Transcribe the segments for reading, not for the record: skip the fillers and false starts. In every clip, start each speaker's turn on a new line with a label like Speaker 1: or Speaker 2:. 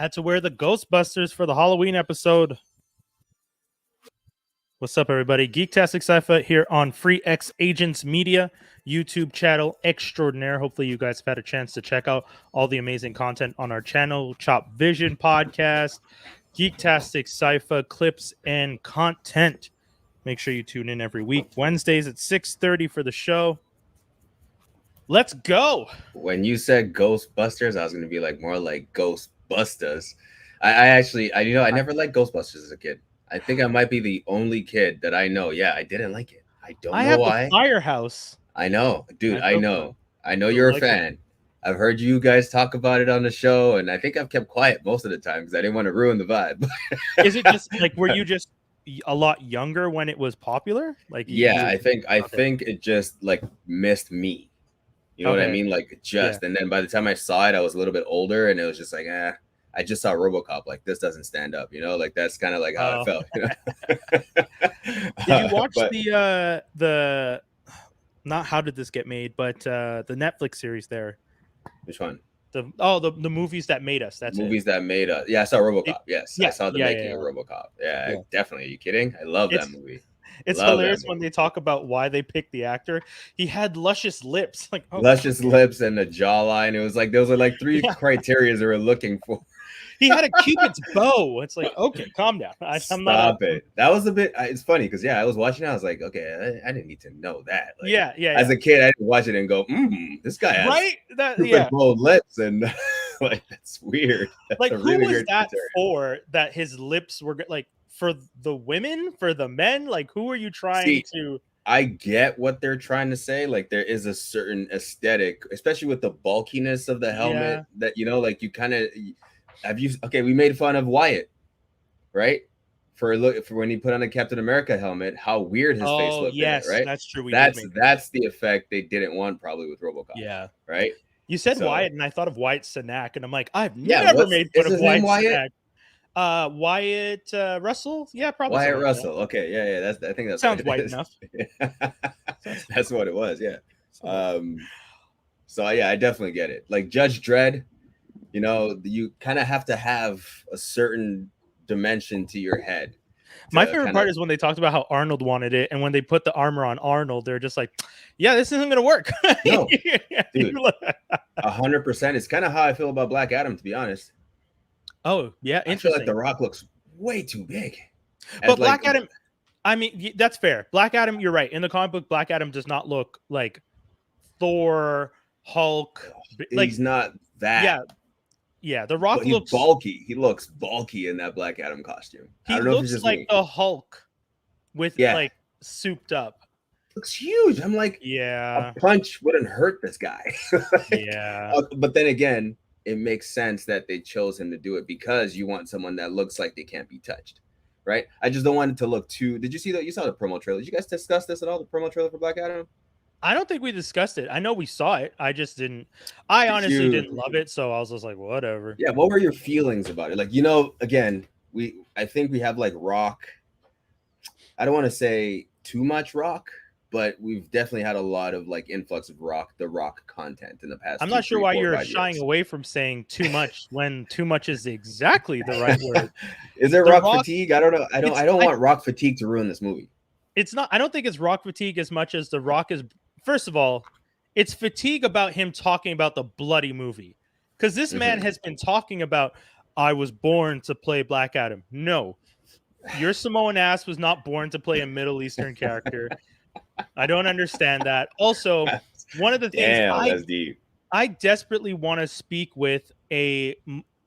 Speaker 1: Had to wear the Ghostbusters for the Halloween episode. What's up, everybody? Geektastic Sci-Fi here on Free X Agents Media YouTube channel extraordinaire. Hopefully, you guys have had a chance to check out all the amazing content on our channel. Chop Vision podcast, Geektastic Sci-Fi clips and content. Make sure you tune in every week. Wednesdays at 6:30 for the show. Let's go.
Speaker 2: When you said Ghostbusters, I was going to be like more like Ghostbusters. I never liked Ghostbusters as a kid. I think I might be the only kid that I know. Yeah, I didn't like it. I don't know why.
Speaker 1: The Firehouse.
Speaker 2: I know, dude. I know you're a fan. I've heard you guys talk about it on the show, and I think I've kept quiet most of the time because I didn't want to ruin the vibe.
Speaker 1: Is it just like, were you just a lot younger when it was popular? Like,
Speaker 2: yeah, I think it just like missed me. You know what I mean? Like and then by the time I saw it, I was a little bit older, and it was just like, I just saw Robocop. Like, this doesn't stand up, you know? Like, that's kind of like how I felt. You know?
Speaker 1: Did you watch the not How Did This Get Made, but the Netflix series there?
Speaker 2: Which one?
Speaker 1: The movies that made us. That's
Speaker 2: movies that made us. Yeah, I saw Robocop. Yes, I saw the making of Robocop. Yeah, definitely. Are you kidding? I love that movie.
Speaker 1: It's hilarious when they talk about why they picked the actor. He had luscious lips,
Speaker 2: luscious lips and a jawline. It was like those are like three criteria they were looking for.
Speaker 1: He had a Cupid's bow. It's like, okay, calm down.
Speaker 2: Stop it. That was a bit. It's funny because I was watching it. I was like, okay, I didn't need to know that. Like, As a kid, I didn't watch it and go, this guy has bold lips and like that's weird. That's
Speaker 1: like, who was that for? That his lips were like for the women, for the men? Like, who are you trying to?
Speaker 2: I get what they're trying to say. Like, there is a certain aesthetic, especially with the bulkiness of the helmet. That like you kind of. We made fun of Wyatt, right? For when he put on a Captain America helmet, how weird his face looked.
Speaker 1: Yes,
Speaker 2: right?
Speaker 1: That's true.
Speaker 2: That's the effect they didn't want probably with Robocop.
Speaker 1: Yeah.
Speaker 2: Right.
Speaker 1: You said Wyatt, and I thought of Wyatt Cenac, and I'm like, I've never made fun of Wyatt Cenac. Wyatt Russell. Yeah, probably.
Speaker 2: Wyatt Russell. Okay. Yeah. I think that
Speaker 1: sounds white enough.
Speaker 2: That's what it was. Yeah. So yeah, I definitely get it. Like Judge Dredd. You kind of have to have a certain dimension to your head.
Speaker 1: My favorite part is when they talked about how Arnold wanted it, and when they put the armor on Arnold, they're just like, "Yeah, this isn't going to work."
Speaker 2: No, dude, 100%. It's kind of how I feel about Black Adam, to be honest.
Speaker 1: Oh, yeah, interesting.
Speaker 2: I feel like The Rock looks way too big.
Speaker 1: But Black Adam, I mean, that's fair. Black Adam, you're right. In the comic book, Black Adam does not look like Thor, Hulk.
Speaker 2: He's not that.
Speaker 1: Yeah, The Rock looks
Speaker 2: bulky. He looks bulky in that Black Adam costume.
Speaker 1: He looks like the Hulk with like souped up.
Speaker 2: Looks huge. I'm like, a punch wouldn't hurt this guy. But then again, it makes sense that they chose him to do it because you want someone that looks like they can't be touched, right? I just don't want it to look too. Did you see that? You saw the promo trailer. Did you guys discuss this at all? The promo trailer for Black Adam?
Speaker 1: I don't think we discussed it. I know we saw it. I just didn't. I honestly didn't love it, so I was just like, whatever.
Speaker 2: Yeah. What were your feelings about it? Like, again, I think we have like Rock. I don't want to say too much Rock, but we've definitely had a lot of like influx of the Rock content in the past.
Speaker 1: I'm not sure why you're shying away from saying too much when too much is exactly the right word.
Speaker 2: Is there Rock fatigue? I don't know. I don't want Rock fatigue to ruin this movie.
Speaker 1: It's not. I don't think it's Rock fatigue as much as The Rock is. First of all, it's fatigue about him talking about the bloody movie. Because this man has been talking about, I was born to play Black Adam. No, your Samoan ass was not born to play a Middle Eastern character. I don't understand that. Also, one of the things I desperately want to speak with a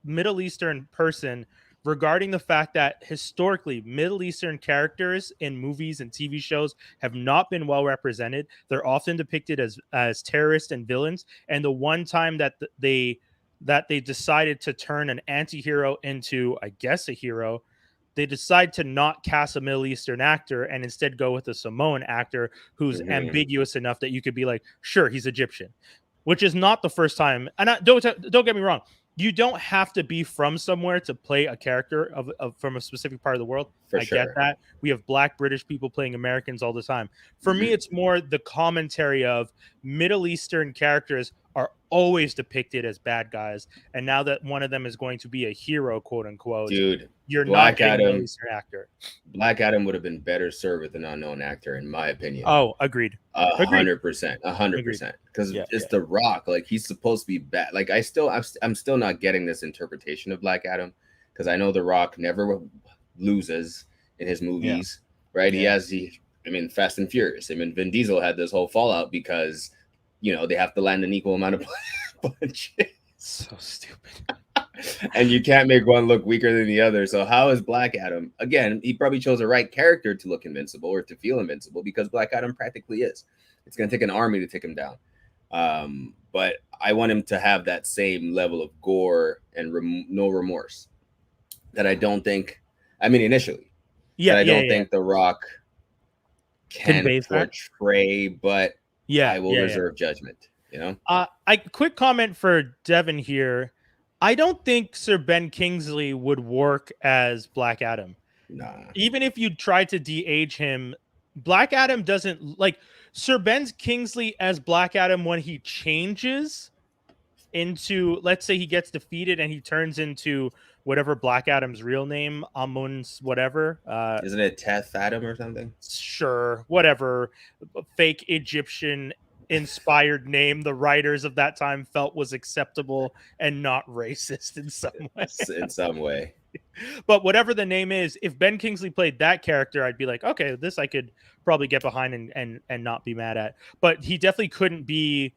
Speaker 1: Middle Eastern person regarding the fact that historically Middle Eastern characters in movies and TV shows have not been well represented. They're often depicted as terrorists and villains. And the one time that they decided to turn an anti-hero into, I guess, a hero, they decide to not cast a Middle Eastern actor and instead go with a Samoan actor who's ambiguous enough that you could be like, sure, he's Egyptian, which is not the first time. And don't get me wrong. You don't have to be from somewhere to play a character from a specific part of the world. I get that. We have Black British people playing Americans all the time. For me, it's more the commentary of Middle Eastern characters are always depicted as bad guys, and now that one of them is going to be a hero, quote unquote,
Speaker 2: dude,
Speaker 1: you're
Speaker 2: Black
Speaker 1: not getting a
Speaker 2: Adam,
Speaker 1: Middle Eastern actor.
Speaker 2: Black Adam would have been better served with an unknown actor, in my opinion.
Speaker 1: Oh, agreed.
Speaker 2: 100%, 100%. Because it's The Rock. Like, he's supposed to be bad. Like, I'm still not getting this interpretation of Black Adam, because I know The Rock never loses in his movies, right?
Speaker 1: Yeah.
Speaker 2: I mean, Fast and Furious. I mean, Vin Diesel had this whole fallout because, you know, they have to land an equal amount of punches.
Speaker 1: So stupid.
Speaker 2: And you can't make one look weaker than the other. So how is Black Adam? Again, he probably chose the right character to look invincible or to feel invincible, because Black Adam practically is. It's going to take an army to take him down. But I want him to have that same level of gore and no remorse that I don't think, I mean, initially, that I don't think The Rock can portray, but I will reserve judgment, you know?
Speaker 1: Quick comment for Devin here. I don't think Sir Ben Kingsley would work as Black Adam.
Speaker 2: Nah.
Speaker 1: Even if you try to de-age him, Black Adam doesn't, like, Sir Ben Kingsley as Black Adam when he changes into, let's say he gets defeated and he turns into whatever Black Adam's real name, Amun's whatever.
Speaker 2: Isn't it Teth Adam or something?
Speaker 1: Sure, whatever. Fake Egyptian inspired name the writers of that time felt was acceptable and not racist in some way. But whatever the name is, if Ben Kingsley played that character, I'd be like, okay, this I could probably get behind and not be mad at. But he definitely couldn't be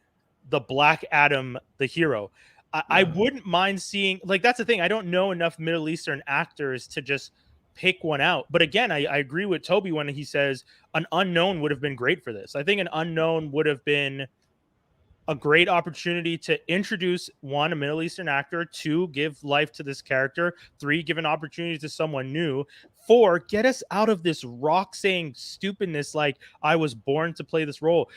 Speaker 1: the Black Adam, the hero. I wouldn't mind seeing, like, that's the thing. I don't know enough Middle Eastern actors to just pick one out. But again, I agree with Toby when he says an unknown would have been great for this. I think an unknown would have been a great opportunity to introduce, one, a Middle Eastern actor, two, give life to this character, three, give an opportunity to someone new, four, get us out of this Rock saying stupidness like I was born to play this role.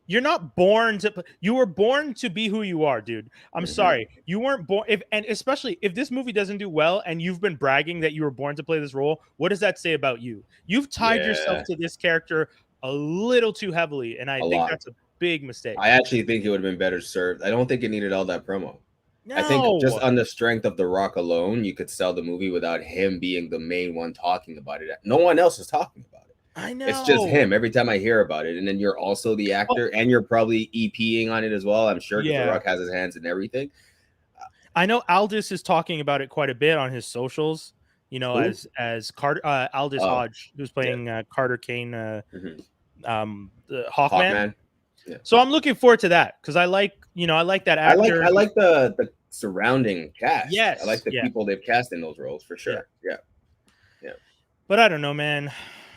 Speaker 1: You're not born to. You were born to be who you are, dude. I'm sorry. You weren't born. And especially if this movie doesn't do well, and you've been bragging that you were born to play this role, what does that say about you? You've tied yourself to this character a little too heavily, and I think that's a big mistake.
Speaker 2: I actually think it would have been better served. I don't think it needed all that promo. No. I think just on the strength of The Rock alone, you could sell the movie without him being the main one talking about it. No one else is talking about it.
Speaker 1: I know.
Speaker 2: It's just him every time I hear about it. And then you're also the actor, and you're probably EPing on it as well. I'm sure The Rock has his hands in everything.
Speaker 1: I know Aldis is talking about it quite a bit on his socials, you know, as Carter, Aldis Hodge, who's playing Carter Kane, the Hawkman. Yeah. So I'm looking forward to that, because I like that actor.
Speaker 2: I like the surrounding cast.
Speaker 1: Yes.
Speaker 2: I like the people they've cast in those roles for sure. Yeah.
Speaker 1: But I don't know, man.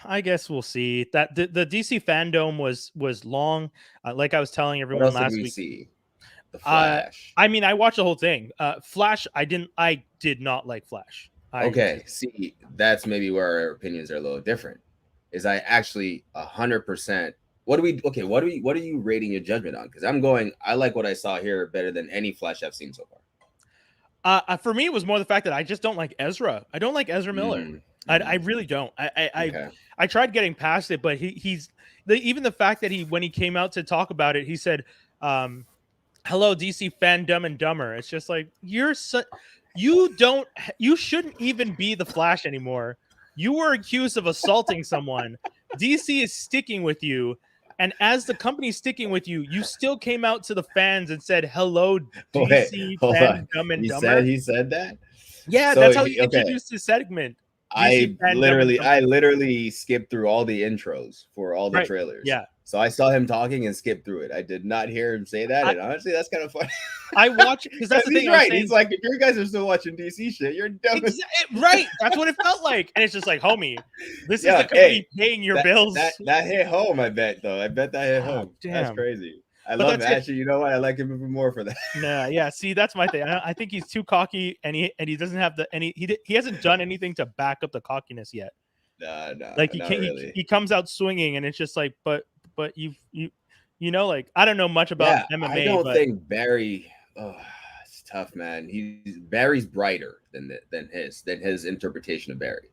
Speaker 1: I guess we'll see. That the DC fandom was long. Like I was telling everyone last week.
Speaker 2: See? The Flash.
Speaker 1: I mean, I watched the whole thing. Flash. I did not like Flash.
Speaker 2: See, that's maybe where our opinions are a little different. Is I actually 100%. What are you rating your judgment on? Because I like what I saw here better than any Flash I've seen so
Speaker 1: far. For me, it was more the fact that I just don't like Ezra. I don't like Ezra Miller. I really don't. I tried getting past it, but he's even the fact that when he came out to talk about it, he said, "Hello, DC fan, Dumb and Dumber." It's just like you shouldn't even be the Flash anymore. You were accused of assaulting someone. DC is sticking with you. And as the company's sticking with you, you still came out to the fans and said, "Hello, DC fan, Dumb and Dumber."
Speaker 2: He said that?
Speaker 1: Yeah, so that's how he introduced his segment.
Speaker 2: I literally skipped through all the intros for all the trailers.
Speaker 1: Yeah.
Speaker 2: So I saw him talking and skipped through it. I did not hear him say that. And honestly, that's kind of funny.
Speaker 1: I watch it because that's the thing.
Speaker 2: He's right. He's like, if you guys are still watching DC shit, you're dumb.
Speaker 1: Right. That's what it felt like. And it's just like, homie, this is the company paying your bills.
Speaker 2: That hit home, I bet, though. I bet that hit home. Damn. That's crazy. I love it. Actually, you know what? I like him even more for that.
Speaker 1: Yeah. See, that's my thing. I think he's too cocky, and he doesnn't have he hasn't done anything to back up the cockiness yet.
Speaker 2: No.
Speaker 1: Like he comes out swinging, and it's just like, but you know, like I don't know much about MMA.
Speaker 2: I don't think Barry. Oh, it's tough, man. Barry's brighter than his interpretation of Barry.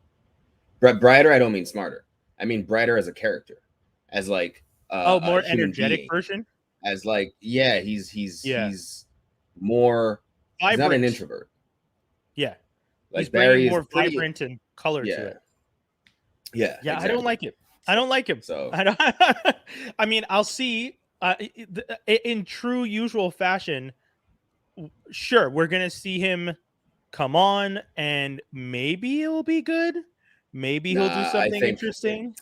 Speaker 2: Brighter. I don't mean smarter. I mean brighter as a character, as like
Speaker 1: more energetic version.
Speaker 2: as like, yeah, he's more
Speaker 1: vibrant.
Speaker 2: He's not an introvert.
Speaker 1: Yeah.
Speaker 2: Like
Speaker 1: he's bringing
Speaker 2: Barry
Speaker 1: more
Speaker 2: is pretty
Speaker 1: vibrant and color to it.
Speaker 2: Yeah,
Speaker 1: exactly. I don't like it.
Speaker 2: So
Speaker 1: I don't. I mean, I'll see. In true usual fashion, sure, we're gonna see him come on, and maybe it'll be good. Maybe he'll do something interesting.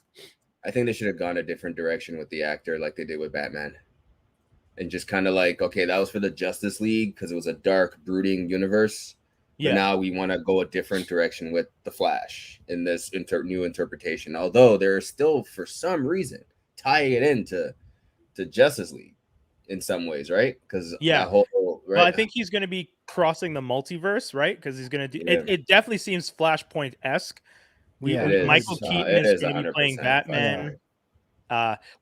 Speaker 2: I think they should have gone a different direction with the actor, like they did with Batman, and just kind of like, okay, that was for the Justice League because it was a dark, brooding universe. But now we want to go a different direction with the Flash in this new interpretation. Although they're still, for some reason, tying it into Justice League in some ways, right? Because that whole right.
Speaker 1: Well, I think he's going to be crossing the multiverse, right? Because he's going to do it. It definitely seems Flashpoint-esque. Michael Keaton is going to be playing Batman.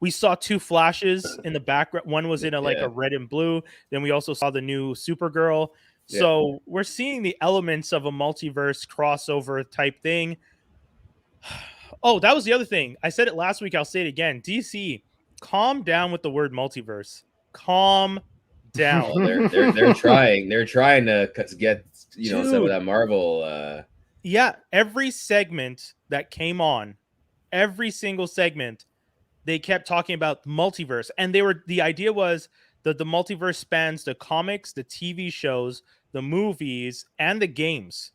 Speaker 1: We saw 2 Flashes in the background. One was in a red and blue. Then we also saw the new Supergirl. So we're seeing the elements of a multiverse crossover type thing. Oh, that was the other thing. I said it last week. I'll say it again. DC, calm down with the word multiverse. Calm down.
Speaker 2: Well, they're trying. They're trying to get some of that Marvel.
Speaker 1: Yeah, every segment that came on, every single segment, they kept talking about multiverse, and the idea was that the multiverse spans the comics, the TV shows, the movies, and the games.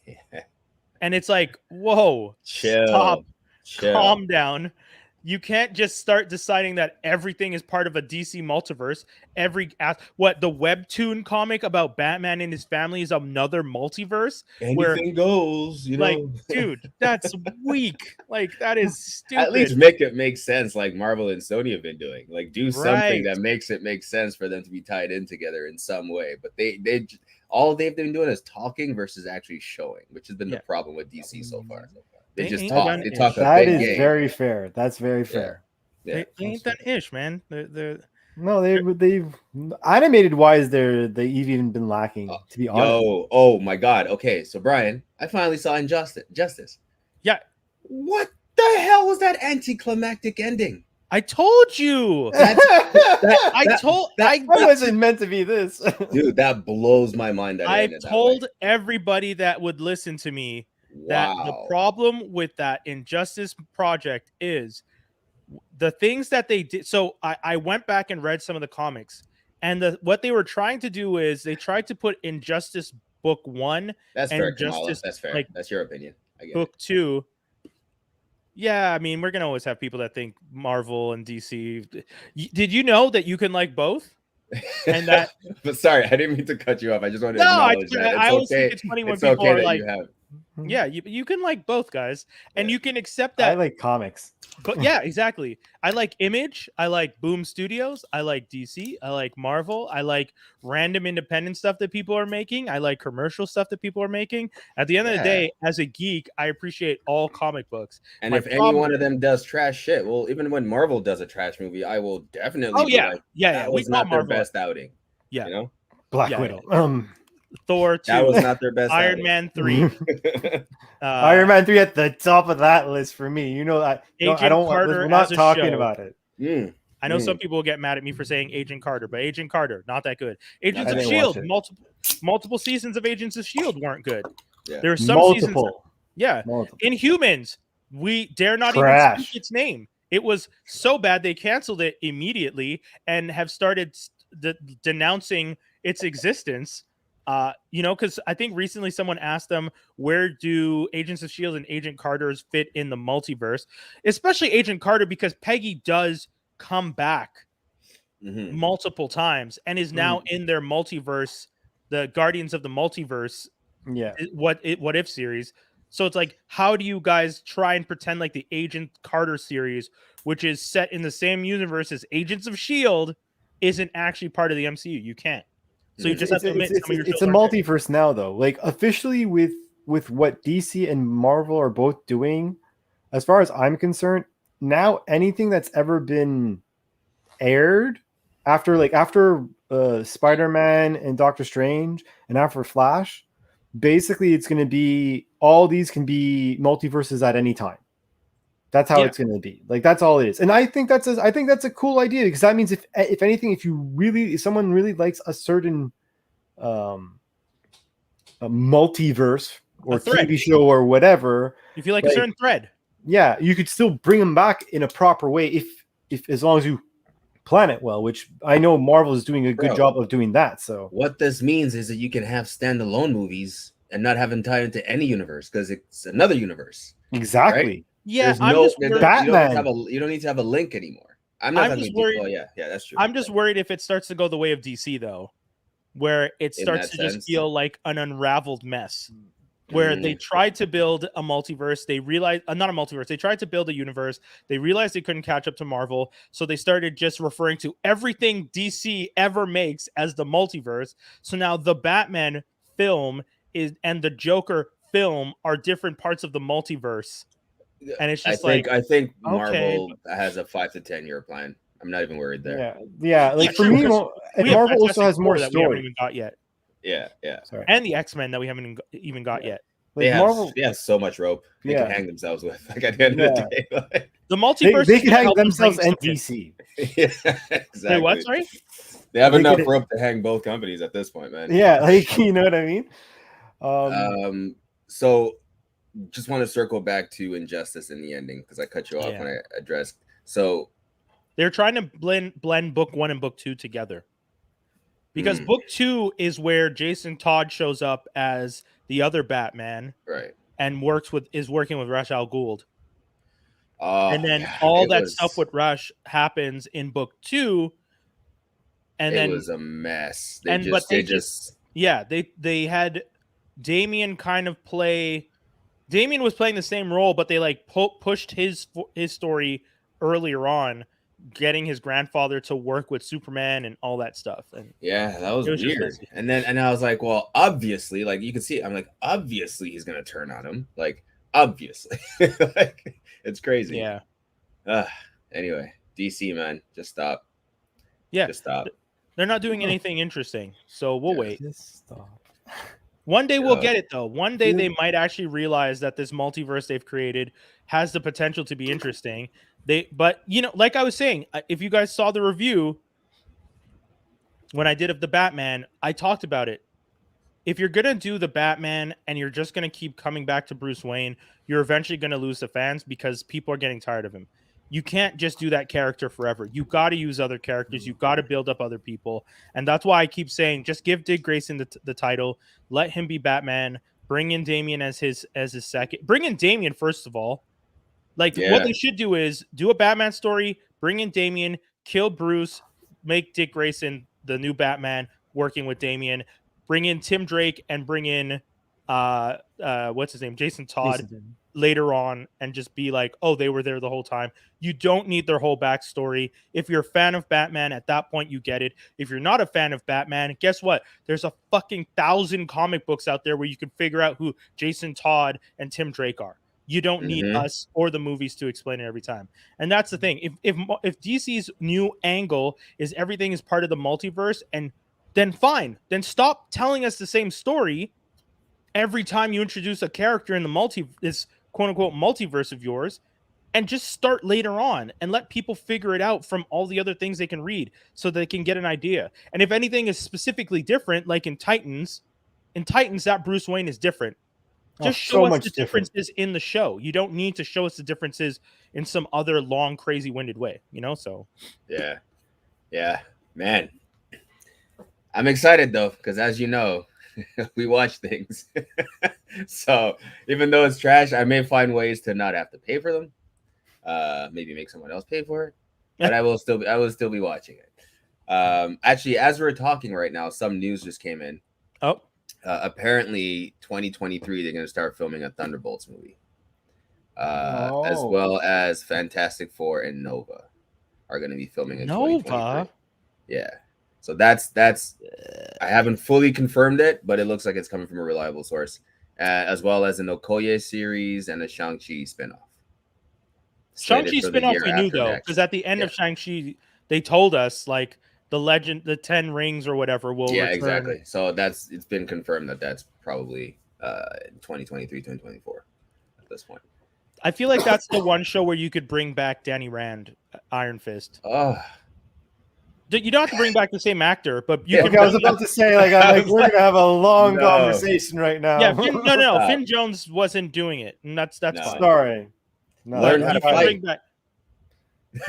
Speaker 1: Yeah. And it's like, whoa, stop, calm down. You can't just start deciding that everything is part of a DC multiverse. The webtoon comic about Batman and his family is another multiverse.
Speaker 2: Anything goes,
Speaker 1: Like, dude, that's weak. Like, that is stupid.
Speaker 2: At least make it make sense, like Marvel and Sony have been doing. Like, do something that makes it make sense for them to be tied in together in some way. But all they've been doing is talking versus actually showing, which has been the problem with DC so far. They just talk. They talk.
Speaker 3: That is very fair. That's very fair.
Speaker 1: They ain't done ish, man.
Speaker 3: No, they've animated wise. They've even been lacking. To be honest.
Speaker 2: Oh my God. Okay, so Brian, I finally saw Justice.
Speaker 1: Yeah.
Speaker 2: What the hell was that anticlimactic ending?
Speaker 1: I told you. I
Speaker 3: wasn't meant to be this.
Speaker 2: Dude, that blows my mind.
Speaker 1: I've told everybody that would listen to me that the problem with that Injustice project is the things that they did. So I went back and read some of the comics, and what they were trying to do is they tried to put Injustice Book 1
Speaker 2: and
Speaker 1: fair,
Speaker 2: Injustice. That's fair. Like, that's your opinion. I get
Speaker 1: Book 2. Yeah, I mean, we're gonna always have people that think Marvel and DC. Did you know that you can like both? And that.
Speaker 2: But sorry, I didn't mean to cut you off. I just wanted to acknowledge that.
Speaker 1: I always think it's funny when people are like, yeah, you can like both, guys, and you can accept that.
Speaker 3: I like comics.
Speaker 1: But yeah, exactly. I like Image. I like Boom Studios. I like DC. I like Marvel. I like random independent stuff that people are making. I like commercial stuff that people are making. At the end of the day, as a geek, I appreciate all comic books.
Speaker 2: And if any one of them does trash shit, well, even when Marvel does a trash movie, I will definitely. That was not their best outing.
Speaker 1: Yeah,
Speaker 2: you know,
Speaker 3: Black Widow.
Speaker 1: Thor 2.
Speaker 2: That was not their best.
Speaker 1: Iron Man 3.
Speaker 3: Iron Man 3 at the top of that list for me. You know, we're not talking about it.
Speaker 1: I know some people will get mad at me for saying Agent Carter, but Agent Carter, not that good. Agents of S.H.I.E.L.D., multiple seasons of Agents of S.H.I.E.L.D. weren't good. Yeah. There were some seasons. Inhumans, we dare not even speak its name. It was so bad they canceled it immediately and have started denouncing its existence. Because I think recently someone asked them, where do Agents of S.H.I.E.L.D. and Agent Carter's fit in the multiverse, especially Agent Carter, because Peggy does come back multiple times and is now in their multiverse, the Guardians of the Multiverse.
Speaker 3: Yeah.
Speaker 1: What if series. So it's like, how do you guys try and pretend like the Agent Carter series, which is set in the same universe as Agents of S.H.I.E.L.D., isn't actually part of the MCU? You can't. So you just have to admit
Speaker 3: it's a multiverse now, though. Like, officially with what DC and Marvel are both doing, as far as I'm concerned, now anything that's ever been aired after Spider-Man and Doctor Strange and after Flash, basically it's going to be all these can be multiverses at any time. That's how it's going to be. Like that's all it is. And I think that's a cool idea because that means if anything, if someone really likes a certain a multiverse or TV show or whatever,
Speaker 1: if you like a certain thread,
Speaker 3: yeah, you could still bring them back in a proper way if as long as you plan it well, which I know Marvel is doing a good job of doing that. So
Speaker 2: what this means is that you can have standalone movies and not have them tied into any universe because it's another universe.
Speaker 3: Exactly.
Speaker 2: Right?
Speaker 1: Yeah,
Speaker 3: Batman.
Speaker 2: You don't need to have a link anymore. I'm just worried. Oh, yeah, that's true.
Speaker 1: I'm just worried if it starts to go the way of DC though, where it starts to just feel like an unraveled mess. Where they tried to build a multiverse, they realized not a multiverse. They tried to build a universe. They realized they couldn't catch up to Marvel, so they started just referring to everything DC ever makes as the multiverse. So now the Batman film and the Joker film are different parts of the multiverse, and it's just
Speaker 2: I think Marvel has a 5 to 10 year plan. I'm not even worried there.
Speaker 3: Yeah. Like for me, Marvel also has more story.
Speaker 1: We haven't even got yet.
Speaker 2: Yeah.
Speaker 3: Sorry.
Speaker 1: And the X-Men that we haven't even got yet.
Speaker 3: Like
Speaker 2: they have so much rope they can hang themselves with. Like at the end of the day,
Speaker 1: the multiverse
Speaker 3: they can hang themselves and DC.
Speaker 2: Yeah, exactly.
Speaker 1: Wait, what? Sorry,
Speaker 2: they have enough rope to hang both companies at this point, man.
Speaker 3: Yeah, like you know what I mean.
Speaker 2: So just want to circle back to Injustice in the ending because I cut you off when I addressed. So
Speaker 1: they're trying to blend book 1 and book 2 together. Because book 2 is where Jason Todd shows up as the other Batman,
Speaker 2: right?
Speaker 1: And is working with Ra's al Ghul. And then stuff with Ra's happens in book 2, and then
Speaker 2: it was a mess.
Speaker 1: They had Damian kind of play. Damian was playing the same role, but they like pushed his story earlier on, getting his grandfather to work with Superman and all that stuff. And
Speaker 2: that was weird. And I was like, well, obviously, like you can see, I'm like, obviously he's gonna turn on him. Like, obviously. Like it's crazy.
Speaker 1: Yeah.
Speaker 2: Anyway, DC, man, just stop.
Speaker 1: Yeah.
Speaker 2: Just stop.
Speaker 1: They're not doing anything interesting. So we'll wait.
Speaker 3: Just stop.
Speaker 1: One day we'll get it though. One day they might actually realize that this multiverse they've created has the potential to be interesting. But you know, like I was saying, if you guys saw the review when I did of the Batman, I talked about it. If you're gonna do the Batman and you're just gonna keep coming back to Bruce Wayne, you're eventually gonna lose the fans because people are getting tired of him. You can't just do that character forever. You got to use other characters. You got to build up other people, and that's why I keep saying, just give Dick Grayson the title. Let him be Batman. Bring in Damian as his second. Bring in Damian first of all. Like what they should do is do a Batman story. Bring in Damian, kill Bruce, make Dick Grayson the new Batman, working with Damian. Bring in Tim Drake and bring in what's his name, Jason Todd. Later on, and just be like, oh, they were there the whole time. You don't need their whole backstory. If you're a fan of Batman, at that point you get it. If you're not a fan of Batman, guess what? There's a fucking 1,000 comic books out there where you can figure out who Jason Todd and Tim Drake are. You don't need us or the movies to explain it every time. And that's the thing. If DC's new angle is everything is part of the multiverse, and then fine, then stop telling us the same story every time you introduce a character in this quote-unquote multiverse of yours, and just start later on and let people figure it out from all the other things they can read so they can get an idea. And if anything is specifically different, like in Titans, that Bruce Wayne is different. Just show us the differences in the show. You don't need to show us the differences in some other long, crazy-winded way, you know? So
Speaker 2: yeah, man. I'm excited though, because as you know, we watch things. So even though it's trash, I may find ways to not have to pay for them. Maybe make someone else pay for it. But I will still be watching it. Actually, as we're talking right now, some news just came in.
Speaker 1: Oh.
Speaker 2: Apparently 2023 they're going to start filming a Thunderbolts movie. As well as Fantastic Four and Nova are going to be filming in 2023. Yeah. So that's I haven't fully confirmed it, but it looks like it's coming from a reliable source, as well as an Okoye series and a Shang-Chi spinoff.
Speaker 1: Shang-Chi spinoff we knew though, because at the end of Shang-Chi, they told us like the legend, the 10 rings or whatever will return.
Speaker 2: Exactly. So it's been confirmed that's probably 2023, 2024 at this point.
Speaker 1: I feel like that's the one show where you could bring back Danny Rand, Iron Fist. You don't have to bring back the same actor, but you can.
Speaker 3: I was about to say, we're gonna have a long conversation right now.
Speaker 1: Yeah, no. Finn Jones wasn't doing it, and that's fine.
Speaker 3: Sorry.
Speaker 2: Learn how to fight.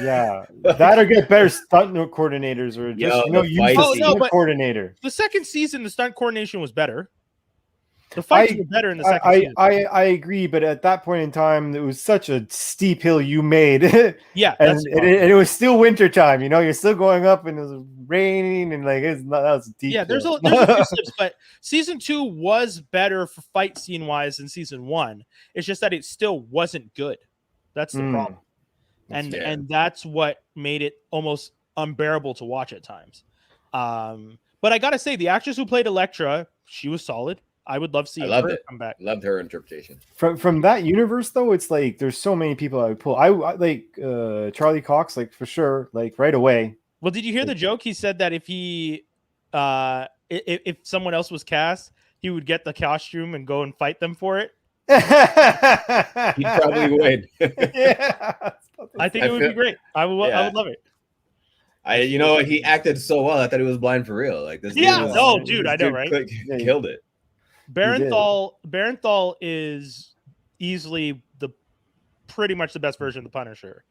Speaker 3: Yeah, that or get better stunt coordinators, or just use a stunt coordinator.
Speaker 1: The second season, the stunt coordination was better. The fights were better in the second season.
Speaker 3: I agree, but at that point in time, it was such a steep hill you made.
Speaker 1: Yeah,
Speaker 3: and it was still winter time. You're still going up, and it was raining, and that was deep.
Speaker 1: Yeah, there's a few slips, but season 2 was better for fight scene wise than season 1. It's just that it still wasn't good. That's the problem, and that's what made it almost unbearable to watch at times. But I gotta say, the actress who played Elektra, she was solid. I would love seeing her come back.
Speaker 2: Loved her interpretation.
Speaker 3: From that universe, though, it's like there's so many people I would pull. I like Charlie Cox, for sure, right away.
Speaker 1: Well, did you hear the joke? He said that if if someone else was cast, he would get the costume and go and fight them for it.
Speaker 2: He probably would.
Speaker 1: Yeah, I think it would be great. I would love it.
Speaker 2: He acted so well. I thought he was blind for real. This.
Speaker 1: Yeah, dude, I know, right?
Speaker 2: Killed it.
Speaker 1: Barenthal is easily pretty much the best version of the Punisher.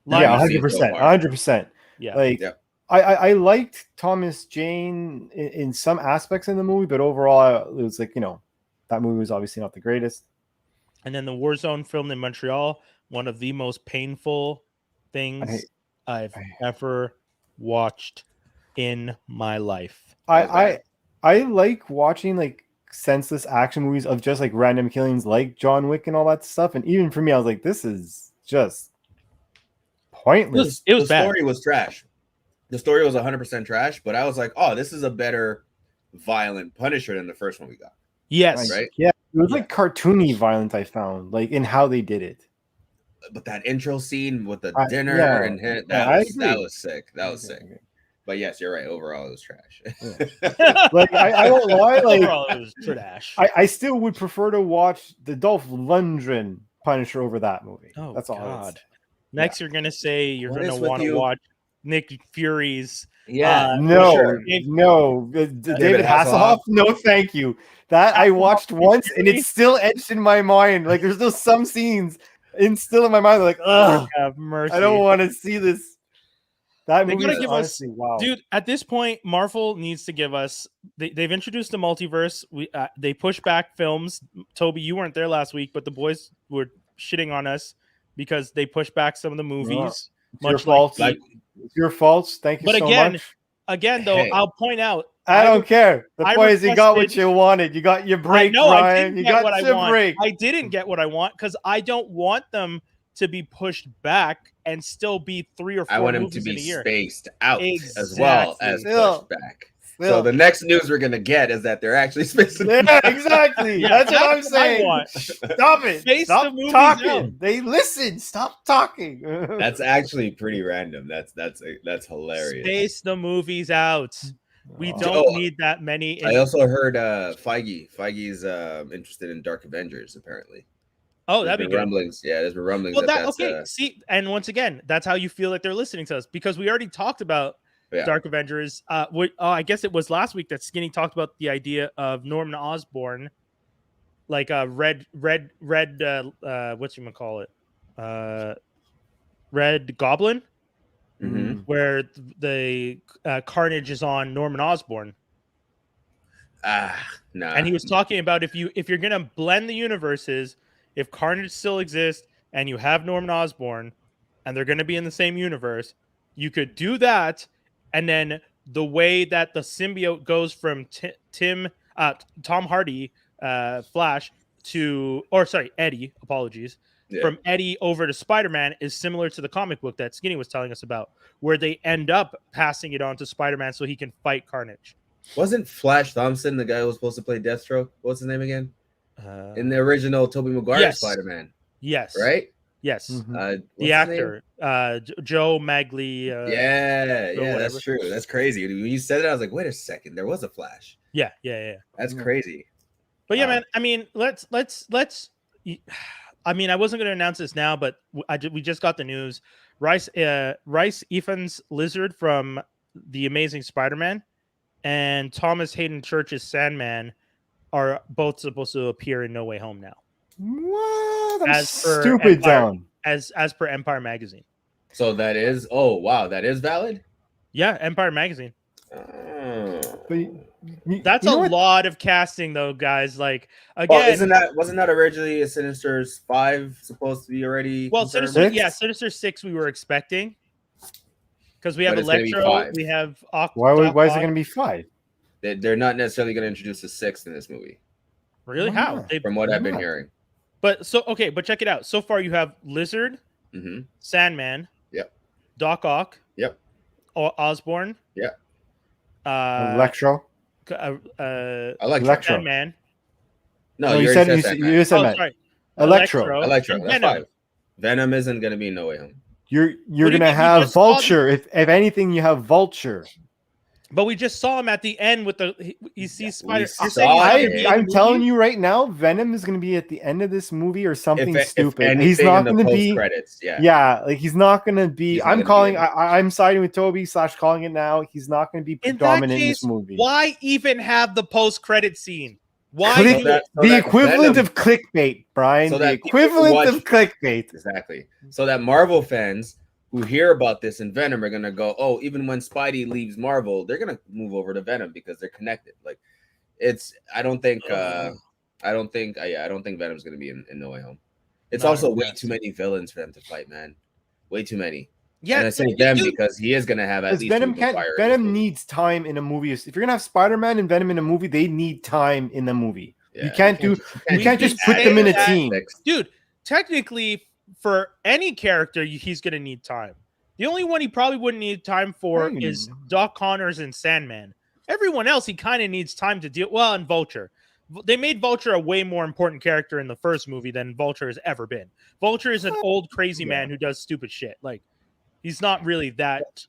Speaker 3: 100%. Yeah. I liked Thomas Jane in some aspects in the movie, but overall it was that movie was obviously not the greatest.
Speaker 1: And then the Warzone filmed in Montreal, one of the most painful things I've ever watched in my life.
Speaker 3: I like watching senseless action movies of just random killings like John Wick and all that stuff, and even for me I was like, this is just pointless.
Speaker 1: It was
Speaker 2: the
Speaker 1: bad.
Speaker 2: Story was trash. The story was 100% trash, but I was like, oh, this is a better violent Punisher than the first one we got.
Speaker 1: Yes.
Speaker 2: Right?
Speaker 3: Yeah, it was cartoony violent, I found, in how they did it.
Speaker 2: But that intro scene with the dinner and him, that was sick. That was sick. But yes, you're right. Overall, it was trash.
Speaker 3: I won't lie.
Speaker 1: Overall, it was trash.
Speaker 3: I still would prefer to watch the Dolph Lundgren Punisher over that movie.
Speaker 1: Oh,
Speaker 3: that's all.
Speaker 1: God. Next, you're gonna say you're gonna want to watch Nick Fury's.
Speaker 3: Yeah, David Hasselhoff. No, thank you. That I watched once, and it's still etched in my mind. There's still some scenes, still in my mind. Ugh,
Speaker 1: have mercy.
Speaker 3: I don't want to see this. That movie
Speaker 1: is honestly, wow. Dude, at this point, Marvel needs to give us. They've introduced the multiverse. They push back films. Toby, you weren't there last week, but the boys were shitting on us because they pushed back some of the movies.
Speaker 3: Your fault. It's your fault. Thank you so much.
Speaker 1: Again, though, I'll point out.
Speaker 3: I don't care. The point is, you got what you wanted. You got your break, Ryan. You got your break.
Speaker 1: I didn't get what I want because I don't want them to be pushed back and still be 3 or 4
Speaker 2: I want
Speaker 1: movies
Speaker 2: him to be
Speaker 1: in a year.
Speaker 2: spaced out as well as pushed back. So the next news we're gonna get is that they're actually spacing.
Speaker 3: Yeah, exactly. That's what I'm saying. Stop it. Stop talking. Out. They listen. Stop talking.
Speaker 2: That's actually pretty random. That's hilarious.
Speaker 1: Space the movies out. We don't need that many.
Speaker 2: I also heard Feige's interested in Dark Avengers apparently.
Speaker 1: Oh, that'd be good.
Speaker 2: Rumblings. Yeah, there's been rumblings.
Speaker 1: Well, see, and once again, that's how you feel like they're listening to us because we already talked about Dark Avengers. I guess it was last week that Skinny talked about the idea of Norman Osborn, like a red. Whatchamacallit? Red Goblin, where the Carnage is on Norman Osborn.
Speaker 2: No.
Speaker 1: And he was talking about if you're gonna blend the universes. If Carnage still exists and you have Norman Osborn and they're going to be in the same universe, you could do that. And then the way that the symbiote goes from Tom Hardy, Flash Eddie, from Eddie over to Spider-Man is similar to the comic book that Skinny was telling us about, where they end up passing it on to Spider-Man so he can fight Carnage.
Speaker 2: Wasn't Flash Thompson the guy who was supposed to play Deathstroke? What's his name again? In the original Tobey Maguire Spider-Man.
Speaker 1: Yes.
Speaker 2: Right?
Speaker 1: Yes. The actor, Joe Magli.
Speaker 2: That's true. That's crazy. When you said it, I was like, wait a second. There was a Flash.
Speaker 1: Yeah. That's
Speaker 2: crazy.
Speaker 1: But yeah, man, I mean, let's I mean, I wasn't going to announce this now, but we just got the news. Rhys Ifans Lizard from The Amazing Spider-Man and Thomas Hayden Church's Sandman are both supposed to appear in No Way Home now.
Speaker 3: What? I'm
Speaker 1: As per
Speaker 3: stupid
Speaker 1: Empire,
Speaker 3: down.
Speaker 1: As per Empire Magazine.
Speaker 2: So that is, oh wow, that is valid.
Speaker 1: Yeah, Empire Magazine.
Speaker 3: But
Speaker 1: That's a lot of casting, though, guys. Like
Speaker 2: again, wasn't that originally a Sinister's 5 supposed to be already?
Speaker 1: Well, Sinister 6 we were expecting because we have Electro, we have
Speaker 3: why is it going to be 5?
Speaker 2: They're not necessarily going to introduce a 6th in this movie.
Speaker 1: Really? How?
Speaker 2: From what I've been hearing.
Speaker 1: But check it out. So far, you have Lizard, Sandman, Doc Ock, Osborn,
Speaker 3: Electro,
Speaker 1: Sandman.
Speaker 2: No, you said
Speaker 3: Sandman.
Speaker 1: Sorry.
Speaker 2: Electro. That's 5. Venom isn't going to be in No Way Home.
Speaker 3: You're going to have Vulture. If anything, you have Vulture.
Speaker 1: But we just saw him at the end with you see Spider.
Speaker 3: I'm telling you right now, Venom is going to be at the end of this movie or something stupid. He's not going to be
Speaker 2: credits.
Speaker 3: Like he's not going to be. I'm siding with Toby / calling it now. He's not going to be predominant in this movie.
Speaker 1: Why even have the post-credit scene? Why
Speaker 3: the equivalent of clickbait, Brian? The equivalent of clickbait.
Speaker 2: Exactly. So that Marvel fans who hear about this in Venom are gonna go, oh, even when Spidey leaves Marvel, they're gonna move over to Venom because they're connected. Like, I don't think Venom's gonna be in No Way Home. It's also way too many villains for them to fight, man. Way too many. Yeah, and I say them because he is gonna have at least
Speaker 3: Venom needs time in a movie. If you're gonna have Spider-Man and Venom in a movie, they need time in the movie. Yeah, you can't just put them in a team,
Speaker 1: dude. Technically, for any character, he's going to need time. The only one he probably wouldn't need time for is Doc Connors and Sandman. Everyone else, he kind of needs time to deal. Well, and Vulture. They made Vulture a way more important character in the first movie than Vulture has ever been. Vulture is an old crazy man who does stupid shit. Like, he's not really that.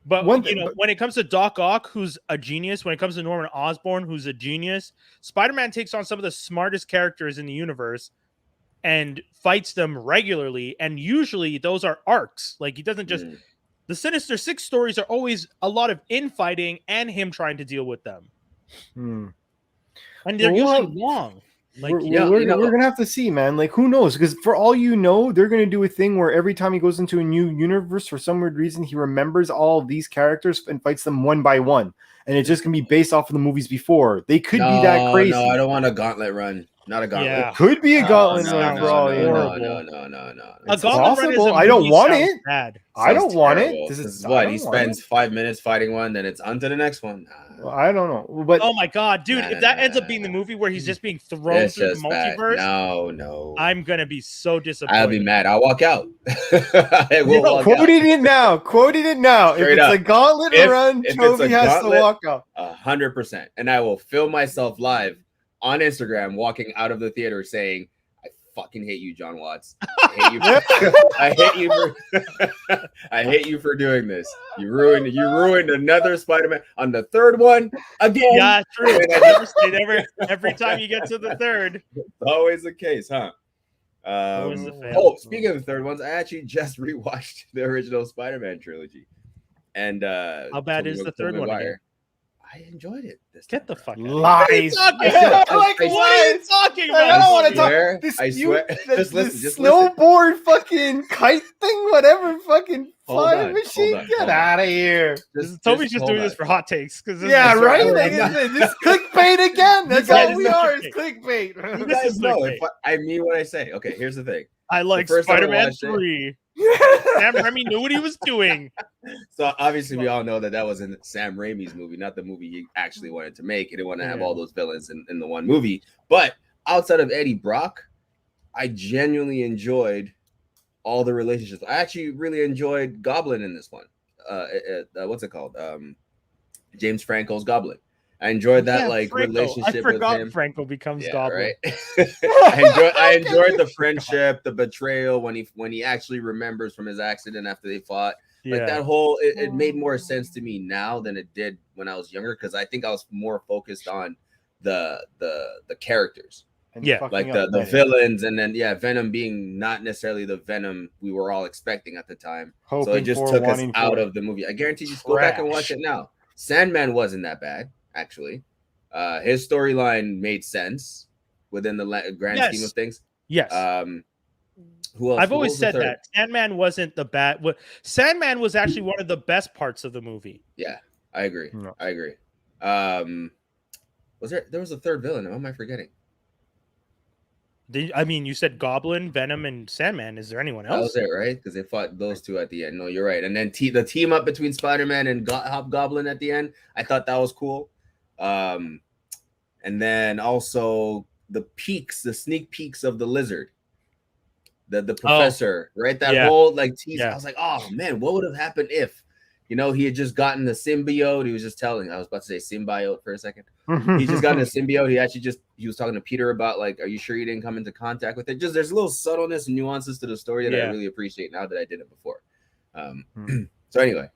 Speaker 1: But when it comes to Doc Ock, who's a genius, when it comes to Norman Osborn, who's a genius, Spider-Man takes on some of the smartest characters in the universe and fights them regularly, and usually those are arcs. Like, he doesn't just the Sinister Six stories are always a lot of infighting and him trying to deal with them. And they're usually long. Like,
Speaker 3: we're gonna have to see, man. Like, who knows? Because for all you know, they're gonna do a thing where every time he goes into a new universe, for some weird reason, he remembers all of these characters and fights them one by one, and it's just gonna be based off of the movies before. They could be that crazy.
Speaker 2: No, I don't want a gauntlet run. Not a gauntlet.
Speaker 3: Yeah. It could be a gauntlet run for all you know.
Speaker 2: No.
Speaker 1: A gauntlet run is
Speaker 3: I don't want it.
Speaker 1: Bad.
Speaker 3: I don't want it.
Speaker 2: This is what he spends 5 minutes fighting one, then it's on to the next one.
Speaker 3: Well, I don't know. But
Speaker 1: oh my god, dude! If that ends up being the movie where he's just being thrown through the multiverse,
Speaker 2: no,
Speaker 1: I'm gonna be so disappointed.
Speaker 2: I'll be mad. I'll walk out.
Speaker 3: Quoting it now. If it's a gauntlet run, Toby has to walk out.
Speaker 2: 100%, and I will film myself live on Instagram walking out of the theater saying, I fucking hate you, John Watts. I hate you for doing this. You ruined another Spider-Man on the third one again.
Speaker 1: Yeah, true. Every time you get to the third.
Speaker 2: It's always the case, huh? Speaking of the third ones, I actually just rewatched the original Spider-Man trilogy. And
Speaker 1: how bad is the third one again?
Speaker 2: I enjoyed it.
Speaker 1: Get the fuck out.
Speaker 3: Lies.
Speaker 1: What are you talking about?
Speaker 3: I don't want to talk.
Speaker 2: I swear. Just
Speaker 3: snowboard fucking kite thing, whatever fucking flying machine. Get out of here.
Speaker 1: Toby's just doing this for hot takes.
Speaker 3: Right? This clickbait again. That's all we are. Is clickbait.
Speaker 2: You guys know if I mean what I say. Okay, here's the thing.
Speaker 1: I like Spider-Man 3. Sam Raimi knew what he was doing.
Speaker 2: So obviously we all know that wasn't Sam Raimi's movie, not the movie he actually wanted to make. He didn't want to have all those villains in the one movie. But outside of Eddie Brock, I genuinely enjoyed all the relationships. I actually really enjoyed Goblin in this one. What's it called? James Franco's Goblin. I enjoyed that relationship. I forgot with him.
Speaker 1: Franco becomes Goblin.
Speaker 2: Right? I enjoyed the friendship, the betrayal when he actually remembers from his accident after they fought. Like that whole it made more sense to me now than it did when I was younger, because I think I was more focused on the characters. like the villains, and then Venom being not necessarily the Venom we were all expecting at the time. So it just took us out of the movie. I guarantee you, just go back and watch it now. Sandman wasn't that bad, actually. His storyline made sense within the grand scheme of things.
Speaker 1: Yes.
Speaker 2: Who else?
Speaker 1: I've always said that Sandman wasn't the bad. Sandman was actually one of the best parts of the movie.
Speaker 2: Yeah, I agree. No. I agree. Was there was a third villain? What am I forgetting?
Speaker 1: I mean, you said Goblin, Venom, and Sandman. Is there anyone else?
Speaker 2: That was it, right? Because they fought those two at the end. No, you're right. And then the team up between Spider-Man and Hobgoblin at the end, I thought that was cool. And then also the sneak peeks of the Lizard, the professor, right? That whole like tease. I was like, oh man, what would have happened if, he had just gotten the symbiote? He was just telling. I was about to say symbiote for a second. He just got in a symbiote. He was talking to Peter about like, are you sure you didn't come into contact with it? Just there's a little subtleness and nuances to the story that I really appreciate now that I didn't before. So anyway,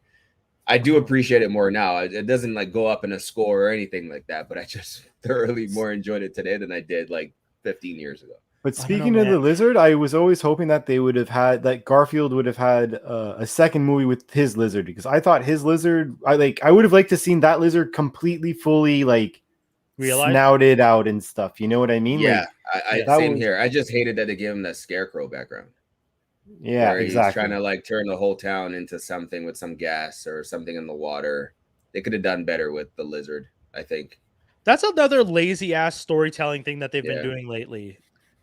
Speaker 2: I do appreciate it more now. It doesn't like go up in a score or anything like that, but I just thoroughly more enjoyed it today than I did like 15 years ago.
Speaker 3: But speaking of the Lizard, I was always hoping that they would have had that Garfield would have had a second movie with his Lizard, because I thought his Lizard, I would have liked to seen that Lizard completely fully like snouted out and stuff. You know what I mean?
Speaker 2: Yeah, like, same here. I just hated that they gave him that Scarecrow background.
Speaker 3: Yeah, exactly.
Speaker 2: He's trying to like turn the whole town into something with some gas or something in the water. They could have done better with the Lizard, I think.
Speaker 1: That's another lazy ass storytelling thing that they've been doing lately.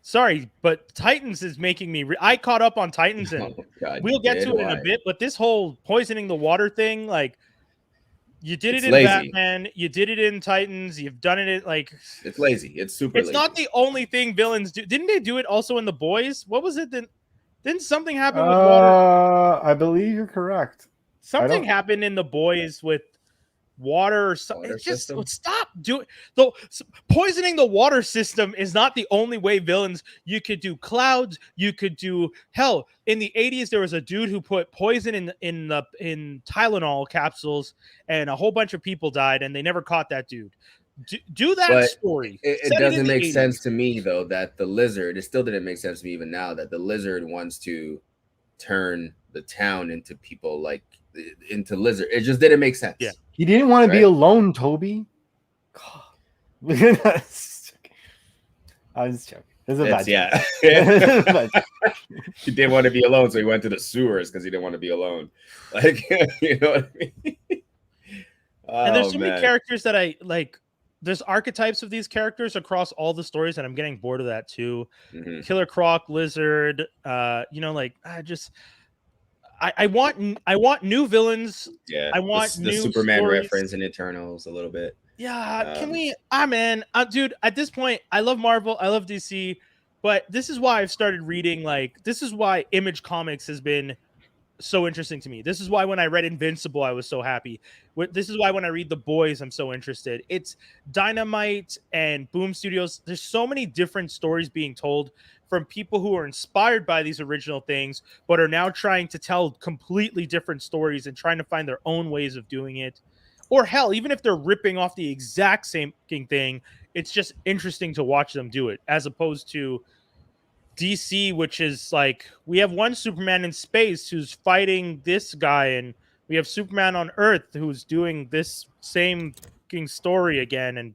Speaker 1: Sorry, but Titans is making me. I caught up on Titans, and we'll get to it in a bit. But this whole poisoning the water thing, like, you did it in Batman, you did it in Titans, you've done it in like.
Speaker 2: It's lazy. It's super.
Speaker 1: It's not the only thing villains do. Didn't they do it also in The Boys? What was it? Didn't something happen with water?
Speaker 3: I believe you're correct.
Speaker 1: Something happened in The Boys with water or something. It's just stop doing though. Poisoning the water system is not the only way villains. You could do clouds. You could do hell. In the 80s, there was a dude who put poison in Tylenol capsules, and a whole bunch of people died, and they never caught that dude. Do that story.
Speaker 2: It doesn't make sense to me though that the Lizard. It still didn't make sense to me even now that the Lizard wants to turn the town into people like into Lizard. It just didn't make sense.
Speaker 3: Yeah. He didn't want to be alone, Toby. I was joking. It's a bad
Speaker 2: joke. He didn't want to be alone, so he went to the sewers because he didn't want to be alone. Like, you know what I mean?
Speaker 1: And there's so many characters that I like. There's archetypes of these characters across all the stories, and I'm getting bored of that too. Mm-hmm. Killer Croc, Lizard. I want new villains.
Speaker 2: Yeah,
Speaker 1: I want
Speaker 2: the
Speaker 1: new
Speaker 2: Superman
Speaker 1: stories.
Speaker 2: reference in Eternals a little bit.
Speaker 1: Yeah, can we? Dude, at this point, I love Marvel, I love DC, but this is why I've started reading. Like, this is why Image Comics has been so interesting to me. This is why when I read Invincible, I was so happy. This is why when I read The Boys, I'm so interested. It's Dynamite and Boom Studios. There's so many different stories being told from people who are inspired by these original things, but are now trying to tell completely different stories and trying to find their own ways of doing it. Or hell, even if they're ripping off the exact same thing, it's just interesting to watch them do it, as opposed to DC, which is like, we have one Superman in space who's fighting this guy, and we have Superman on Earth who's doing this same story again, and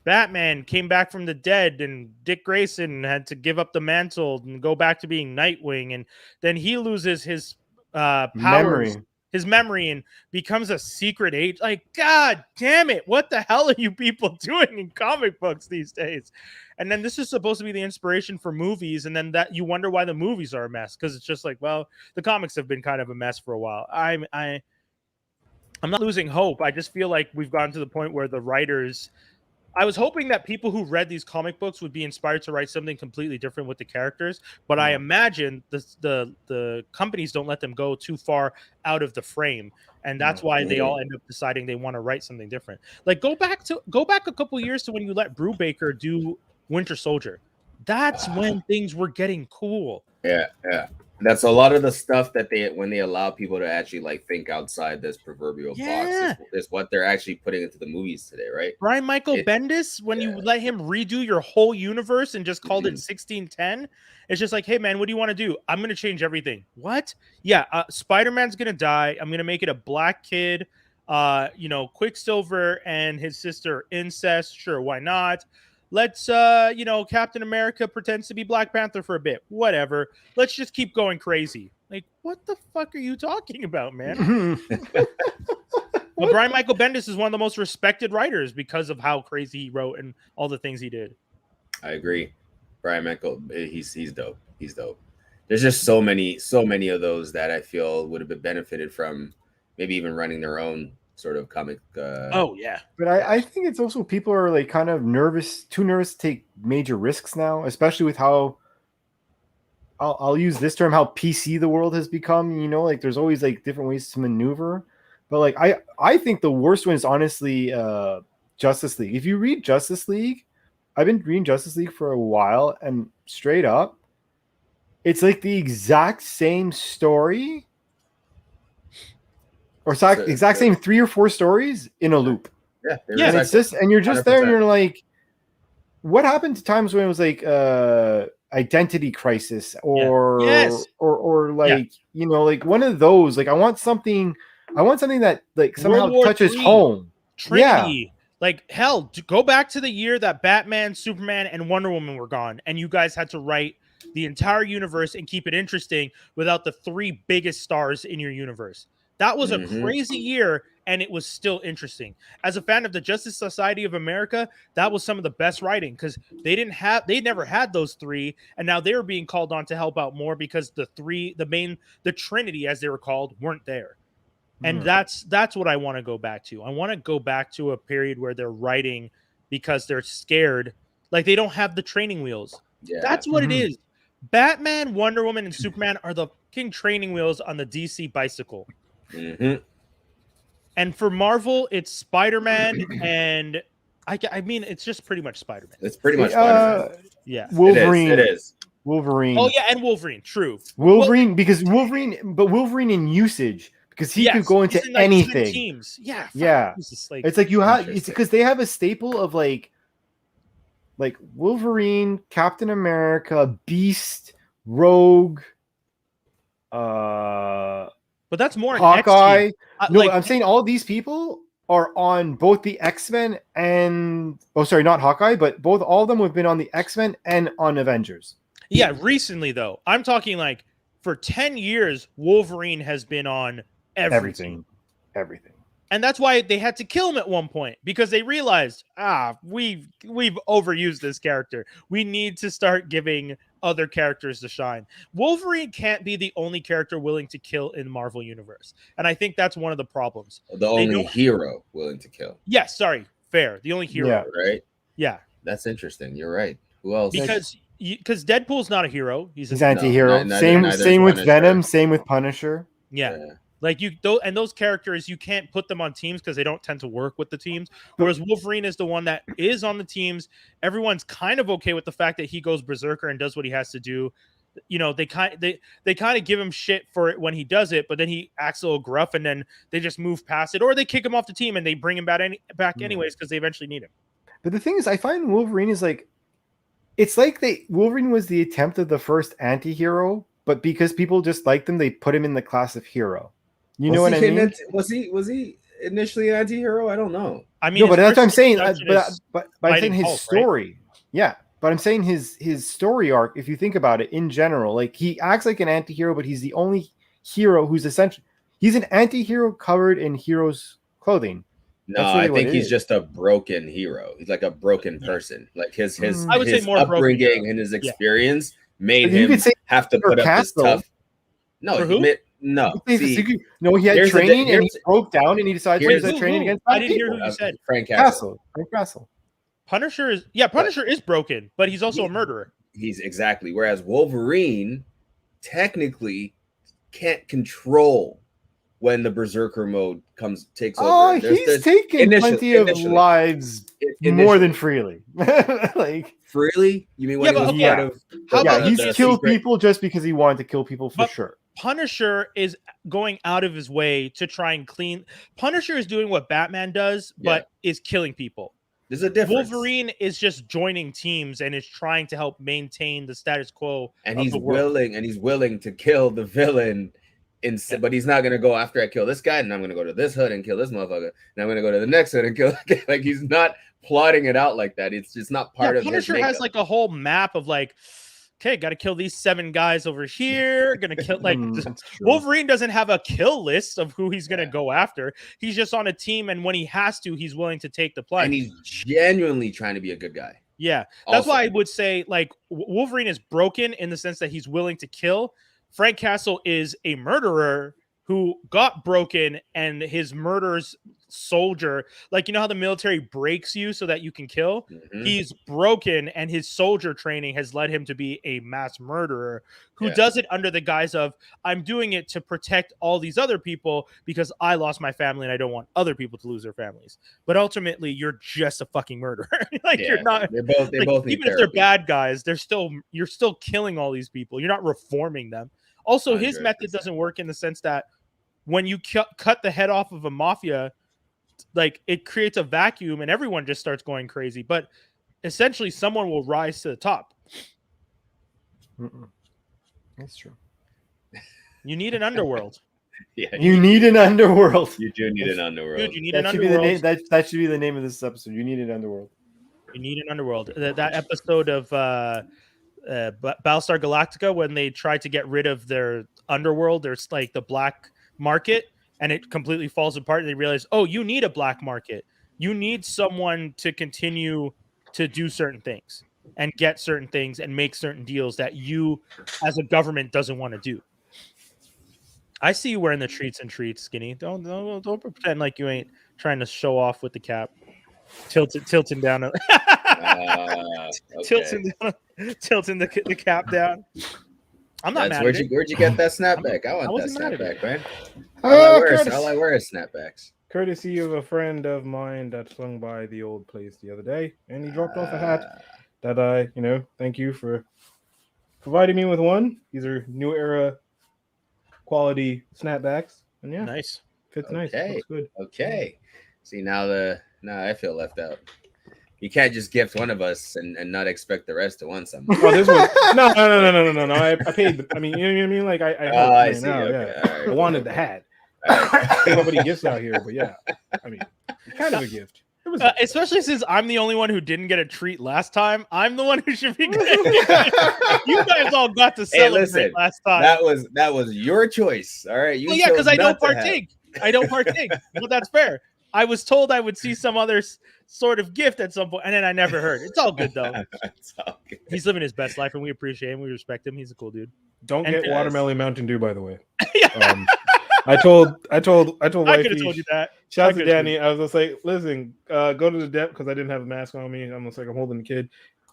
Speaker 1: Batman came back from the dead, and Dick Grayson had to give up the mantle and go back to being Nightwing, and then he loses his powers, his memory, and becomes a secret agent. Like, God damn it, what the hell are you people doing in comic books these days? And then this is supposed to be the inspiration for movies, and then that you wonder why the movies are a mess, because it's just like, well, the comics have been kind of a mess for a while. I'm not losing hope. I just feel like we've gotten to the point where the writers. I was hoping that people who read these comic books would be inspired to write something completely different with the characters, but I imagine the companies don't let them go too far out of the frame, and that's why they all end up deciding they want to write something different. Like, go back a couple years to when you let Brubaker do Winter Soldier. That's when things were getting cool.
Speaker 2: Yeah. That's a lot of the stuff that when they allow people to actually like think outside this proverbial box is what they're actually putting into the movies today, right?
Speaker 1: Brian Michael Bendis, when you let him redo your whole universe and just called it 1610, it's just like, hey man, what do you want to do? I'm gonna change everything. What? Yeah, Spider-Man's gonna die. I'm gonna make it a black kid. Quicksilver and his sister incest. Sure, why not? Let's Captain America pretends to be Black Panther for a bit. Whatever. Let's just keep going crazy. Like, what the fuck are you talking about, man? But Brian Michael Bendis is one of the most respected writers because of how crazy he wrote and all the things he did.
Speaker 2: I agree. Brian Michael, he's dope. He's dope. There's just so many of those that I feel would have been benefited from maybe even running their own sort of comic.
Speaker 3: But I think it's also people are like kind of too nervous to take major risks now, especially with how I'll use this term, how PC the world has become. Like there's always like different ways to maneuver. But like I think the worst one is honestly Justice League. If you read Justice League, I've been reading Justice League for a while, and straight up, it's like the exact same story, or exact same 3 or 4 stories in a loop.
Speaker 2: Yeah,
Speaker 3: and it's just, and you're just 100%. There, and you're like, what happened to times when it was like identity crisis or like like one of those, like I want something that like somehow touches home.
Speaker 1: Trinity. Like hell, go back to the year that Batman, Superman, and Wonder Woman were gone, and you guys had to write the entire universe and keep it interesting without the 3 biggest stars in your universe. That was a crazy year, and it was still interesting. As a fan of the Justice Society of America, that was some of the best writing because they never had those 3, and now they were being called on to help out more because the Trinity, as they were called, weren't there. And that's what I want to go back to. I want to go back to a period where they're writing because they're scared, like they don't have the training wheels. Yeah. That's what it is. Batman, Wonder Woman, and Superman are the fucking training wheels on the DC bicycle. And for Marvel, it's Spider-Man, and I mean, it's just pretty much Spider-Man.
Speaker 2: It's pretty much Spider-Man.
Speaker 1: Yeah,
Speaker 3: Wolverine.
Speaker 2: It is.
Speaker 3: Wolverine.
Speaker 1: Oh yeah, and Wolverine. True.
Speaker 3: Wolverine, because Wolverine in usage. Because he could go into like anything.
Speaker 1: Teams. Yeah.
Speaker 3: It's like you have. It's because they have a staple of like Wolverine, Captain America, Beast, Rogue.
Speaker 1: But that's more
Speaker 3: Hawkeye. No, I'm saying all these people are on both the X-Men and not Hawkeye, but all of them have been on the X-Men and on Avengers.
Speaker 1: Yeah, recently though, I'm talking like for 10 years, Wolverine has been on. Everything. And that's why they had to kill him at one point, because they realized, we've overused this character. We need to start giving other characters to shine. Wolverine can't be the only character willing to kill in the Marvel universe. And I think that's one of the problems.
Speaker 2: The only hero willing to kill.
Speaker 1: Yes, fair. The only hero.
Speaker 2: Yeah, right?
Speaker 1: Yeah.
Speaker 2: That's interesting. You're right. Who else?
Speaker 1: Because Deadpool's not a hero. He's an
Speaker 3: anti-hero. Same with Venom, same with Punisher.
Speaker 1: Yeah. Like those characters, you can't put them on teams because they don't tend to work with the teams. Whereas Wolverine is the one that is on the teams. Everyone's kind of okay with the fact that he goes berserker and does what he has to do. They kind of give him shit for it when he does it, but then he acts a little gruff, and then they just move past it, or they kick him off the team and they bring him back anyways because they eventually need him.
Speaker 3: But the thing is, I find Wolverine is like, it's like Wolverine was the attempt of the first anti-hero, but because people just liked him, they put him in the class of hero. You know what I mean?
Speaker 2: Was he initially an anti-hero? I don't know.
Speaker 1: I mean,
Speaker 3: no, but that's what I'm saying. But I'm saying his
Speaker 1: Hulk,
Speaker 3: story.
Speaker 1: Right?
Speaker 3: Yeah, but I'm saying his story arc. If you think about it in general, like he acts like an anti-hero, but he's the only hero who's essentially he's an anti-hero covered in hero's clothing.
Speaker 2: No, really I think he's just a broken hero. He's like a broken person. Like his
Speaker 1: I would say more
Speaker 2: upbringing and his experience made him have to put up this tough. No, No,
Speaker 3: he had training and he broke down and he decided to use that training against.
Speaker 1: I didn't hear who you said.
Speaker 2: Frank Castle.
Speaker 1: Punisher is broken, but he's also a murderer.
Speaker 2: He's exactly. Whereas Wolverine technically can't control when the Berserker mode takes over.
Speaker 3: He's taken plenty of lives more than freely. Like
Speaker 2: freely? You mean when he was part of?
Speaker 1: How about
Speaker 3: he's killed people just because he wanted to kill people for sure.
Speaker 1: Punisher is going out of his way to try and clean. Punisher is doing what Batman does, but is killing people.
Speaker 2: There's a difference.
Speaker 1: Wolverine is just joining teams and is trying to help maintain the status quo.
Speaker 2: And he's willing to kill the villain. But he's not gonna go after I kill this guy, and I'm gonna go to this hood and kill this motherfucker, and I'm gonna go to the next hood and kill. Like he's not plotting it out like that. It's just not part of.
Speaker 1: Punisher has like a whole map of like, okay, got to kill these 7 guys over here. Gonna kill like Wolverine doesn't have a kill list of who he's gonna go after. He's just on a team, and when he has to, he's willing to take the plunge.
Speaker 2: And he's genuinely trying to be a good guy.
Speaker 1: Yeah, that's why I would say like Wolverine is broken in the sense that he's willing to kill. Frank Castle is a murderer who got broken, and his murder's soldier, like, you know how the military breaks you so that you can kill? Mm-hmm. He's broken, and his soldier training has led him to be a mass murderer who does it under the guise of, I'm doing it to protect all these other people because I lost my family and I don't want other people to lose their families. But ultimately, you're just a fucking murderer. Like you're not. They both even if they're bad guys, you're still killing all these people. You're not reforming them. Also, 100%. His method doesn't work in the sense that when you cut the head off of a mafia, like it creates a vacuum and everyone just starts going crazy. But essentially, someone will rise to the top.
Speaker 3: That's true.
Speaker 1: You need an underworld.
Speaker 3: You need an underworld.
Speaker 2: You do need an underworld.
Speaker 1: Dude, you need an underworld.
Speaker 3: That should be the name of this episode. You need an underworld.
Speaker 1: You need an underworld. That episode of Battlestar Galactica, when they tried to get rid of their underworld, there's like the black market, and it completely falls apart. And they realize, oh, you need a black market. You need someone to continue to do certain things and get certain things and make certain deals that you as a government doesn't want to do. I see you wearing the treats, Skinny. Don't pretend like you ain't trying to show off with the cap. Tilting down. Okay. Tilting the cap down. I'm not mad.
Speaker 2: Where'd you get that snapback? I want that snapback, man. All I wear is snapbacks.
Speaker 4: Courtesy of a friend of mine that swung by the old place the other day, and he dropped off a hat that I, thank you for providing me with one. These are new era quality snapbacks, and
Speaker 1: nice.
Speaker 4: Fits nice. Looks good.
Speaker 2: Okay. See, now I feel left out. You can't just gift one of us and not expect the rest to want something.
Speaker 4: Oh, this one? No. I paid. I mean, you know what I mean? Like I see. Okay. Right. I wanted the hat. Nobody gifts out here, but yeah. I mean, kind of a gift. It was
Speaker 1: especially since I'm the only one who didn't get a treat last time. I'm the one who should be getting You guys all got to celebrate last time.
Speaker 2: That was your choice. All right.
Speaker 1: Well, yeah, because I don't partake. But that's fair. I was told I would see some other sort of gift at some point, and then I never heard. It's all good though.
Speaker 2: It's all good.
Speaker 1: He's living his best life, and we appreciate him. We respect him. He's a cool dude.
Speaker 4: Don't get watermelon Mountain Dew, by the way. I told
Speaker 1: I could have told you that.
Speaker 4: Shout out to Danny. I was just like, listen, go to the depth because I didn't have a mask on me. I'm just like, I'm holding the kid.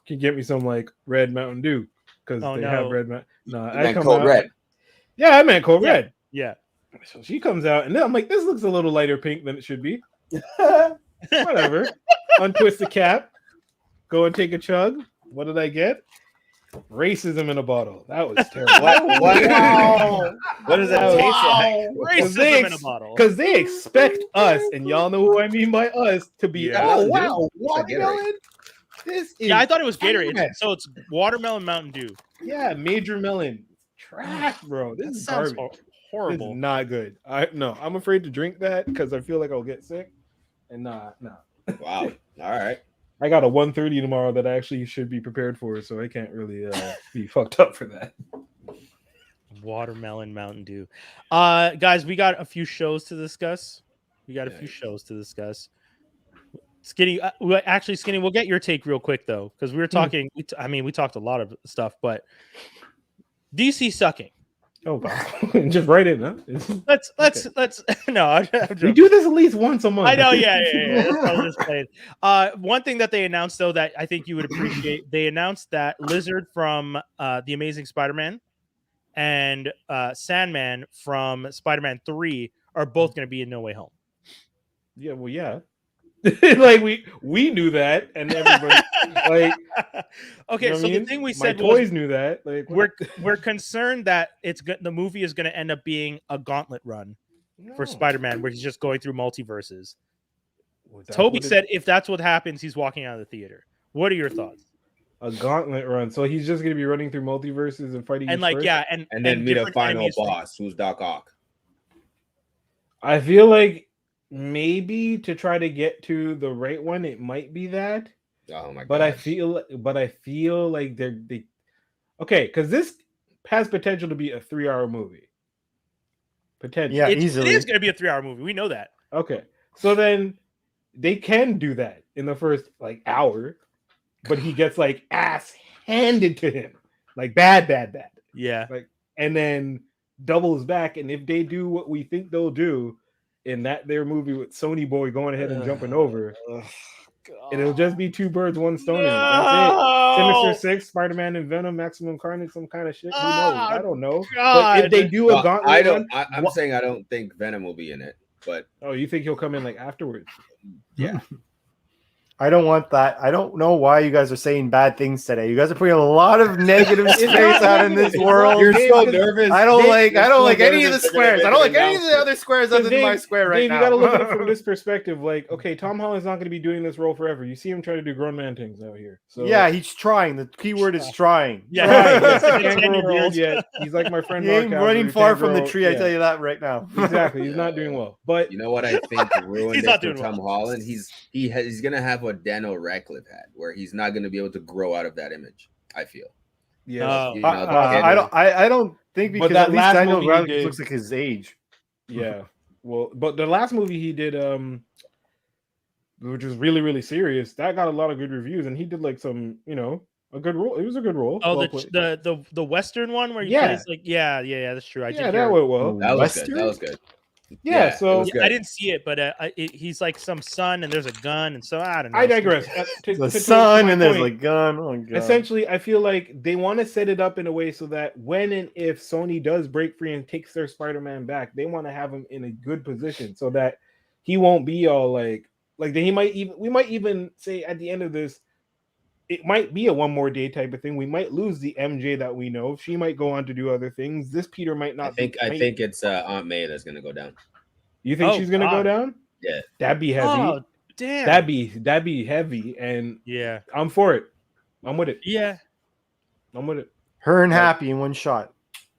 Speaker 4: Can you get me some like red Mountain Dew? Because have red Mountain. No, I come
Speaker 2: cold
Speaker 4: out.
Speaker 2: Red.
Speaker 4: Yeah, I meant cold red.
Speaker 1: Yeah.
Speaker 4: So she comes out, and then I'm like, this looks a little lighter pink than it should be. Whatever. Untwist the cap. Go and take a chug. What did I get? Racism in a bottle. That was terrible.
Speaker 2: Wow. What does that taste
Speaker 1: like? Racism in a bottle.
Speaker 4: Because they expect us, and y'all know who I mean by us, to be, watermelon. This is
Speaker 1: I thought it was Gatorade. So it's watermelon Mountain Dew.
Speaker 4: Yeah, Major Melon. Trash, bro. This is garbage.
Speaker 1: Horrible.
Speaker 4: This is not good. I'm afraid to drink that because I feel like I'll get sick. And nah.
Speaker 2: Wow. All right.
Speaker 4: I got a 1:30 tomorrow that I actually should be prepared for, so I can't really be fucked up for that.
Speaker 1: Watermelon Mountain Dew. Guys, we got a few shows to discuss. Skinny, Skinny, we'll get your take real quick though, because we were talking. We talked a lot of stuff, but DC sucking.
Speaker 4: Oh, wow. Just write it, huh?
Speaker 1: Let's no.
Speaker 4: We do this at least once a month.
Speaker 1: I know, yeah. That's what I was just saying. One thing that they announced though that I think you would appreciate, they announced that Lizard from The Amazing Spider-Man and Sandman from Spider-Man 3 are both going to be in No Way Home.
Speaker 4: Yeah, well, yeah. Like we knew that, and everybody like.
Speaker 1: Okay,
Speaker 4: You know
Speaker 1: so the
Speaker 4: mean?
Speaker 1: thing we
Speaker 4: My
Speaker 1: said
Speaker 4: toys
Speaker 1: was
Speaker 4: knew that. Like
Speaker 1: we're concerned that the movie is going to end up being a gauntlet run for Spider-Man, where he's just going through multiverses. Toby said if that's what happens, he's walking out of the theater. What are your thoughts?
Speaker 4: A gauntlet run, so he's just going to be running through multiverses and fighting.
Speaker 1: And like,
Speaker 4: first?
Speaker 1: yeah,
Speaker 2: and then meet a final boss who's Doc Ock.
Speaker 4: I feel like maybe to try to get to the right one, it might be that.
Speaker 2: Oh my god!
Speaker 4: But I feel like they okay, because this has potential to be a 3-hour movie. Potential,
Speaker 3: yeah,
Speaker 1: easily. It is going to be a 3-hour movie. We know that.
Speaker 4: Okay, so then they can do that in the first like hour, but he gets like ass handed to him, like bad.
Speaker 1: Yeah,
Speaker 4: like, and then doubles back, and if they do what we think they'll do in that their movie with Sony Boy going ahead and jumping over. And it'll just be 2 birds, 1 stone. No! That's it. Sinister Six, Spider-Man and Venom, Maximum Carnage, some kind of shit. Who knows? I don't know.
Speaker 1: God.
Speaker 4: But if they do a gauntlet,
Speaker 2: I'm saying I don't think Venom will be in it. But
Speaker 4: you think he'll come in like afterwards?
Speaker 2: Yeah.
Speaker 3: I don't want that. I don't know why you guys are saying bad things today. You guys are putting a lot of negative space out in this world.
Speaker 2: You're so nervous.
Speaker 3: I don't like any of the squares. I don't like any of the other squares other than my square right now.
Speaker 4: You got to look at it from this perspective. Like, okay, Tom Holland's not going to be doing this role forever. You see him trying to do grown man things out here. So
Speaker 3: yeah, he's trying. The key word is trying.
Speaker 1: Yeah,
Speaker 4: he's like my friend.
Speaker 3: He ain't running far from the tree. I tell you that right now.
Speaker 4: Exactly. He's not doing well. But
Speaker 2: you know what I think ruined it for Tom Holland? He's gonna have what Daniel Radcliffe had, where he's not gonna be able to grow out of that image. I feel.
Speaker 4: Yeah.
Speaker 3: I don't think, because at least Daniel Radcliffe looks like his age.
Speaker 4: Yeah. Well, but the last movie he did, which was really, really serious, that got a lot of good reviews, and he did like some, a good role. It was a good role.
Speaker 1: Oh, the Western one where he plays like that's true.
Speaker 4: That went well.
Speaker 2: That was good.
Speaker 4: Yeah, so
Speaker 1: I didn't see it, but he's like some son, and there's a gun, and so I don't know.
Speaker 4: I digress.
Speaker 3: The son, and there's a gun. Oh, God.
Speaker 4: Essentially, I feel like they want to set it up in a way so that when and if Sony does break free and takes their Spider-Man back, they want to have him in a good position so that he won't be all like we might even say at the end of this, it might be a one more day type of thing. We might lose the MJ that we know. She might go on to do other things. This Peter might not.
Speaker 2: I think it's Aunt May that's going to go down.
Speaker 4: You think she's going to go down?
Speaker 2: Yeah,
Speaker 4: that'd be heavy.
Speaker 1: Oh, damn.
Speaker 4: That'd be heavy, and
Speaker 1: yeah,
Speaker 4: I'm for it. I'm with it.
Speaker 1: Yeah,
Speaker 4: I'm with it.
Speaker 3: Her and Happy in one shot.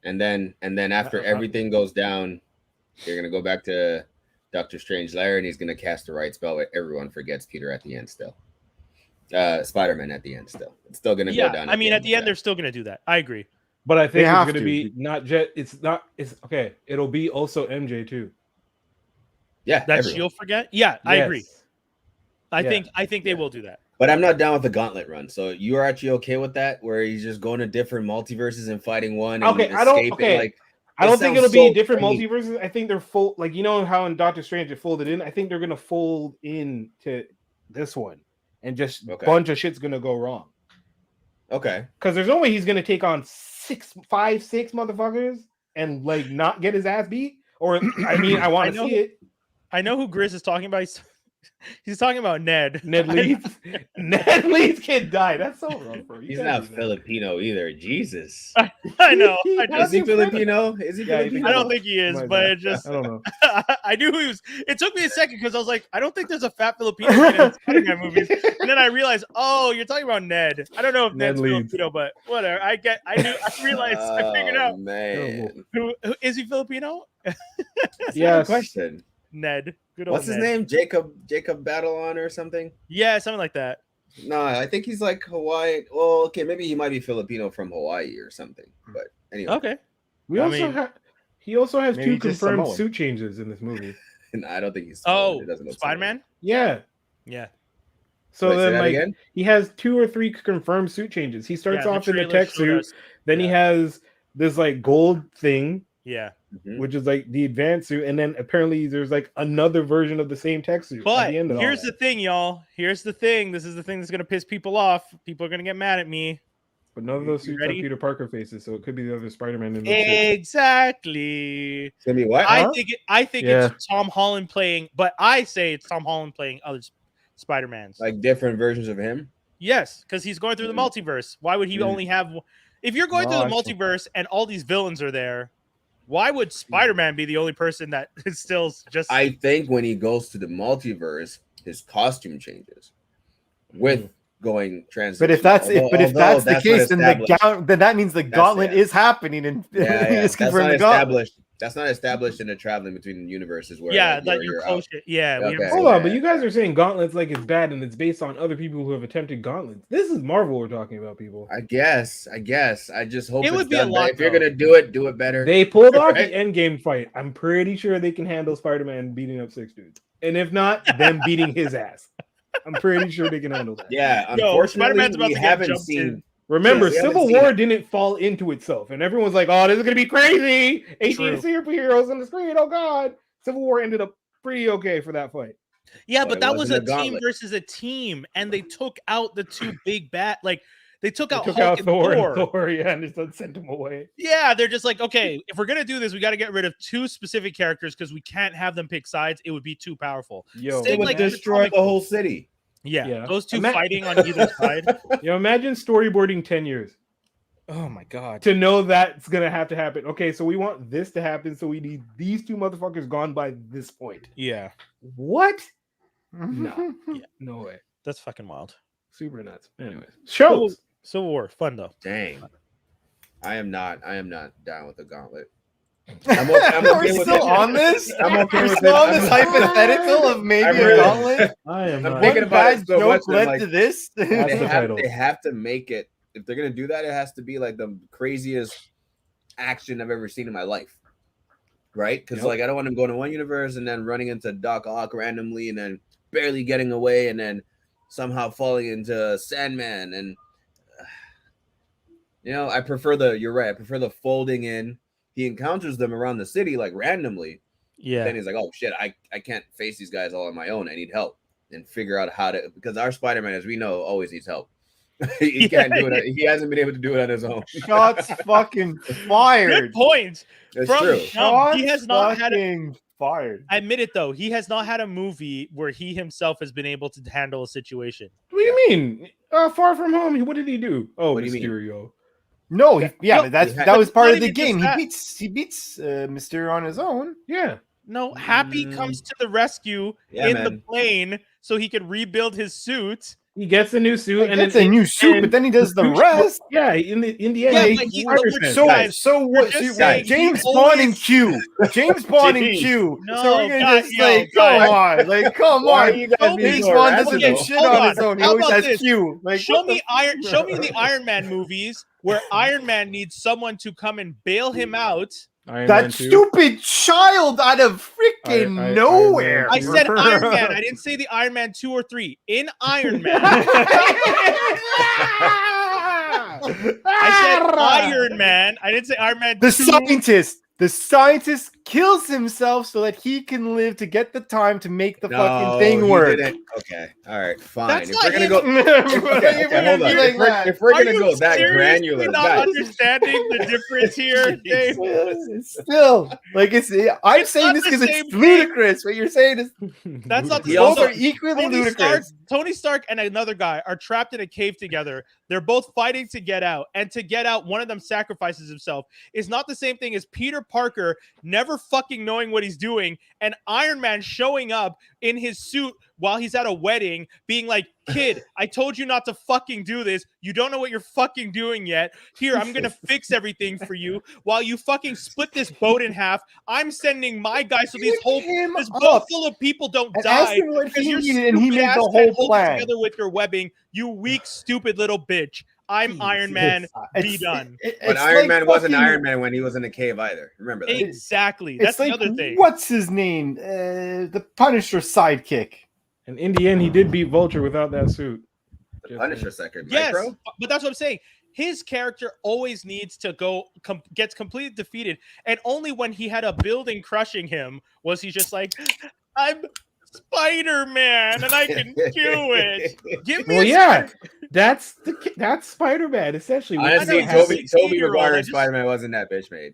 Speaker 2: And then after everything goes down, you're going to go back to Doctor Strange lair, and he's going to cast the right spell. Where everyone forgets Peter at the end still. Spider-Man at the end still. It's still going to go down.
Speaker 1: I mean, at the end, they're still going to do that. I agree.
Speaker 4: But I think it's going to be not Jet. It's okay. It'll be also MJ too.
Speaker 2: Yeah,
Speaker 1: that everyone. She'll forget. Yeah, I agree. I think they will do that.
Speaker 2: But I'm not down with the gauntlet run. So you are actually okay with that, where he's just going to different multiverses and fighting one. And
Speaker 4: I don't think it'll be different multiverses. I think they're full. Like, you know how in Doctor Strange it folded in. I think they're gonna fold in to this one, and just a bunch of shit's gonna go wrong.
Speaker 2: Okay.
Speaker 4: Because there's no way he's gonna take on 6 motherfuckers and like not get his ass beat. Or I mean, I want to see it.
Speaker 1: I know who Grizz is talking about. He's talking about Ned.
Speaker 4: Ned Leeds. Ned Leeds kid died. That's so wrong for you.
Speaker 2: He's not Filipino either. Jesus.
Speaker 1: I know.
Speaker 2: Is he Filipino? Is he Filipino?
Speaker 1: I don't think he is, but it just.
Speaker 4: I don't know.
Speaker 1: I knew he was. It took me a second because I was like, I don't think there's a fat Filipino in Spider-Man movies. And then I realized, oh, you're talking about Ned. I don't know if Ned's Filipino, but whatever. I realized. I figured out.
Speaker 2: Man.
Speaker 1: Who is he Filipino?
Speaker 2: Yeah. Question.
Speaker 1: Ned. Good old
Speaker 2: What's his
Speaker 1: Ned.
Speaker 2: name? Jacob Batalon or something?
Speaker 1: Yeah, something like that.
Speaker 2: No, I think he's like Hawaii. Well, okay, maybe he might be Filipino from Hawaii or something. But anyway.
Speaker 1: Okay.
Speaker 4: He also has 2 confirmed suit changes in this movie.
Speaker 2: And I don't think he's
Speaker 1: Spider-Man?
Speaker 4: Yeah.
Speaker 1: Yeah.
Speaker 4: So then he has 2 or 3 confirmed suit changes. He starts off in the tech suit, then he has this like gold thing.
Speaker 1: Yeah.
Speaker 4: Which is like the advanced suit, and then apparently there's like another version of the same tech suit.
Speaker 1: But
Speaker 4: at the end of
Speaker 1: here's the thing, y'all. Here's the thing. This is the thing that's gonna piss people off. People are gonna get mad at me.
Speaker 4: But none of those suits have Peter Parker faces, so it could be the other Spider-Man in those
Speaker 1: Exactly.
Speaker 2: It's gonna be what?
Speaker 1: I think it's Tom Holland playing, but I say it's Tom Holland playing other Spider-Mans.
Speaker 2: Like different versions of him?
Speaker 1: Yes, because he's going through the multiverse. Why would he only have... If you're going through the multiverse and all these villains are there, why would Spider-Man be the only person that is still just...
Speaker 2: I think when he goes to the multiverse, his costume changes with going trans.
Speaker 3: But if that's the case, then then that means the gauntlet is happening, and
Speaker 2: that's not established. That's not established in the traveling between universes. Where
Speaker 1: that you close it. Yeah.
Speaker 2: Okay.
Speaker 4: Hold on, but you guys are saying gauntlets like it's bad, and it's based on other people who have attempted gauntlets. This is Marvel we're talking about, people.
Speaker 2: I guess. I just hope
Speaker 1: it would be a lot.
Speaker 2: If you're gonna do it better.
Speaker 4: They pulled off the Endgame fight. I'm pretty sure they can handle Spider-Man beating up 6 dudes, and if not, them beating his ass. I'm pretty sure they can handle that.
Speaker 2: Yeah, unfortunately,
Speaker 1: Spider-Man's about to get jumped in.
Speaker 4: Remember, Civil War didn't fall into itself, and everyone's like, "Oh, this is gonna be crazy! 18 superheroes on the screen! Oh God!" Civil War ended up pretty okay for that fight.
Speaker 1: Yeah, but that was a team versus a team, and they took out the two big bad. Like they took out Thor,
Speaker 4: and just sent them away.
Speaker 1: Yeah, they're just like, okay, if we're gonna do this, we got to get rid of 2 specific characters because we can't have them pick sides. It would be too powerful.
Speaker 2: They would destroy the whole city.
Speaker 1: Yeah, those two fighting on either side.
Speaker 4: Imagine storyboarding 10 years.
Speaker 1: Oh my God.
Speaker 4: To know that's going to happen. Okay, so we want this to happen, so we need these 2 motherfuckers gone by this point.
Speaker 1: Yeah.
Speaker 4: What? No. Yeah, no way.
Speaker 1: That's fucking wild.
Speaker 4: Super nuts. Anyways. Shows.
Speaker 1: Civil War. Fun, though.
Speaker 2: Dang. I am not down with the gauntlet.
Speaker 3: We're still on this? We're still on this hypothetical of maybe a gauntlet?
Speaker 4: I'm
Speaker 3: thinking about it so much led to this.
Speaker 2: They have to make it. If they're going to do that, it has to be like the craziest action I've ever seen in my life. Right? Because like I don't want him going to one universe and then running into Doc Ock randomly and then barely getting away and then somehow falling into Sandman. And, I prefer the folding in. He encounters them around the city like randomly.
Speaker 1: Yeah.
Speaker 2: Then he's like, oh shit, I can't face these guys all on my own. I need help and figure out how to, because our Spider-Man, as we know, always needs help. He can't do it. He hasn't been able to do it on his own.
Speaker 3: Shots fucking fired.
Speaker 1: Good point.
Speaker 2: That's true.
Speaker 1: He has not had
Speaker 3: fired.
Speaker 1: I admit it though. He has not had a movie where he himself has been able to handle a situation.
Speaker 4: What do you mean? Far From Home. What did he do? Oh,
Speaker 2: what
Speaker 4: Mysterio.
Speaker 3: No, that was part of the game. He beats Mysterio on his own.
Speaker 4: Yeah.
Speaker 1: No, Happy comes to the rescue the plane so he can rebuild his suit.
Speaker 4: He gets a new suit,
Speaker 3: but then he does the rest.
Speaker 4: Yeah, in the end.
Speaker 3: So what? James Bond and Q. James Bond and Q.
Speaker 1: No,
Speaker 3: so we're gonna just come on.
Speaker 2: You guys
Speaker 3: James Bond doesn't do shit on his own. He always has Q.
Speaker 1: Show me the Iron Man movies where Iron Man needs someone to come and bail him out.
Speaker 3: That stupid child out of freaking nowhere.
Speaker 1: I said Iron Man. I didn't say the Iron Man 2 or 3. In Iron Man. I said Iron Man. I didn't say Iron Man 2.
Speaker 3: The scientist kills himself so that he can live to get the time to make the fucking thing work.
Speaker 2: Okay, all right, fine.
Speaker 1: That's
Speaker 2: if we're gonna go, if we're gonna go that granular,
Speaker 1: not understanding the difference here, Dave.
Speaker 3: Still, I'm saying this because it's ludicrous. What you're saying is
Speaker 1: that's not.
Speaker 3: Both are equally ludicrous.
Speaker 1: Tony Stark and another guy are trapped in a cave together. They're both fighting to get out, and to get out, one of them sacrifices himself. Is not the same thing as Peter Parker never fucking knowing what he's doing and Iron Man showing up in his suit while he's at a wedding being like, kid, I told you not to fucking do this. You don't know what you're fucking doing yet. Here, I'm going to fix everything for you while you fucking split this boat in half. I'm sending my guy so this boat full of people don't die because you're stupid and he made the whole plan together with your webbing. You weak, stupid little bitch. I'm Iron Man. Be done.
Speaker 2: But Iron Man wasn't Iron Man when he was in a cave either. Remember that.
Speaker 1: Exactly. That's the other thing.
Speaker 3: What's his name? The Punisher sidekick.
Speaker 4: And in the end, he did beat Vulture without that suit.
Speaker 2: The Punisher second.
Speaker 1: Yes, but that's what I'm saying. His character always needs to gets completely defeated. And only when he had a building crushing him was he just like, I'm Spider-Man and I can do it.
Speaker 4: That's Spider-Man essentially.
Speaker 2: Honestly,
Speaker 1: I know,
Speaker 2: Toby
Speaker 1: 16-year-old,
Speaker 2: Maguire's Spider-Man wasn't that bitch made.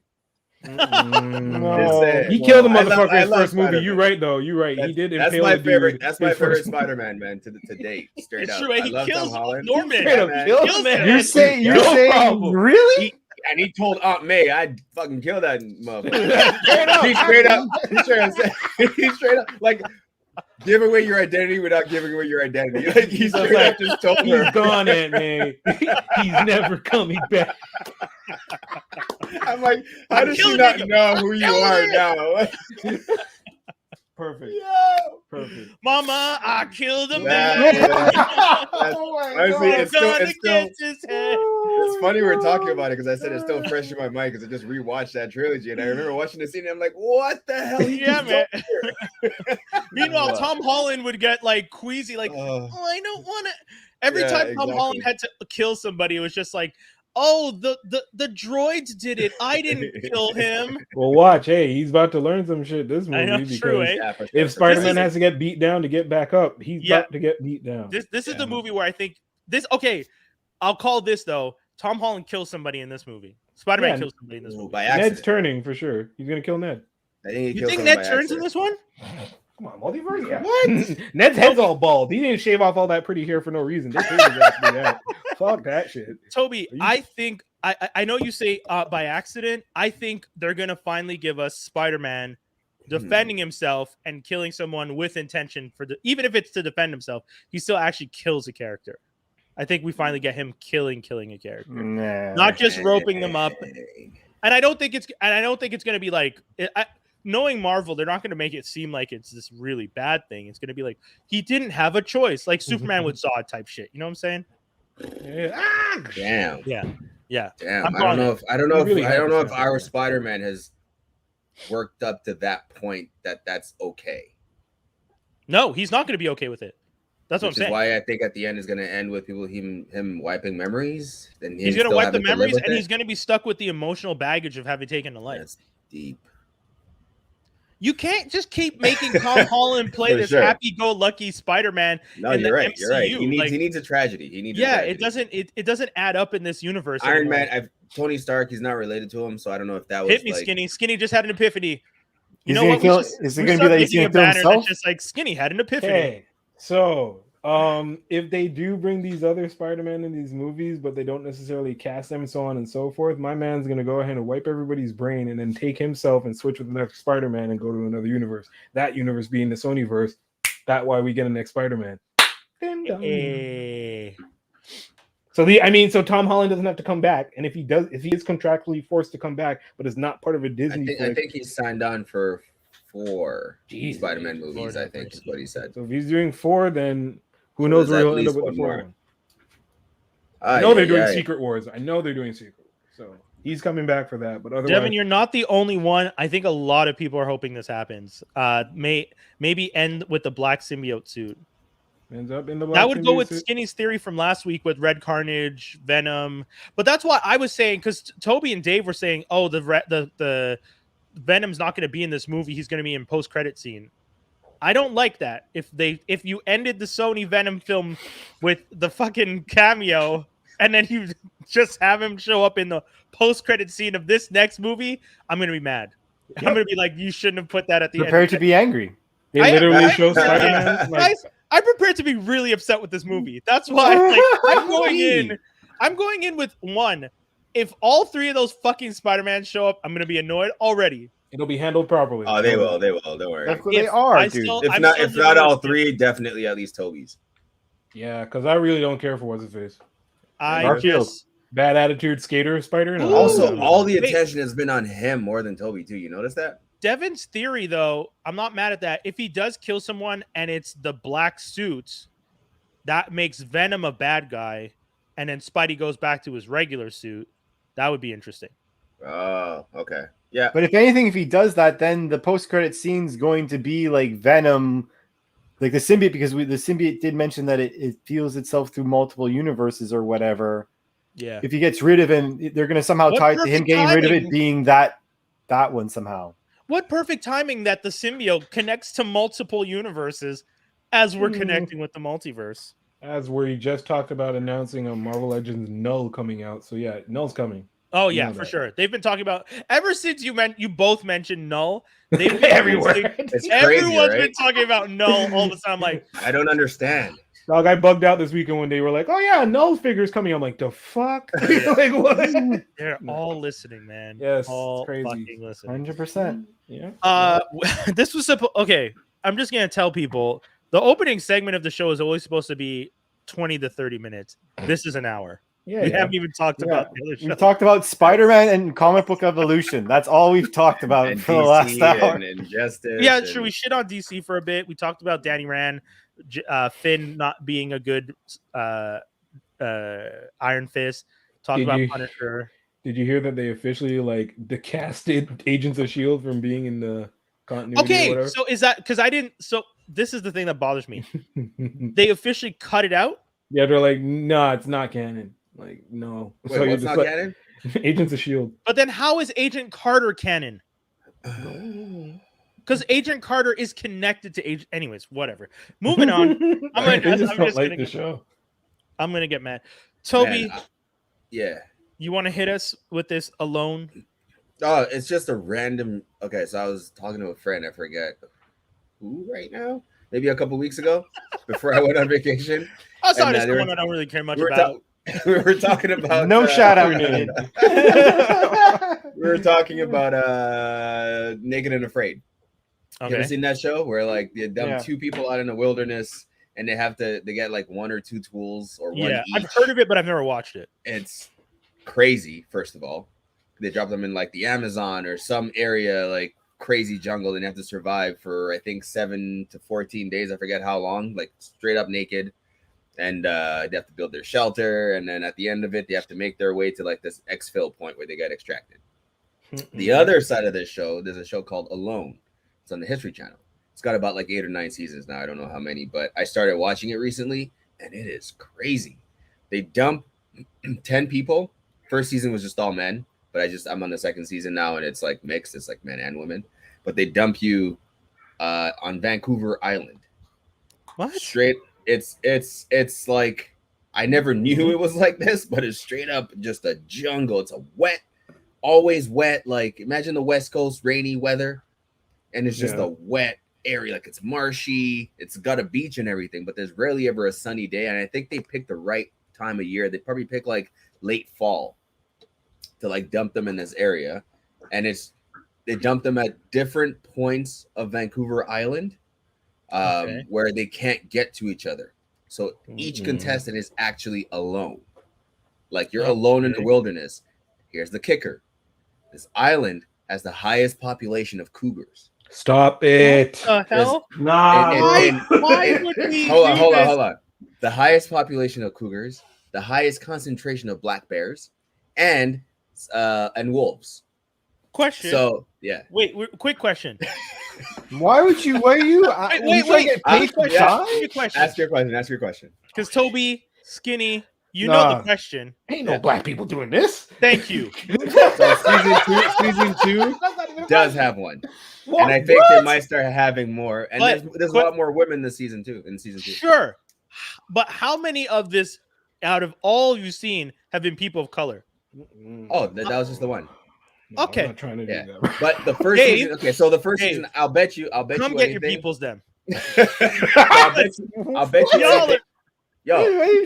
Speaker 4: No, he killed the motherfucker in his first movie.
Speaker 2: Spider-Man.
Speaker 4: You're right, though. You're right. He did impale
Speaker 2: my
Speaker 4: the
Speaker 2: favorite.
Speaker 4: dude.
Speaker 2: That's my favorite Spider-Man, man, to date. Straight
Speaker 1: It's
Speaker 2: up.
Speaker 1: true.
Speaker 2: I
Speaker 1: He
Speaker 2: love
Speaker 1: kills
Speaker 2: Tom Holland.
Speaker 1: Norman.
Speaker 4: Straight up
Speaker 2: man.
Speaker 4: kills man.
Speaker 3: You're saying
Speaker 4: problem.
Speaker 3: really?
Speaker 2: And he told Aunt May, I'd fucking kill that motherfucker. He straight up, like, give away your identity without giving away your identity. Like, he straight up just told her.
Speaker 4: He's gone, Aunt May. He's never coming back.
Speaker 2: I'm like, how does she not know who you are now?
Speaker 4: Perfect.
Speaker 2: Yeah.
Speaker 4: Perfect.
Speaker 1: Mama, I killed a
Speaker 2: Yeah,
Speaker 1: man.
Speaker 2: yeah. Honestly,
Speaker 1: It's
Speaker 2: funny we're talking about it because I said it's still fresh in my mind because I just rewatched that trilogy and I remember watching the scene and I'm like, what the hell?
Speaker 1: Yeah, man. Meanwhile, Tom Holland would get like queasy, like, oh, I don't want to. Every time Tom Holland had to kill somebody, it was just like, oh, the droids did it. I didn't kill him.
Speaker 4: Well, watch. Hey, he's about to learn some shit this movie.
Speaker 1: I know,
Speaker 4: because
Speaker 1: true, eh?
Speaker 2: Yeah, for sure.
Speaker 4: If Spider-Man has to get beat down to get back up, he's about to get beat down.
Speaker 1: This is the movie where I think this. Okay, I'll call this though. Tom Holland kills somebody in this movie. Spider-Man kills somebody in this movie.
Speaker 2: By accident.
Speaker 4: Ned's turning for sure. He's gonna kill Ned.
Speaker 1: You think Ned turns in this one?
Speaker 4: Come on, multiverse. Yeah.
Speaker 1: What?
Speaker 4: Ned's head's all bald. He didn't shave off all that pretty hair for no reason. Fuck that shit.
Speaker 1: Toby, I think I know you say by accident. I think they're gonna finally give us Spider-Man defending himself and killing someone with intention even if it's to defend himself, he still actually kills a character. I think we finally get him killing a character, not just roping them up. And I don't think it's gonna be like knowing Marvel, they're not gonna make it seem like it's this really bad thing. It's gonna be like he didn't have a choice, like Superman with Zod type shit. You know what I'm saying?
Speaker 2: Damn.
Speaker 1: Yeah.
Speaker 2: Damn. I don't know if our Spider-Man has worked up to that point that's okay.
Speaker 1: No, he's not going to be okay with it. That's what I'm saying.
Speaker 2: Why I think at the end is going to end with him wiping memories. Then
Speaker 1: he's going to wipe the memories, and he's going to be stuck with the emotional baggage of having taken a life.
Speaker 2: That's deep.
Speaker 1: You can't just keep making Tom Holland play this happy-go-lucky Spider-Man.
Speaker 2: No, you're right. MCU. You're right. He needs a tragedy.
Speaker 1: It doesn't add up in this universe.
Speaker 2: Iron Man, Tony Stark, he's not related to him, so I don't know if that was.
Speaker 1: Hit me, Skinny. Skinny just had an epiphany.
Speaker 3: You know what? Is it going to be like he's going to kill himself?
Speaker 1: Just like Skinny had an epiphany.
Speaker 4: Hey, so if they do bring these other Spider-Man in these movies, but they don't necessarily cast them and so on and so forth, my man's going to go ahead and wipe everybody's brain and then take himself and switch with the next Spider-Man and go to another universe. That universe being the Sonyverse. That's why we get a next Spider-Man.
Speaker 1: Hey.
Speaker 4: So Tom Holland doesn't have to come back, and if he is contractually forced to come back, but is not part of a Disney.
Speaker 2: I think he's signed on for 4 Spider-Man movies. I think is what he said.
Speaker 4: So if he's doing 4, then who knows where he'll end up with the 4th one? I know they're doing Secret Wars. So he's coming back for that. But otherwise,
Speaker 1: Devin, you're not the only one. I think a lot of people are hoping this happens. Maybe end with the black symbiote suit.
Speaker 4: Ends up in the black
Speaker 1: that would go with
Speaker 4: suit.
Speaker 1: Skinny's theory from last week with Red Carnage, Venom. But that's why I was saying, because Toby and Dave were saying, oh, the Venom's not going to be in this movie. He's going to be in post-credit scene. I don't like that. If you ended the Sony Venom film with the fucking cameo and then you just have him show up in the post-credit scene of this next movie, I'm going to be mad. Yep. I'm going to be like, you shouldn't have put that at the end.
Speaker 3: Prepare to be angry.
Speaker 4: They literally show Spider-Man.
Speaker 1: Guys, I'm prepared to be really upset with this movie. That's why I'm going in with one. If all 3 of those fucking Spider-Man show up, I'm going to be annoyed already.
Speaker 4: It'll be handled properly.
Speaker 2: Oh, they will. Don't worry.
Speaker 3: That's what they are, dude.
Speaker 2: If not all 3, definitely at least Toby's.
Speaker 4: Yeah, because I really don't care for what's his face.
Speaker 1: Bad
Speaker 4: attitude skater spider.
Speaker 2: And also, all the attention has been on him more than Toby too. You notice that?
Speaker 1: Devin's theory, though, I'm not mad at that. If he does kill someone and it's the black suits, that makes Venom a bad guy, and then Spidey goes back to his regular suit. That would be interesting.
Speaker 2: Oh, okay. Yeah.
Speaker 3: But if anything, if he does that, then the post-credit scene's going to be like Venom, like the symbiote, because the symbiote did mention that it feels itself through multiple universes or whatever.
Speaker 1: Yeah.
Speaker 3: If he gets rid of him, they're going to somehow tie it to him getting rid of it being that one somehow.
Speaker 1: What perfect timing that the symbiote connects to multiple universes as we're connecting with the multiverse.
Speaker 4: As we just talked about announcing a Marvel Legends Null coming out. So yeah, Null's coming.
Speaker 1: Oh yeah, for sure. They've been talking about ever since you both mentioned Null. They've been
Speaker 4: everywhere.
Speaker 1: Everyone's been talking about Null all the time. Like,
Speaker 2: I don't understand.
Speaker 4: Dog, I bugged out this weekend when they were like, "Oh yeah, Null figure's coming." I'm like, "The fuck?" Like what?
Speaker 1: They're all listening, man.
Speaker 4: Yes,
Speaker 1: all
Speaker 4: it's crazy.
Speaker 1: fucking listening.
Speaker 3: 100%.
Speaker 4: Yeah.
Speaker 1: This was okay. I'm just gonna tell people the opening segment of the show is always supposed to be 20 to 30 minutes. This is an hour.
Speaker 4: Yeah,
Speaker 1: we haven't even talked about the other show.
Speaker 3: We've talked about Spider-Man and comic book evolution. That's all we've talked about for the last hour.
Speaker 2: And Injustice.
Speaker 1: Yeah, sure. We shit on DC for a bit. We talked about Danny Rand, Finn not being a good Iron Fist. Talked about Punisher.
Speaker 4: Did you hear that they officially like decasted Agents of S.H.I.E.L.D. from being in the continuity?
Speaker 1: Okay,
Speaker 4: or whatever?
Speaker 1: so is that because I didn't? So this is the thing that bothers me. They officially cut it out.
Speaker 4: Yeah, they're like, nah, it's not canon. Like, no.
Speaker 2: Wait,
Speaker 4: so
Speaker 2: what's not
Speaker 4: like,
Speaker 2: canon?
Speaker 4: Agents of S.H.I.E.L.D.
Speaker 1: But then how is Agent Carter canon? Because Agent Carter is connected to Agent. Anyways, whatever. Moving on. I'm gonna get mad. Toby,
Speaker 2: Man, yeah.
Speaker 1: You want to hit us with this alone?
Speaker 2: Oh, it's just a random. Okay, so I was talking to a friend. I forget who right now. Maybe a couple weeks ago, before I went on vacation.
Speaker 1: I saw this one I don't really care much about.
Speaker 2: We were talking about
Speaker 3: no shout out.
Speaker 2: We were talking about Naked and Afraid.
Speaker 1: Okay.
Speaker 2: You ever seen that show where like they dump two people out in the wilderness and they get like one or two tools or one each?
Speaker 1: I've heard of it, but I've never watched it.
Speaker 2: It's crazy. First of all, they drop them in like the Amazon or some area like crazy jungle, and they have to survive for I think 7 to 14 days. I forget how long. Like straight up naked. And they have to build their shelter, and then at the end of it, they have to make their way to like this exfil point where they get extracted. The other side of this show, there's a show called Alone. It's on the History Channel. It's got about like 8 or 9 seasons now. I don't know how many, but I started watching it recently, and it is crazy. They dump 10 people. First season was just all men, but I'm on the second season now, and it's like mixed. It's like men and women, but they dump you on Vancouver Island.
Speaker 1: What?
Speaker 2: Straight. It's like I never knew it was like this, but it's straight up just a jungle. It's always wet. Like imagine the West Coast rainy weather, and it's just a wet area. Like it's marshy. It's got a beach and everything, but there's rarely ever a sunny day. And I think they picked the right time of year. They probably pick like late fall to like dump them in this area, and they dump them at different points of Vancouver Island. Where they can't get to each other. So each contestant is actually alone. Like you're alone in the wilderness. Here's the kicker. This island has the highest population of cougars.
Speaker 4: Stop it.
Speaker 1: What the hell?
Speaker 4: Nah.
Speaker 1: Why would we
Speaker 2: hold on. The highest population of cougars, the highest concentration of black bears, and wolves.
Speaker 1: Question.
Speaker 2: So yeah.
Speaker 1: Wait, quick question.
Speaker 3: Wait.
Speaker 1: Ask your
Speaker 2: question.
Speaker 1: Because Toby, Skinny, know the question.
Speaker 4: Ain't no black people doing this.
Speaker 1: Thank you.
Speaker 2: So season two does have one.
Speaker 3: What?
Speaker 2: And I think they might start having more. And there's a lot more women this season too.
Speaker 1: Sure. But how many of this out of all you've seen have been people of color?
Speaker 2: Oh, that was just the one.
Speaker 4: No,
Speaker 1: okay.
Speaker 4: I'm not trying to do that.
Speaker 2: But the first season, so the first season, I'll bet you
Speaker 1: come
Speaker 2: get
Speaker 1: anything. Your peoples then.
Speaker 2: I'll bet you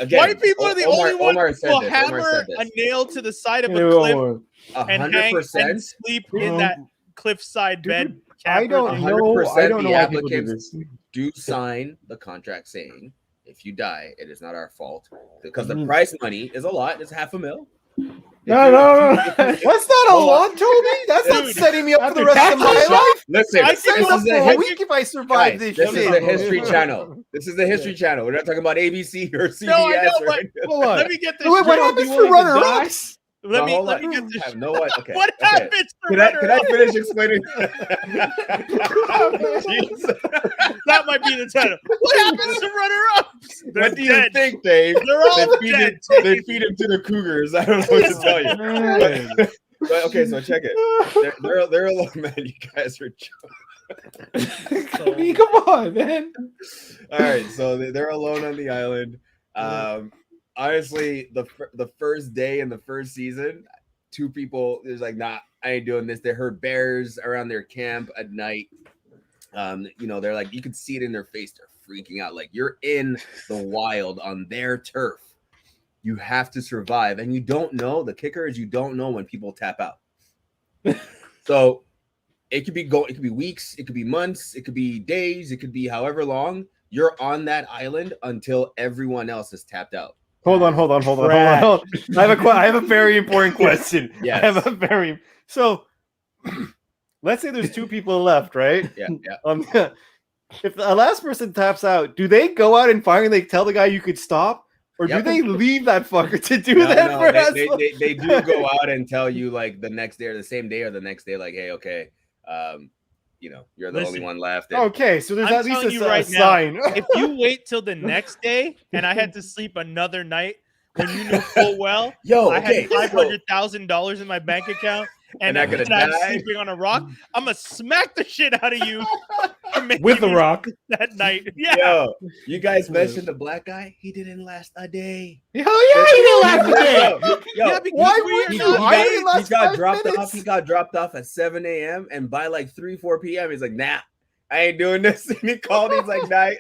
Speaker 2: again,
Speaker 1: white people are the only ones who will hammer a nail to the side of a cliff and hang and sleep in that cliffside bed.
Speaker 3: I don't know. I don't know why people do this.
Speaker 2: Do sign the contract saying if you die, it is not our fault because the prize money is a lot. It's $500,000.
Speaker 3: No. That's not a lot, Toby. That's not setting me up for the rest of my life.
Speaker 2: Listen,
Speaker 3: this is a week if I survive this shit.
Speaker 2: This is the History Channel. This is the History Channel. We're not talking about ABC or CBS.
Speaker 1: Let me get this.
Speaker 3: Wait, what happens for runner-ups?
Speaker 1: Let me get this.
Speaker 2: Okay.
Speaker 1: What happens for
Speaker 2: runner-ups? Can I finish explaining?
Speaker 1: That might be the title. What happens to runner-ups?
Speaker 2: What do you think, Dave?
Speaker 1: They're all dead.
Speaker 2: They feed him to the cougars. I don't know what to tell you. But okay, so check it. They're alone, man. You guys are joking.
Speaker 4: Come on, man.
Speaker 2: All right, so they're alone on the island. Honestly, the first day in the first season, 2 people there's like, nah, I ain't doing this. They heard bears around their camp at night. They're like, you could see it in their face. They're freaking out. Like, you're in the wild on their turf. You have to survive, and you don't know. The kicker is you don't know when people tap out. So it could be weeks, it could be months, it could be days, it could be however long. You're on that island until everyone else is tapped out.
Speaker 3: Hold on. I have a very important question.
Speaker 2: Yes.
Speaker 3: So let's say there's 2 people left, right?
Speaker 2: Yeah.
Speaker 3: If the last person taps out, do they go out and finally tell the guy you could stop? Or do they leave that fucker to do that for us?
Speaker 2: They do go out and tell you like the next day or the same day or the next day, like, hey, okay, you're the only one left.
Speaker 3: Okay, so there's at least a sign.
Speaker 1: If you wait till the next day and I had to sleep another night when you knew full well I had $500,000 in my bank account and I'm sleeping on a rock, I'm gonna smack the shit out of you
Speaker 4: with the rock
Speaker 1: that night. Yeah.
Speaker 2: Yo, you guys mentioned the black guy. He didn't last a day.
Speaker 3: Hell yeah, he didn't last a day.
Speaker 2: Yo,
Speaker 3: why would you?
Speaker 2: He got dropped off. He got dropped off at 7 a.m. and by like 3-4 p.m. he's like, nah, I ain't doing this. And he called. He's like, nah,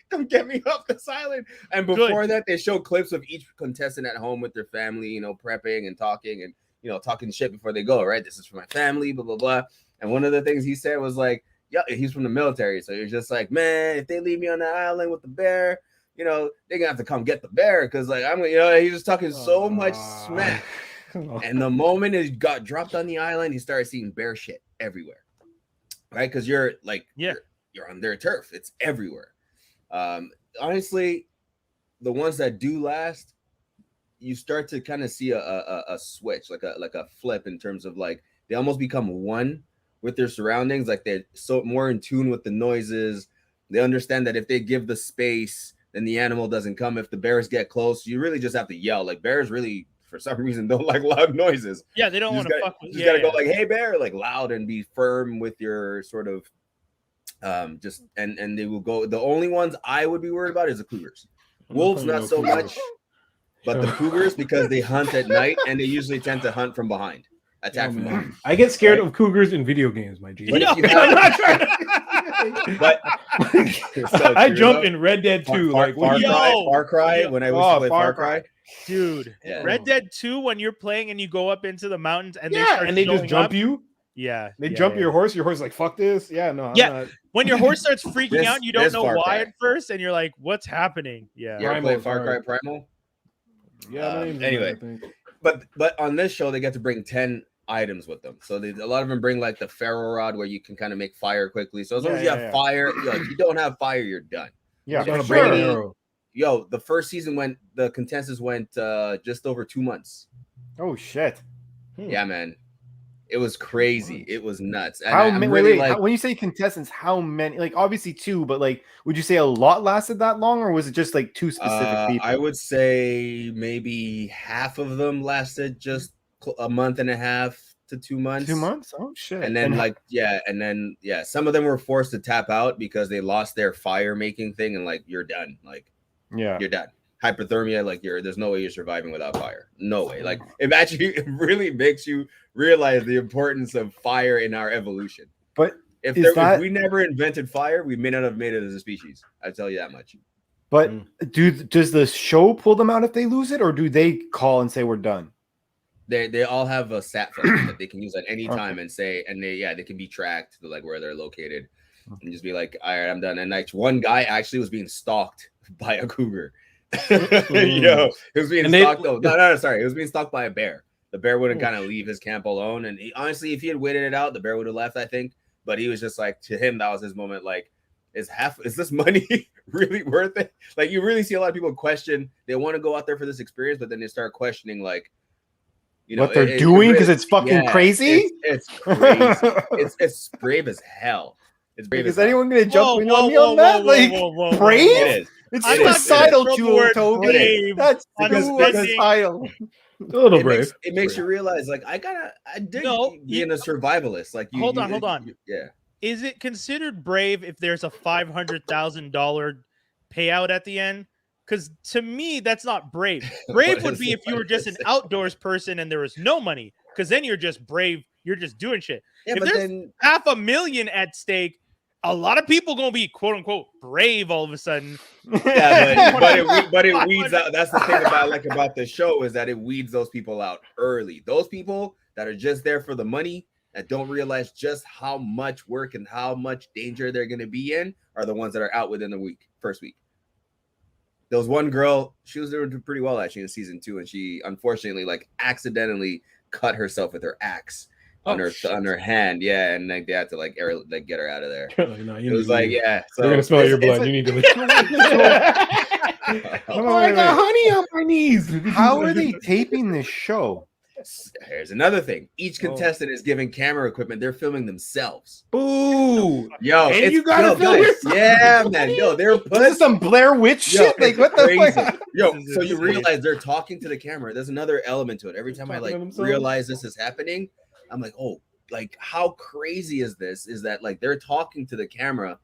Speaker 2: come get me off this island. And before that, they show clips of each contestant at home with their family, prepping and talking and talking shit before they go. Right, this is for my family, blah blah blah. And one of the things he said was like, yeah, he's from the military, so he's just like, man, if they leave me on the island with the bear, they're gonna have to come get the bear because like he's just talking so much smack. And the moment he got dropped on the island, he started seeing bear shit everywhere, right? Because you're like, you're on their turf, it's everywhere. Honestly, the ones that do last, you start to kind of see a switch, like a flip in terms of like they almost become one with their surroundings. Like they're so more in tune with the noises. They understand that if they give the space, then the animal doesn't come. If the bears get close, you really just have to yell. Like bears really, for some reason, don't like loud noises.
Speaker 1: Yeah, they don't want to fuck with you.
Speaker 2: You gotta go like, hey bear, like loud and be firm with your sort of and they will go. The only ones I would be worried about is the cougars. Wolves, not so much, but the cougars, because they hunt at night and they usually tend to hunt from behind. Attack from behind.
Speaker 4: I get scared of cougars in video games, my G.
Speaker 2: But
Speaker 4: I jump in Red Dead 2
Speaker 2: Far Cry when I was playing Far Cry.
Speaker 1: Dude, Red Dead 2 when you're playing and you go up into the mountains and
Speaker 4: they just jump you.
Speaker 1: Yeah.
Speaker 4: They jump your horse. Your horse is like, fuck this. Yeah, no. I'm not.
Speaker 1: When your horse starts freaking out, you don't know why at first, and you're like, what's happening? Yeah.
Speaker 2: You ever play Far Cry Primal?
Speaker 4: Yeah.
Speaker 2: Anyway, but on this show, they get to bring 10 items with them. So a lot of them bring like the ferro rod where you can kind of make fire quickly. So as long as you have fire, if you don't have fire, you're done.
Speaker 3: Yeah,
Speaker 2: the first season the contestants went just over 2 months.
Speaker 3: Oh shit.
Speaker 2: Yeah, man. It was crazy. It was nuts. And
Speaker 3: how many? When you say contestants, how many? Like obviously 2, but like, would you say a lot lasted that long, or was it just like 2 specific people?
Speaker 2: I would say maybe half of them lasted just a month and a half to 2 months.
Speaker 3: 2 months? Oh shit!
Speaker 2: And then some of them were forced to tap out because they lost their fire making thing, and like you're done. Like you're done. Hypothermia, like there's no way you're surviving without fire. No way. Like it really makes you realize the importance of fire in our evolution.
Speaker 3: But
Speaker 2: if we never invented fire, we may not have made it as a species. I tell you that much.
Speaker 3: But does the show pull them out if they lose it, or do they call and say we're done?
Speaker 2: They all have a sat phone that they can use at any time and say, and they can be tracked to like where they're located and just be like, all right, I'm done. And like one guy actually was being stalked by a cougar. It was being stalked though. No, sorry. It was being stalked by a bear. The bear wouldn't kind of leave his camp alone. And honestly, if he had waited it out, the bear would have left, I think. But he was just like, to him, that was his moment. Like, is this money really worth it? Like, you really see a lot of people question. They want to go out there for this experience, but then they start questioning, like,
Speaker 3: what they're doing because it's fucking crazy.
Speaker 2: It's crazy. It's brave as hell. It's brave.
Speaker 3: Is anyone going to jump in on me on that? Like, brave?
Speaker 2: It is.
Speaker 3: It's suicidal to Toby. That's suicidal.
Speaker 4: A little brave.
Speaker 2: It makes you realize, like, I dig being a survivalist. Like,
Speaker 1: hold on.
Speaker 2: Yeah.
Speaker 1: Is it considered brave if there's a $500,000 payout at the end? Because to me, that's not brave. Brave would be if you were just an outdoors person and there was no money. Because then you're just brave. You're just doing shit.
Speaker 2: Yeah,
Speaker 1: if
Speaker 2: but
Speaker 1: there's
Speaker 2: then
Speaker 1: $500,000 at stake, a lot of people gonna be quote unquote brave all of a sudden.
Speaker 2: Yeah, but it weeds out. That's the thing about the show is that it weeds those people out early. Those people that are just there for the money that don't realize just how much work and how much danger they're gonna be in are the ones that are out within the first week. There was one girl, she was doing pretty well actually in season 2, and she unfortunately accidentally cut herself with her axe on her hand. Yeah, and they had to get her out of there.
Speaker 4: No,
Speaker 2: it was yeah. So
Speaker 4: they're gonna smell your blood. You need to leave. I got honey on my knees.
Speaker 3: How are they taping this show?
Speaker 2: Here's another thing. Each contestant is given camera equipment. They're filming themselves.
Speaker 4: Boo!
Speaker 2: Yo,
Speaker 4: and you gotta film yourself.
Speaker 2: Yeah, man. Yo, they're putting
Speaker 3: some Blair Witch shit. Like what the fuck?
Speaker 2: Yo, so you realize they're talking to the camera. There's another element to it. Every time I realize this is happening, I'm like, oh, like how crazy is this? Is that they're talking to the camera,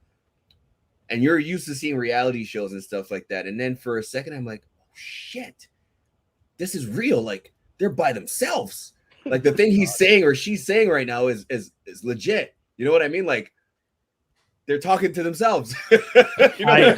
Speaker 2: and you're used to seeing reality shows and stuff like that, and then for a second I'm like, oh shit, this is real. Like they're by themselves. Like the thing he's saying or she's saying right now is legit. You know what I mean? Like they're talking to themselves. You know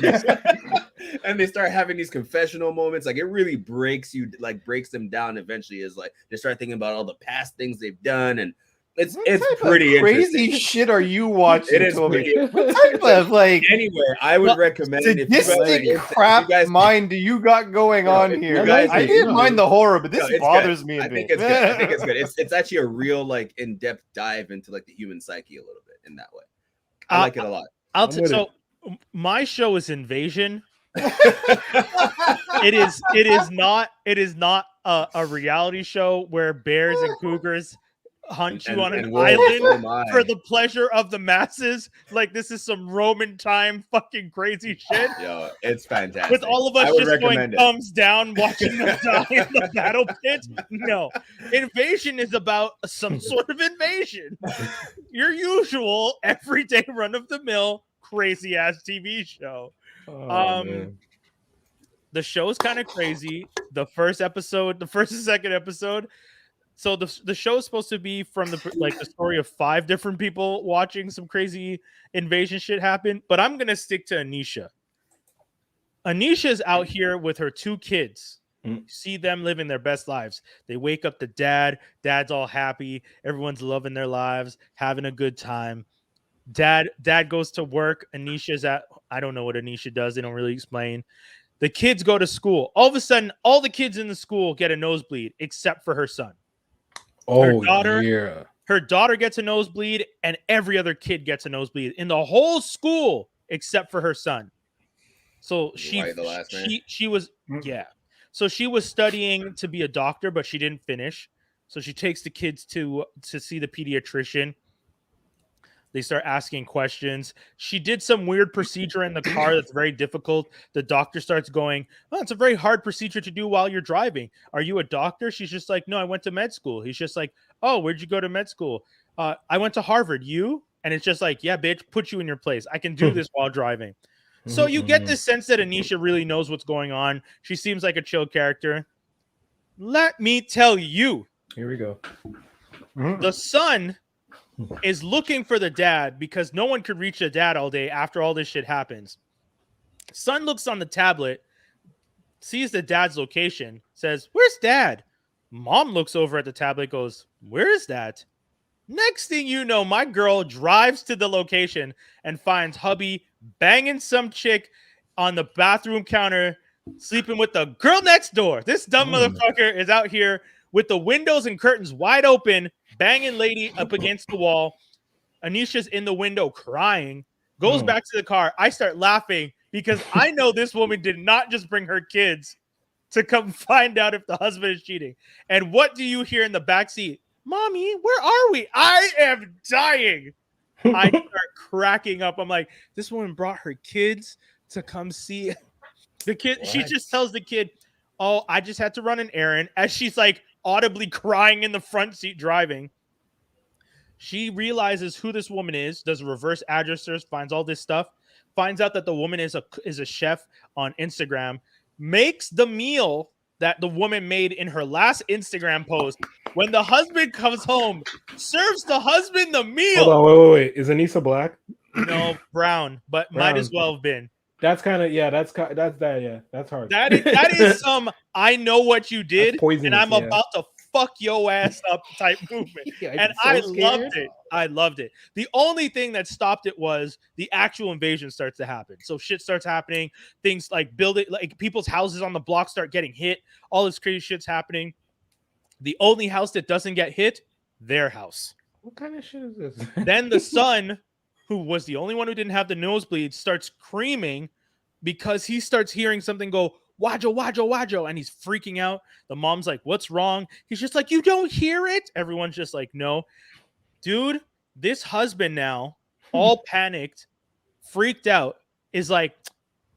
Speaker 2: and they start having these confessional moments. Like it really breaks them down. Eventually is they start thinking about all the past things they've done. And it's pretty
Speaker 3: crazy shit are you watching?
Speaker 2: It is pretty.
Speaker 3: What type of
Speaker 2: anyway, I would recommend
Speaker 3: sadistic crap mind do you got going on here? I didn't mind the horror, but this bothers me a bit.
Speaker 2: I think it's good. It's actually a real in-depth dive into the human psyche a little bit in that way. I like it a lot.
Speaker 1: So my show is Invasion. It is not a reality show where bears and cougars hunt you on an island for the pleasure of the masses. Like this is some Roman time fucking crazy shit.
Speaker 2: Yo, it's fantastic.
Speaker 1: With all of us just going thumbs down watching them die in the battle pit. No, Invasion is about some sort of invasion. Your usual everyday run of the mill crazy ass TV show. The show's kind of crazy. The first and second episode. So the show is supposed to be from the story of 5 different people watching some crazy invasion shit happen. But I'm gonna stick to Anisha. Anisha's out here with her 2 kids. You see them living their best lives. They wake up to dad. Dad's all happy. Everyone's loving their lives, having a good time. Dad goes to work. Anisha's I don't know what Anisha does. They don't really explain. The kids go to school. All of a sudden, all the kids in the school get a nosebleed except for her son. Her daughter gets a nosebleed, and every other kid gets a nosebleed in the whole school except for her son. So she was So she was studying to be a doctor, but she didn't finish. So she takes the kids to see the pediatrician. They start asking questions. She did some weird procedure in the car that's very difficult. The doctor starts going, oh, it's a very hard procedure to do while you're driving. Are you a doctor? She's just like, no, I went to med school. He's just like, oh, where'd you go to med school? I went to Harvard. You? And it's just like, yeah, bitch, put you in your place. I can do this while driving. So you get this sense that Anisha really knows what's going on. She seems like a chill character. Let me tell you.
Speaker 4: Here we go.
Speaker 1: The son is looking for the dad because no one could reach the dad all day after all this shit happens. Son looks on the tablet, sees the dad's location, says, where's dad? Mom looks over at the tablet, goes, where is that? Next thing you know, my girl drives to the location and finds hubby banging some chick on the bathroom counter, sleeping with the girl next door. This dumb motherfucker is out here with the windows and curtains wide open, banging lady up against the wall. Anisha's in the window crying, goes back to the car. I start laughing because I know this woman did not just bring her kids to come find out if the husband is cheating. And what do you hear in the backseat? Mommy, where are we? I am dying. I start cracking up. I'm like, this woman brought her kids to come see the kid. What? She just tells the kid, oh, I just had to run an errand, as she's like audibly crying in the front seat driving. She realizes who this woman is, does a reverse address search, finds all this stuff, finds out that the woman is a chef on Instagram, makes the meal that the woman made in her last Instagram post. When the husband comes home, serves the husband the meal.
Speaker 4: Hold on, wait. Is Anissa black?
Speaker 1: No, brown, but might as well have been.
Speaker 4: That's kind of that's that. Yeah, that's hard.
Speaker 1: That is some I know what you did, and I'm about to fuck your ass up type movement. And I loved it. I loved it. The only thing that stopped it was the actual invasion starts to happen. So shit starts happening. Things like people's houses on the block start getting hit. All this crazy shit's happening. The only house that doesn't get hit, their house.
Speaker 4: What kind of shit is this?
Speaker 1: Then the son, who was the only one who didn't have the nosebleed, starts screaming because he starts hearing something go, Wajo, Wajo, Wajo, and he's freaking out. The mom's like, what's wrong? He's just like, you don't hear it? Everyone's just like, no. Dude, this husband now, all panicked, freaked out, is like,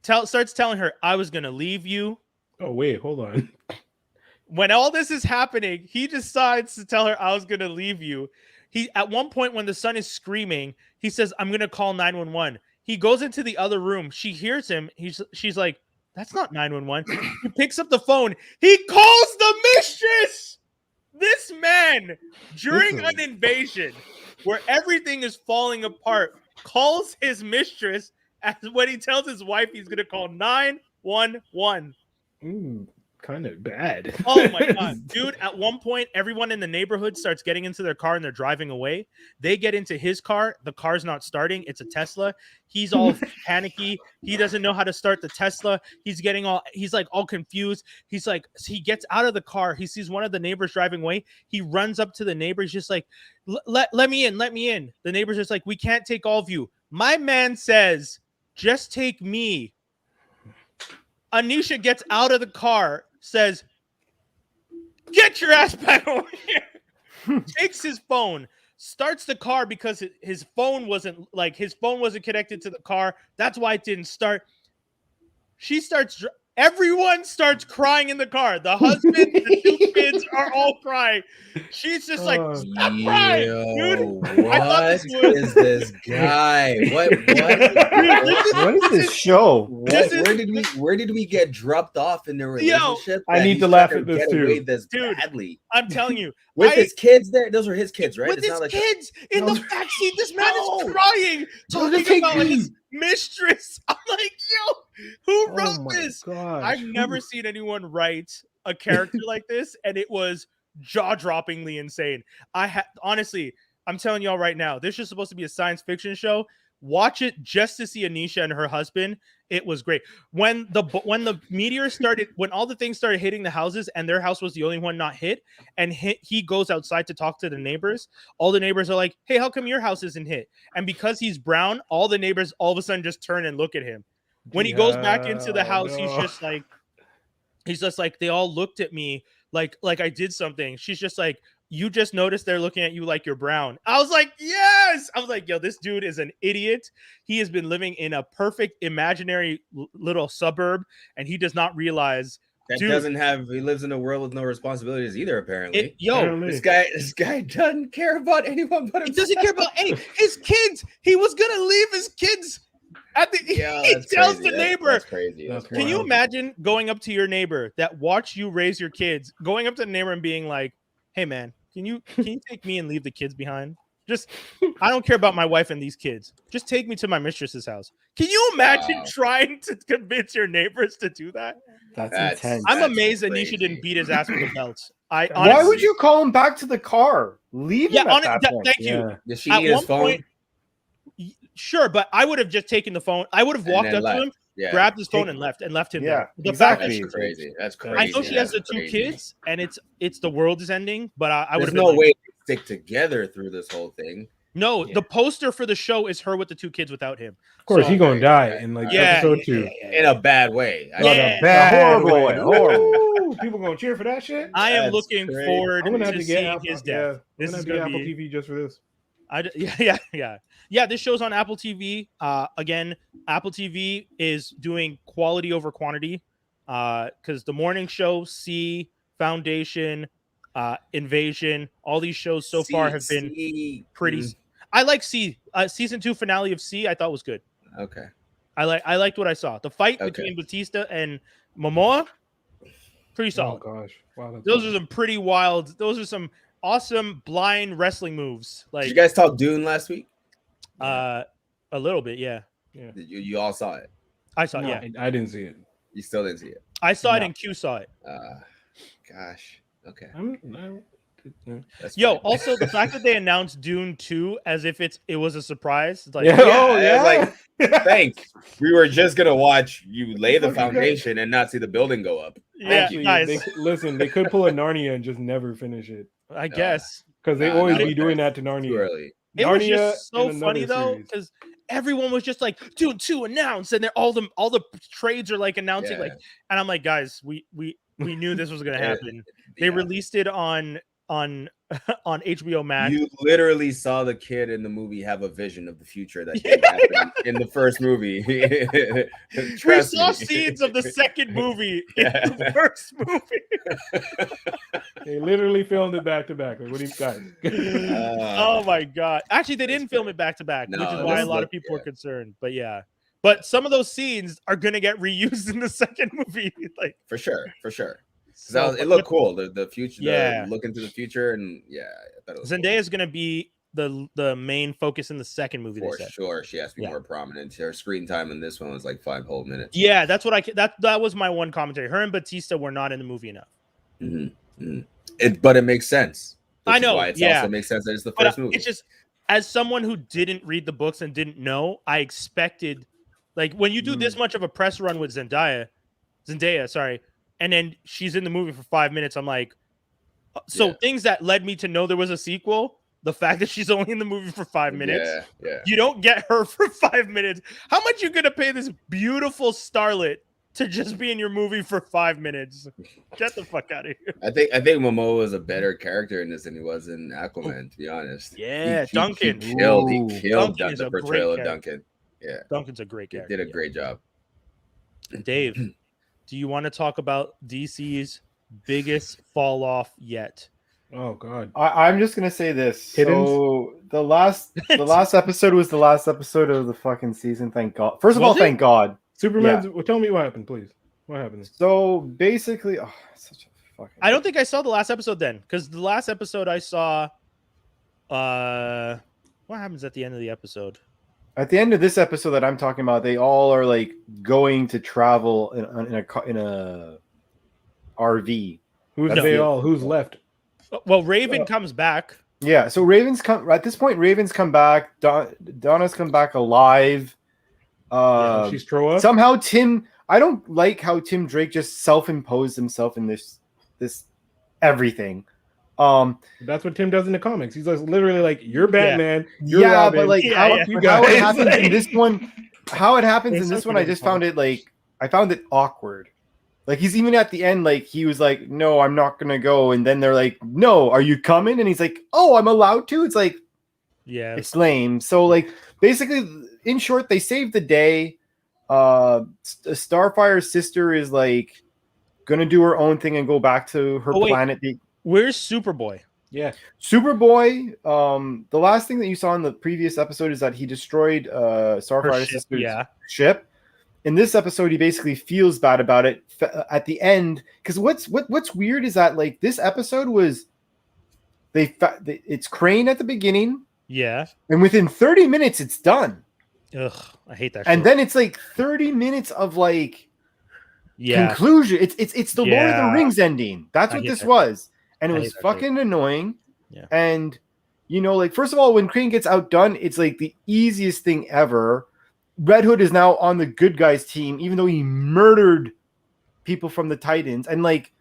Speaker 1: starts telling her, I was going to leave you.
Speaker 4: Oh, wait, hold on.
Speaker 1: When all this is happening, he decides to tell her, I was going to leave you. He, at one point when the son is screaming, he says, I'm going to call 911. He goes into the other room. She hears him. She's like, that's not 911. He picks up the phone. He calls the mistress. This man, during an invasion where everything is falling apart, calls his mistress when he tells his wife he's going to call 911.
Speaker 4: Kind of bad.
Speaker 1: Oh my god, dude! At one point, everyone in the neighborhood starts getting into their car and they're driving away. They get into his car. The car's not starting. It's a Tesla. He's all panicky. He doesn't know how to start the Tesla. He's like all confused. He's like, he gets out of the car. He sees one of the neighbors driving away. He runs up to the neighbor. He's just like, let me in. Let me in. The neighbor's just like, we can't take all of you. My man says, just take me. Anisha gets out of the car, says, get your ass back over here. Takes his phone, starts the car because his phone wasn't connected to the car. That's why it didn't start. Everyone starts crying in the car. The husband, the two kids are all crying. She's just like, stop crying, dude.
Speaker 2: What is this guy? What
Speaker 3: is this show?
Speaker 2: Where did we get dropped off in the relationship?
Speaker 4: I need to laugh at this too.
Speaker 2: Dude, badly.
Speaker 1: I'm telling you.
Speaker 2: With his kids there? Those were his kids, right?
Speaker 1: With his kids in the backseat. This man is crying, talking about his mistress. I'm like, yo, who wrote this?
Speaker 4: Gosh.
Speaker 1: I've never seen anyone write a character like this, and it was jaw-droppingly insane. Honestly, I'm telling y'all right now, this is supposed to be a science fiction show. Watch it just to see Anisha and her husband. It was great. When the meteor started, when all the things started hitting the houses, and their house was the only one not hit, and he goes outside to talk to the neighbors. All the neighbors are like, "Hey, how come your house isn't hit?" And because he's brown, all the neighbors all of a sudden just turn and look at him. When he goes back into the house, he's just like, they all looked at me like I did something. She's just like, you just noticed they're looking at you like you're brown. I was like, yes. I was like, yo, this dude is an idiot. He has been living in a perfect imaginary little suburb, and he does not realize
Speaker 2: that he lives in a world with no responsibilities either, apparently.
Speaker 1: This
Speaker 2: guy doesn't care about anyone but himself.
Speaker 1: He doesn't care about his kids. He was gonna leave his kids. He tells the neighbor.
Speaker 2: That's crazy.
Speaker 1: Can you imagine going up to your neighbor that watched you raise your kids, going up to the neighbor and being like, hey man, can you take me and leave the kids behind? Just, I don't care about my wife and these kids. Just take me to my mistress's house. Can you imagine trying to convince your neighbors to do that?
Speaker 3: That's intense.
Speaker 1: I'm amazed Anisha didn't beat his ass with a belt.
Speaker 3: Why would you call him back to the car? Leave him at that point.
Speaker 1: Thank you.
Speaker 2: Did she eat his phone?
Speaker 1: Sure, but I would have just taken the phone. I would have walked up to him, grabbed his phone, and left him there.
Speaker 3: Exactly.
Speaker 2: That's crazy. That's crazy.
Speaker 1: I know she has the two kids, and it's the world is ending, but I would have
Speaker 2: no way to stick together through this whole thing.
Speaker 1: No, the poster for the show is her with the two kids without him.
Speaker 4: Of course, he's gonna die in episode 2
Speaker 2: in a bad way.
Speaker 3: Horrible way. Horrible.
Speaker 4: People gonna cheer for that shit.
Speaker 1: I am looking forward to seeing his death.
Speaker 4: This is gonna be Apple TV just for this.
Speaker 1: This show's on Apple TV. Again, Apple TV is doing quality over quantity. Because the morning show, C, Foundation, Invasion, all these shows so far have been pretty. I like C. Season 2 finale of C, I thought was good.
Speaker 2: Okay.
Speaker 1: I liked what I saw. The fight between Batista and Momoa, pretty
Speaker 4: Oh
Speaker 1: solid.
Speaker 4: gosh, wow,
Speaker 1: Those are some pretty wild. Those are some awesome blind wrestling moves. Like,
Speaker 2: did you guys talk Dune last week?
Speaker 1: A little bit, yeah.
Speaker 2: You all saw it.
Speaker 1: I saw it, yeah.
Speaker 4: I didn't see it.
Speaker 2: You still didn't see it.
Speaker 1: I saw it and Q saw it.
Speaker 2: Gosh. Okay.
Speaker 1: That's fine. Also the fact that they announced Dune 2 as if it was a surprise. It's like,
Speaker 2: like, thanks. We were just gonna watch you lay the foundation and not see the building go up.
Speaker 1: Yeah, nice.
Speaker 4: They could pull a Narnia and just never finish it.
Speaker 1: I guess
Speaker 4: because they always be doing that to Narnia.
Speaker 2: Too early.
Speaker 1: It was just so funny though, because everyone was just like, Dune 2 announced, and all the trades are like announcing, like, and I'm like, guys, we knew this was gonna happen. They released it on HBO Max.
Speaker 2: You literally saw the kid in the movie have a vision of the future that didn't happen in the first movie.
Speaker 1: We saw scenes of the second movie in the first movie.
Speaker 4: They literally filmed it back to back. Like, what do you guys?
Speaker 1: Oh my god! Actually, they didn't film it back to back, which is why a lot of people were concerned. But yeah, but some of those scenes are gonna get reused in the second movie, like
Speaker 2: for sure.
Speaker 1: So,
Speaker 2: it looked cool. The future, look into the future, and I thought it was
Speaker 1: Zendaya is gonna be the main focus in the second movie.
Speaker 2: For sure, she has to be more prominent. Her screen time in this one was like 5 whole minutes.
Speaker 1: Yeah, that's what that was my one commentary. Her and Batista were not in the movie enough.
Speaker 2: But it makes sense.
Speaker 1: I know.
Speaker 2: Why also makes sense that it's the first movie.
Speaker 1: It's just, as someone who didn't read the books and didn't know, I expected, like, when you do this much of a press run with Zendaya, and then she's in the movie for 5 minutes, I'm like, things that led me to know there was a sequel, the fact that she's only in the movie for 5 minutes, you don't get her for 5 minutes. How much you gonna pay this beautiful starlet to just be in your movie for 5 minutes? Get the fuck out of here.
Speaker 2: I think Momoa was a better character in this than he was in Aquaman, to be honest.
Speaker 1: Yeah, Duncan.
Speaker 2: He killed the portrayal of Duncan. Yeah.
Speaker 1: Duncan's a great character.
Speaker 2: He did a great job.
Speaker 1: Dave, do you want to talk about DC's biggest fall off yet?
Speaker 4: Oh God.
Speaker 3: I'm just gonna say this. So the last episode was the last episode of the fucking season. Thank God. First of all, thank God.
Speaker 4: Superman. Well, tell me what happened, please. What happened?
Speaker 3: So basically, such a fucking.
Speaker 1: I don't think I saw the last episode then, because the last episode I saw. What happens at the end of the episode?
Speaker 3: At the end of this episode that I'm talking about, they all are like going to travel in a RV.
Speaker 4: Who's left?
Speaker 1: Well, Raven comes back.
Speaker 3: Yeah, so Raven's come at this point. Raven's come back. Donna's come back alive.
Speaker 4: She's Troa.
Speaker 3: Somehow Tim. I don't like how Tim Drake just self-imposed himself in this everything.
Speaker 4: That's what Tim does in the comics. He's like literally like, you're Batman. You're Robin.
Speaker 3: But like how it happens in this one, I just found it I found it awkward. Like he's even at the end, like he was like, no, I'm not gonna go, and then they're like, no, are you coming? And he's like, oh, I'm allowed to. It's like, it's lame. So like basically, in short, they saved the day. Starfire's sister is like gonna do her own thing and go back to her planet.
Speaker 1: Where's Superboy?
Speaker 4: Yeah,
Speaker 3: Superboy. The last thing that you saw in the previous episode is that he destroyed Starfire's sister's ship. In this episode, he basically feels bad about it at the end. Because what's weird is that like this episode was it's Crane at the beginning.
Speaker 1: Yeah,
Speaker 3: and within 30 minutes, it's done.
Speaker 1: Ugh, I hate that.
Speaker 3: And then it's like 30 minutes of like conclusion. It's the Lord of the Rings ending. That's what this was, and it was fucking annoying.
Speaker 1: Yeah,
Speaker 3: and like first of all, when Crane gets outdone, it's like the easiest thing ever. Red Hood is now on the good guys team, even though he murdered people from the Titans. And like,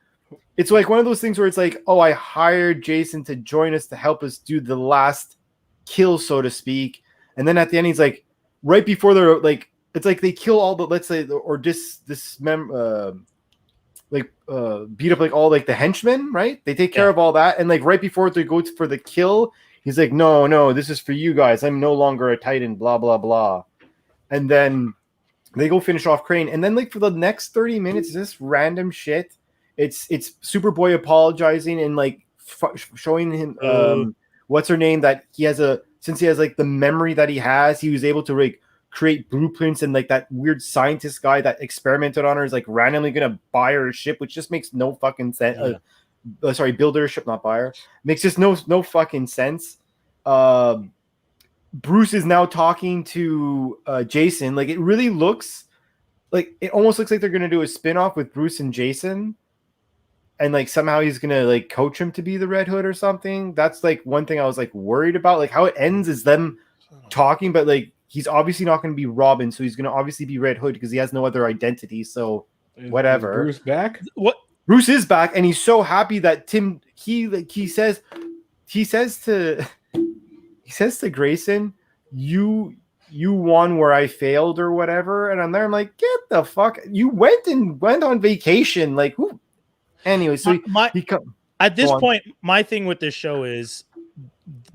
Speaker 3: it's like one of those things where it's like, oh, I hired Jason to join us to help us do the last kill, so to speak. And then at the end, he's like, right before they're like, it's like they kill all the, let's say, or beat up like all like the henchmen, right? They take care of all that. And like right before they go for the kill, he's like, no, this is for you guys. I'm no longer a Titan, blah, blah, blah. And then they go finish off Crane. And then like for the next 30 minutes, this random shit. It's Superboy apologizing and like showing him what's her name, that since he has like the memory that he has, he was able to like create blueprints, and like that weird scientist guy that experimented on her is like randomly gonna buy her a ship, which just makes no fucking sense. Sorry, build her a ship, not buy her. Makes just no fucking sense. Bruce is now talking to Jason. Like, it really looks like, it almost looks like they're gonna do a spin-off with Bruce and Jason, and like somehow he's gonna like coach him to be the Red Hood or something. That's like one thing I was like worried about. Like, how it ends is them talking, but like he's obviously not gonna be Robin, so he's gonna obviously be Red Hood because he has no other identity. So whatever.
Speaker 4: Is Bruce back?
Speaker 1: What?
Speaker 3: Bruce is back, and he's so happy that Tim. He says to Grayson, "You won where I failed," or whatever. And I'm there. I'm like, get the fuck! You went on vacation. Like, who? Anyway, so
Speaker 1: at this point, my thing with this show is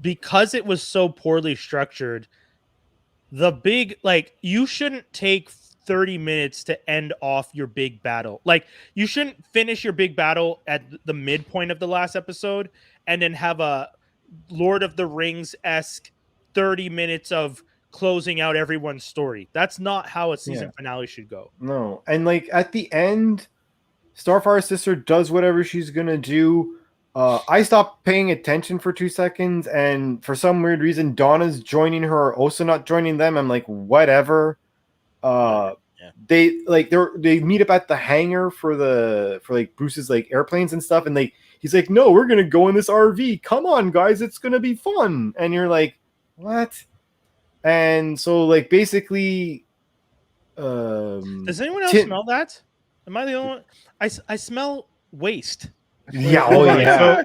Speaker 1: because it was so poorly structured. The big, like, you shouldn't take 30 minutes to end off your big battle. Like, you shouldn't finish your big battle at the midpoint of the last episode and then have a Lord of the Rings-esque 30 minutes of closing out everyone's story. That's not how a season finale should go.
Speaker 3: No. And like at the end, Starfire's sister does whatever she's gonna do. I stopped paying attention for 2 seconds, and for some weird reason, Donna's joining her, also not joining them. I'm like, whatever. They meet up at the hangar for like Bruce's like airplanes and stuff, and he's like, no, we're gonna go in this RV. Come on, guys, it's gonna be fun. And you're like, what? And so like basically,
Speaker 1: does anyone else smell that? Am I the only one? I smell waste.
Speaker 3: Yeah, oh yeah.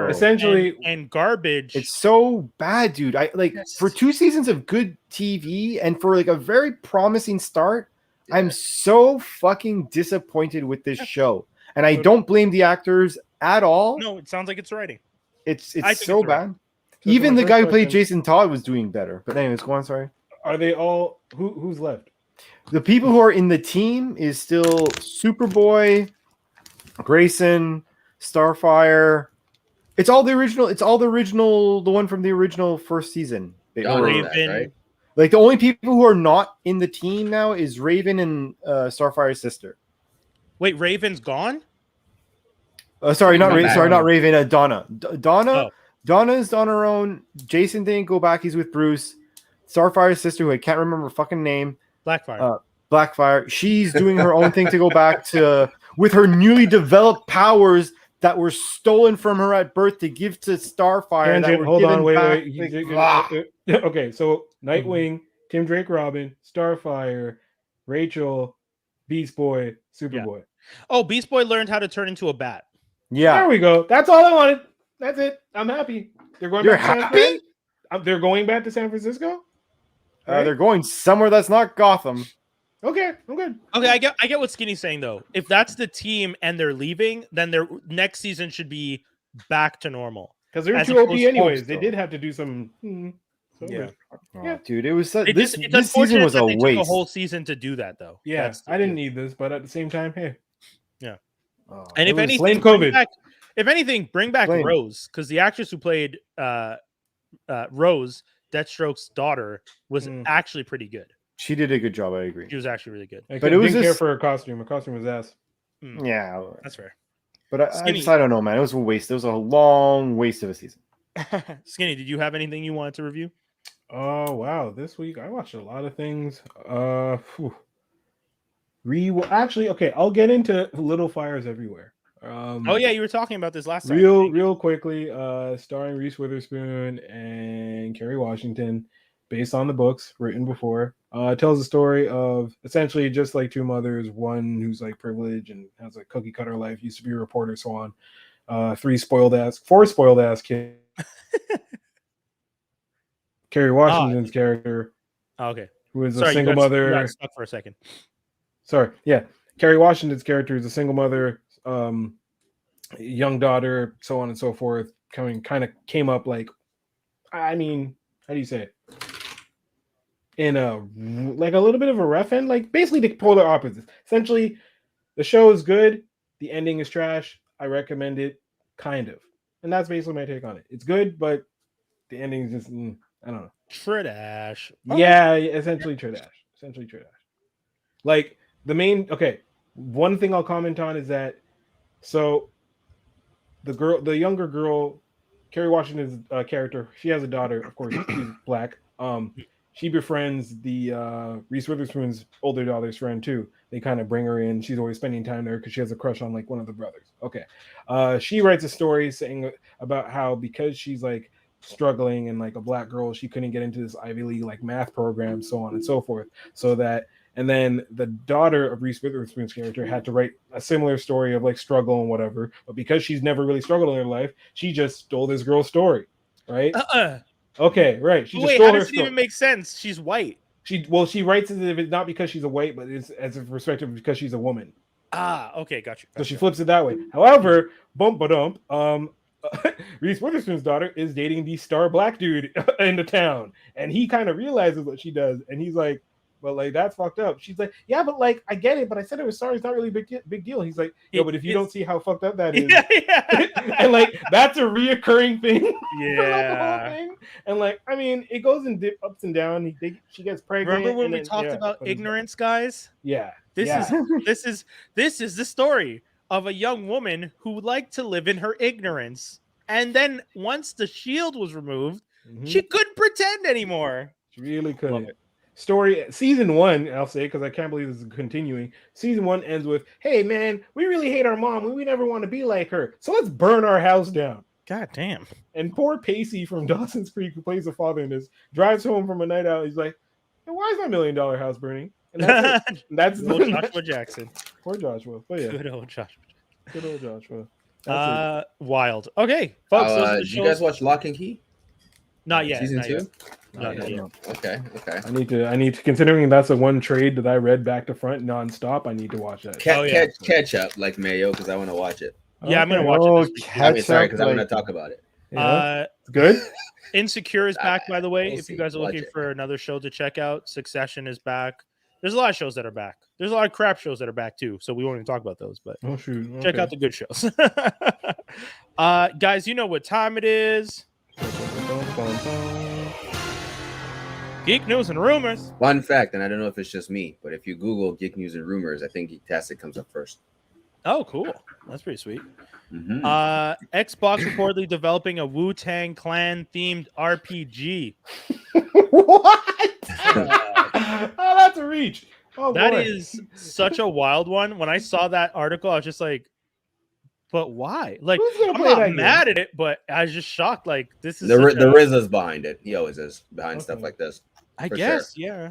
Speaker 4: Essentially,
Speaker 1: and garbage.
Speaker 3: It's so bad, dude. I like for 2 seasons of good TV and for like a very promising start. I'm so fucking disappointed with this show, and I don't blame the actors at all.
Speaker 1: No, it sounds like it's writing.
Speaker 3: It's so bad. Even the guy who played Jason Todd was doing better. But anyways, go on. Sorry.
Speaker 4: Are they all who's left?
Speaker 3: The people who are in the team is still Superboy, Grayson, Starfire. It's all the original. The one from the original first season.
Speaker 1: Raven,
Speaker 2: right?
Speaker 3: Like the only people who are not in the team now is Raven and Starfire's sister.
Speaker 1: Wait, Raven's gone?
Speaker 3: Sorry, not Raven. Donna. Donna's on her own. Jason didn't go back. He's with Bruce. Starfire's sister, who I can't remember her fucking name. Blackfire. She's doing her own thing to go back to with her newly developed powers that were stolen from her at birth to give to Starfire.
Speaker 4: Wait. Okay, so Nightwing, Tim Drake Robin, Starfire, Rachel, Beast Boy, Superboy.
Speaker 1: Oh, Beast Boy learned how to turn into a bat.
Speaker 3: Yeah.
Speaker 4: There we go. That's all I wanted. That's it. I'm happy. They're going
Speaker 3: You're
Speaker 4: back
Speaker 3: happy?
Speaker 4: They're going back to San Francisco?
Speaker 3: Right? They're going somewhere that's not Gotham.
Speaker 4: Okay, I'm good.
Speaker 1: Okay, I get what Skinny's saying though. If that's the team and they're leaving, then their next season should be back to normal.
Speaker 4: Because they're too OP anyways. They did have to do some.
Speaker 3: Yeah, dude, it was
Speaker 1: this
Speaker 3: season was a waste.
Speaker 1: Took a whole season to do that though.
Speaker 4: Yeah, I didn't need this, but at the same time, hey.
Speaker 1: Yeah. And if anything, bring back Rose, because the actress who played Rose, Deathstroke's daughter, was actually pretty good.
Speaker 3: She did a good job. I agree.
Speaker 1: She was actually really good.
Speaker 4: But it was didn't care for her costume. Her costume was ass.
Speaker 3: Yeah,
Speaker 1: that's fair.
Speaker 3: But I don't know, man. It was a waste. It was a long waste of a season.
Speaker 1: Skinny, did you have anything you wanted to review?
Speaker 4: Oh wow, this week I watched a lot of things. Actually, okay, I'll get into Little Fires Everywhere.
Speaker 1: Oh yeah, you were talking about this last time.
Speaker 4: Real quickly, starring Reese Witherspoon and Kerry Washington, based on the books written before. It tells the story of essentially just like two mothers, one who's like privileged and has a cookie cutter life, used to be a reporter, so on. Four spoiled ass kids. Kerry Washington's character.
Speaker 1: Oh, okay.
Speaker 4: Who is a single mother.
Speaker 1: You got stuck for a second.
Speaker 4: Sorry. Yeah. Kerry Washington's character is a single mother, young daughter, so on and so forth. Came up like, I mean, how do you say it? In a little bit of a rough end, like basically the polar opposites. Essentially, the show is good, the ending is trash. I recommend it, kind of, and that's basically my take on it. It's good, but the ending is just I don't know.
Speaker 1: Trash.
Speaker 4: Yeah, essentially trash. Like the main. Okay, one thing I'll comment on is that so the younger girl, Kerry Washington's character, she has a daughter. Of course, she's black. She befriends the Reese Witherspoon's older daughter's friend too. They kind of bring her in. She's always spending time there because she has a crush on like one of the brothers. Okay, she writes a story saying about how because she's like struggling and like a black girl, she couldn't get into this Ivy League like math program, so on and so forth. So that and then the daughter of Reese Witherspoon's character had to write a similar story of like struggle and whatever. But because she's never really struggled in her life, she just stole this girl's story, right? Okay, right. She just stole
Speaker 1: how
Speaker 4: her
Speaker 1: does it
Speaker 4: story.
Speaker 1: even make sense? She's white.
Speaker 4: She writes as if it's not because she's a white, but it's as a perspective because she's a woman.
Speaker 1: Okay, gotcha.
Speaker 4: So she flips it that way. However, Reese Witherspoon's daughter is dating the star black dude in the town, and he kind of realizes what she does, and he's like, "But like that's fucked up." She's like, "Yeah, but like I get it, but I said it was sorry. It's not really a big deal." He's like, "Yo, but if you don't see how fucked up that is, and like that's a reoccurring thing,
Speaker 1: yeah,
Speaker 4: the whole thing." And like, I mean, it goes in ups and downs. She gets pregnant.
Speaker 1: Remember when we talked about ignorance, guys?
Speaker 4: Yeah,
Speaker 1: this is the story of a young woman who liked to live in her ignorance, and then once the shield was removed, she couldn't pretend anymore.
Speaker 4: She really couldn't. Story season 1, I'll say, because I can't believe this is continuing. Season 1 ends with, "Hey man, we really hate our mom. We never want to be like her. So let's burn our house down."
Speaker 1: God damn.
Speaker 4: And poor Pacey from Dawson's Creek, who plays the father in this, drives home from a night out. He's like, hey, "Why is my $1 million house burning?" And that's it. That's
Speaker 1: Joshua Jackson.
Speaker 4: Poor Joshua. But yeah.
Speaker 1: Good old Joshua.
Speaker 4: Good old Joshua.
Speaker 1: Wild. Okay, folks.
Speaker 2: Did you guys watch Lock and Key?
Speaker 1: Not yet.
Speaker 2: Season 2?
Speaker 1: Not yet.
Speaker 2: Okay.
Speaker 4: I need to, considering that's the one trade that I read back to front nonstop, I need to watch that.
Speaker 2: Catch up like Mayo because I want to watch it.
Speaker 1: Yeah, I'm gonna watch it.
Speaker 2: Sorry, because I want to talk about it.
Speaker 4: It's good.
Speaker 1: Insecure is back, by the way. If you guys are looking for another show to check out, Succession is back. There's a lot of shows that are back. There's a lot of crap shows that are back too, so we won't even talk about those. But check out the good shows. Guys, you know what time it is. Geek News and Rumors.
Speaker 2: Fun fact, and I don't know if it's just me, but if you Google Geek News and Rumors, I think Geektastic comes up first.
Speaker 1: Oh, cool. That's pretty sweet. Xbox reportedly developing a Wu-Tang Clan themed RPG.
Speaker 4: What? Oh, that's a reach. Oh,
Speaker 1: that is such a wild one. When I saw that article, I was just like, but why? Like, I'm not mad at it, but I was just shocked. Like, this is
Speaker 2: the RZA's behind it. He always is behind stuff like this.
Speaker 1: I guess, yeah.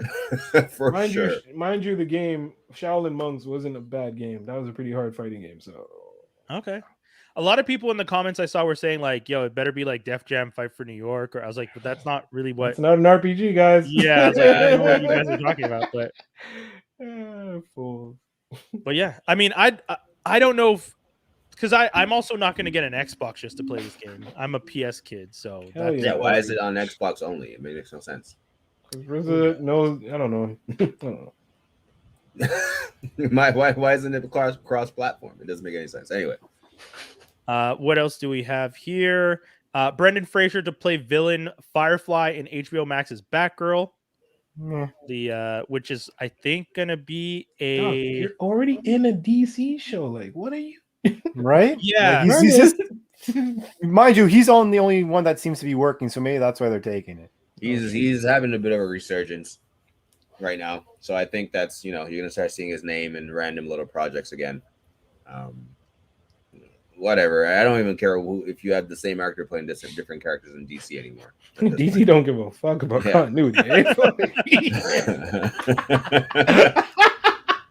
Speaker 4: Mind you, the game Shaolin Monks wasn't a bad game. That was a pretty hard fighting game. So,
Speaker 1: okay. A lot of people in the comments I saw were saying like, "Yo, it better be like Def Jam Fight for New York," or I was like, "But that's not really what."
Speaker 4: It's not an RPG, guys.
Speaker 1: Yeah, I was like, I don't know what you guys are talking about, but
Speaker 4: fools.
Speaker 1: But yeah, I mean, I don't know if because I'm also not going to get an Xbox just to play this game. I'm a PS kid, so
Speaker 2: why is it on Xbox only? It makes no sense.
Speaker 4: No, I don't know.
Speaker 2: Why isn't it cross platform? It doesn't make any sense. Anyway.
Speaker 1: What else do we have here? Brendan Fraser to play villain Firefly in HBO Max's Batgirl. Which is I think gonna be
Speaker 4: you're already in a DC show. Like, what are you?
Speaker 3: Right?
Speaker 1: Yeah.
Speaker 3: Like he's just, mind you, he's the only one that seems to be working, so maybe that's why they're taking it.
Speaker 2: He's having a bit of a resurgence right now, so I think that's you're gonna start seeing his name in random little projects again. Whatever. I don't even care if you have the same actor playing different characters in DC anymore.
Speaker 4: DC don't give a fuck about continuity.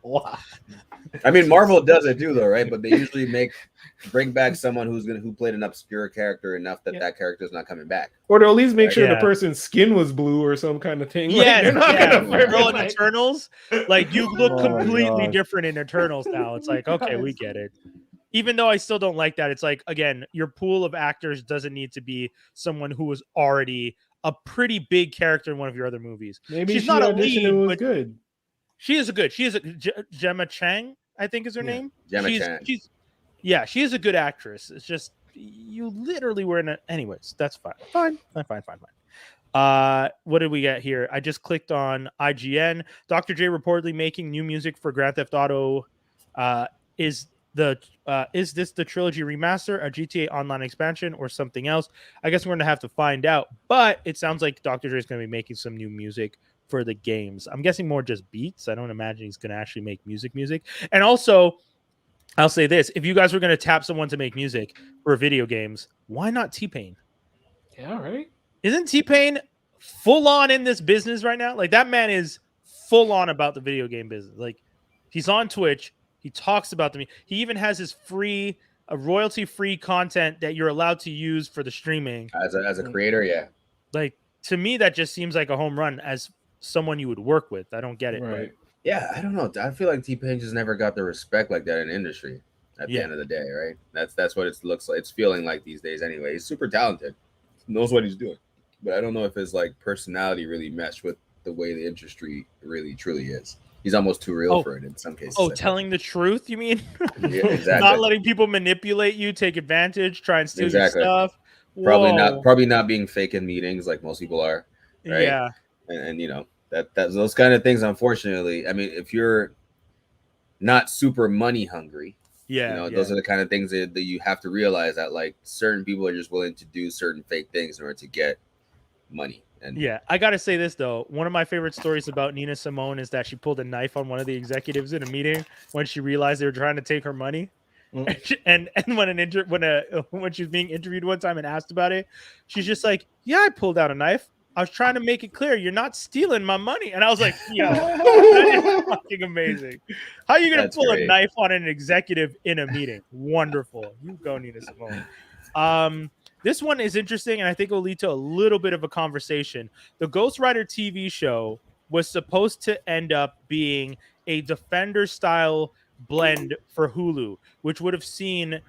Speaker 3: Wow.
Speaker 2: I mean, Marvel does it too, though, right? But they usually bring back someone who played an obscure character enough that that character is not coming back,
Speaker 4: or to at least make sure the person's skin was blue or some kind of thing.
Speaker 1: Yeah,
Speaker 4: they're not gonna
Speaker 1: girl in Eternals. Like you look completely different in Eternals now. It's like okay, we get it. Even though I still don't like that, it's like, again, your pool of actors doesn't need to be someone who was already a pretty big character in one of your other movies.
Speaker 4: Maybe
Speaker 1: she's not a lead,
Speaker 4: but good.
Speaker 1: She is a good. She is a Gemma Chang, I think is her name.
Speaker 2: Gemma Chang.
Speaker 1: She is a good actress. It's just you literally were in it. Anyways, that's fine. Fine. What did we get here? I just clicked on IGN. Dr. J reportedly making new music for Grand Theft Auto. Is this the trilogy remaster, a GTA Online expansion, or something else? I guess we're gonna have to find out. But it sounds like Dr. J is gonna be making some new music for the games. I'm guessing more just beats. I don't imagine he's gonna actually make music. And also, I'll say this: if you guys were gonna tap someone to make music for video games, why not T-Pain?
Speaker 4: Yeah, right.
Speaker 1: Isn't T-Pain full on in this business right now? Like that man is full on about the video game business. Like he's on Twitch. He talks about them. He even has his free, royalty-free content that you're allowed to use for the streaming.
Speaker 2: As a creator, yeah.
Speaker 1: Like to me, that just seems like a home run as someone you would work with. I don't get it.
Speaker 4: Right.
Speaker 2: Yeah, I don't know. I feel like T-Pain just never got the respect like that in the industry. At the end of the day, right? That's what it looks like. It's feeling like these days, anyway. He's super talented, knows what he's doing, but I don't know if his like personality really meshed with the way the industry really truly is. He's almost too real for it in some cases.
Speaker 1: Oh, telling the truth, you mean?
Speaker 2: Yeah, exactly.
Speaker 1: Not letting people manipulate you, take advantage, try and steal your stuff.
Speaker 2: Probably not being fake in meetings like most people are. Right?
Speaker 1: Yeah.
Speaker 2: And you know, that's those kind of things, unfortunately. I mean, if you're not super money hungry, those are the kind of things that you have to realize that like certain people are just willing to do certain fake things in order to get money. And
Speaker 1: I gotta say this though. One of my favorite stories about Nina Simone is that she pulled a knife on one of the executives in a meeting when she realized they were trying to take her money. And when she was being interviewed one time and asked about it, she's just like, "Yeah, I pulled out a knife. I was trying to make it clear you're not stealing my money." And I was like, "Yo, that is fucking amazing. How are you gonna pull a knife on an executive in a meeting? Wonderful. You go, Nina Simone." This one is interesting, and I think it will lead to a little bit of a conversation. The Ghost Rider TV show was supposed to end up being a Defender-style blend for Hulu, which would have seen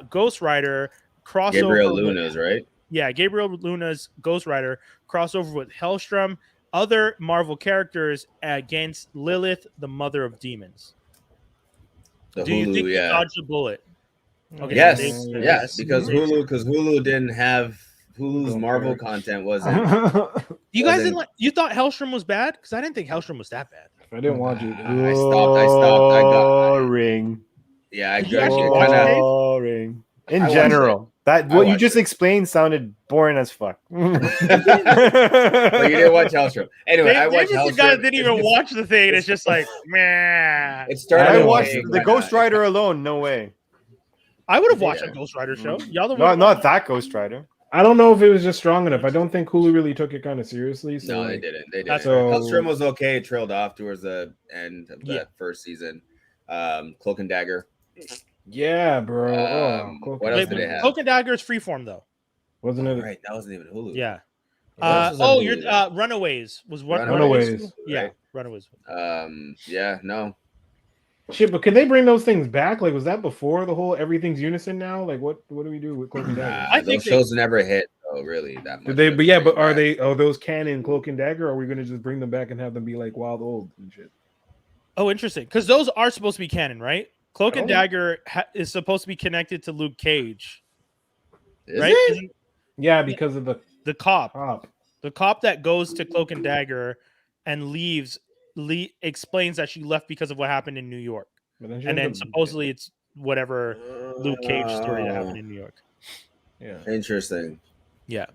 Speaker 1: Ghost Rider crossover.
Speaker 2: Gabriel Luna's, right?
Speaker 1: Yeah, Gabriel Luna's Ghost Rider crossover with Hellstrom, other Marvel characters against Lilith, the Mother of Demons. Do you think you dodged a bullet?
Speaker 2: Okay, yes, because Hulu didn't have Hulu's Marvel content, wasn't.
Speaker 1: You guys didn't like? You thought Hellstrom was bad? Because I didn't think Hellstrom was that bad.
Speaker 4: I didn't watch it.
Speaker 2: I stopped. I got
Speaker 3: ring.
Speaker 2: Yeah, I actually kind of
Speaker 3: boring. In general, what you just explained sounded boring as fuck.
Speaker 2: But you didn't watch Hellstrom. Anyway, I watched Hellstrom.
Speaker 1: The guy didn't even watch the thing. And it's just like, man.
Speaker 2: It started.
Speaker 3: I watched the Ghost Rider alone. No way.
Speaker 1: I would have watched a Ghost Rider show. Y'all
Speaker 3: not that Ghost Rider.
Speaker 4: I don't know if it was just strong enough. I don't think Hulu really took it kind of seriously. So
Speaker 2: no, they didn't. Hellstrom was okay. It trailed off towards the end of that first season. Cloak and Dagger.
Speaker 4: Yeah, bro.
Speaker 2: What else did they have?
Speaker 1: Cloak and Dagger is Freeform though.
Speaker 4: Wasn't it?
Speaker 2: Right, that wasn't even Hulu.
Speaker 1: Yeah. Runaways was what?
Speaker 4: Runaways.
Speaker 1: Yeah,
Speaker 2: right.
Speaker 1: Runaways.
Speaker 2: Yeah, no.
Speaker 4: Shit, but can they bring those things back? Like, was that before the whole everything's unison now? Like, what do we do with Cloak and Dagger?
Speaker 2: I think those shows never hit though, really that much.
Speaker 4: Did they? But yeah, but are those canon Cloak and Dagger? Or are we going to just bring them back and have them be like wild old and shit?
Speaker 1: Oh, interesting. Because those are supposed to be canon, right? Cloak and Dagger is supposed to be connected to Luke Cage, right?
Speaker 4: Yeah, because of
Speaker 1: the cop. The cop that goes to Cloak and Dagger and explains that she left because of what happened in New York, and then supposedly it's whatever Luke Cage story that happened in New York.
Speaker 2: Yeah, interesting.
Speaker 1: Yeah.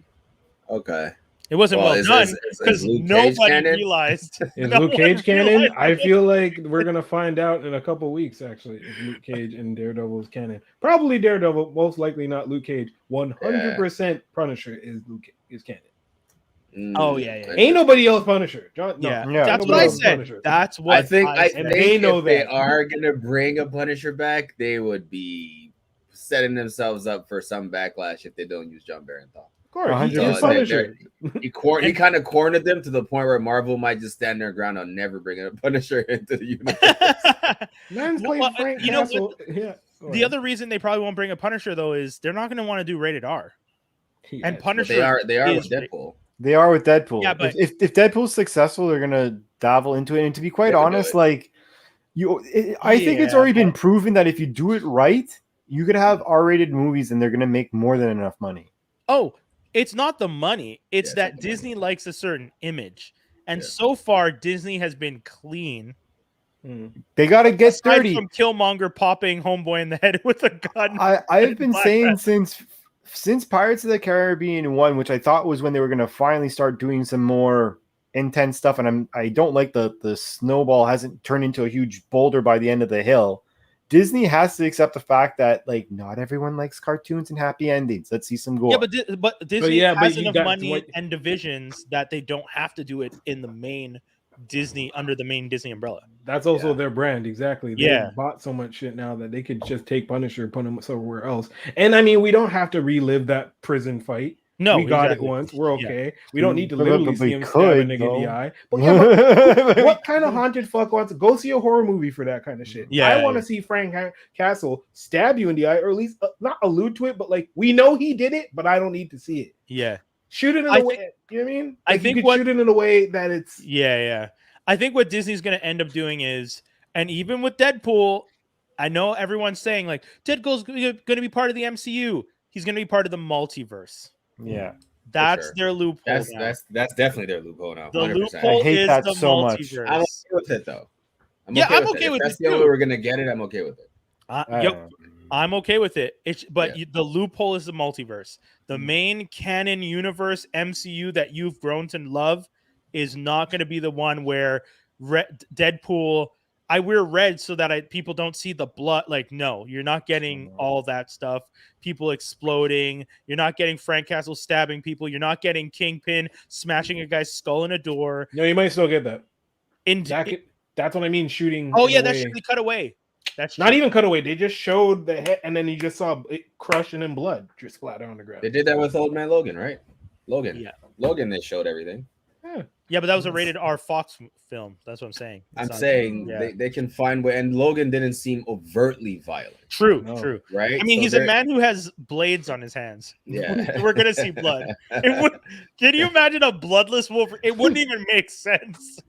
Speaker 2: Okay.
Speaker 1: It wasn't well done because nobody realized.
Speaker 4: Is Luke Cage canon? I feel like we're gonna find out in a couple weeks. Actually, if Luke Cage and Daredevil is canon, probably Daredevil, most likely not Luke Cage. 100% Punisher is canon.
Speaker 1: Oh yeah.
Speaker 4: Ain't nobody else Punisher.
Speaker 1: That's what I said. Punisher. That's what
Speaker 2: I think.
Speaker 4: They know
Speaker 2: if they are gonna bring a Punisher back, they would be setting themselves up for some backlash if they don't use John Barenthal.
Speaker 4: Of course, he's Punisher.
Speaker 2: He kind of cornered them to the point where Marvel might just stand their ground on never bringing a Punisher into the universe.
Speaker 1: The other reason they probably won't bring a Punisher though is they're not going to want to do rated R.
Speaker 4: Yeah,
Speaker 1: and Punisher,
Speaker 2: they are with Deadpool.
Speaker 3: They are with Deadpool.
Speaker 1: Yeah, but
Speaker 3: if Deadpool's successful, they're gonna dabble into it. And to be quite honest, like I think it's already been proven that if you do it right, you could have R-rated movies and they're gonna make more than enough money.
Speaker 1: Oh, it's not the money. It's
Speaker 2: Yeah,
Speaker 1: that
Speaker 2: it's not the money.
Speaker 1: Disney likes a certain image. And
Speaker 2: Yeah.
Speaker 1: so far, Disney has been clean.
Speaker 3: They got to get
Speaker 1: Aside
Speaker 3: dirty.
Speaker 1: from Killmonger popping Homeboy in the head with a gun.
Speaker 3: I've been saying since Pirates of the Caribbean 1, which I thought was when they were going to finally start doing some more intense stuff, and I don't like the snowball hasn't turned into a huge boulder by the end of the hill. Disney has to accept the fact that like not everyone likes cartoons and happy endings. Let's see some gore.
Speaker 1: Yeah, but Disney has enough money and divisions that they don't have to do it in the main Disney under the main Disney umbrella.
Speaker 4: That's also their brand, exactly. They
Speaker 1: Yeah.
Speaker 4: bought so much shit now that they could just take Punisher, put him somewhere else. And I mean, we don't have to relive that prison fight.
Speaker 1: No,
Speaker 4: we got it once. We're okay. We don't need to
Speaker 3: But
Speaker 4: literally see him stab a nigga in the
Speaker 3: though.
Speaker 4: eye. But yeah, but what kind of haunted fuck wants to go see a horror movie for that kind of shit?
Speaker 1: Yeah,
Speaker 4: I want to see Frank Castle stab you in the eye, or at least not allude to it, but like we know he did it, but I don't need to see it.
Speaker 1: Yeah.
Speaker 4: Shoot it in a way. You know what I mean? Like
Speaker 1: I think
Speaker 4: you could shoot it in a way that it's
Speaker 1: Yeah. I think what Disney's going to end up doing is, and even with Deadpool, I know everyone's saying like Deadpool's going to be part of the MCU. He's going to be part of the multiverse.
Speaker 3: Yeah.
Speaker 1: That's their loophole.
Speaker 2: That's definitely their loophole now.
Speaker 1: The
Speaker 2: 100%.
Speaker 1: loophole
Speaker 3: I hate
Speaker 1: is
Speaker 3: that
Speaker 1: the
Speaker 3: so much.
Speaker 1: multiverse.
Speaker 2: I'm okay with it though.
Speaker 1: I'm okay with it.
Speaker 2: That's the only way we're gonna get it. I'm okay with it.
Speaker 1: I'm okay with it. The loophole is the multiverse. The main canon universe MCU that you've grown to love is not going to be the one where Deadpool. I wear red so that people don't see the blood. Like, no, you're not getting all that stuff. People exploding. You're not getting Frank Castle stabbing people. You're not getting Kingpin smashing a guy's skull in a door.
Speaker 4: No, you might still get that. That's what I mean. Shooting.
Speaker 1: Oh yeah, that should be cut away. That's
Speaker 4: not even cut away. They just showed the head, and then you just saw it crushing and blood just splatter on the ground.
Speaker 2: They did that with Old Man Logan, right? Logan.
Speaker 1: Yeah.
Speaker 2: Logan. They showed everything.
Speaker 1: Yeah, but that was a rated R Fox film. That's what I'm saying.
Speaker 2: I'm saying they can find way, and Logan didn't seem overtly violent.
Speaker 1: True.
Speaker 2: Right?
Speaker 1: I mean, he's a man who has blades on his hands.
Speaker 2: Yeah.
Speaker 1: We're going to see blood. Can you imagine a bloodless Wolverine? It wouldn't even make sense.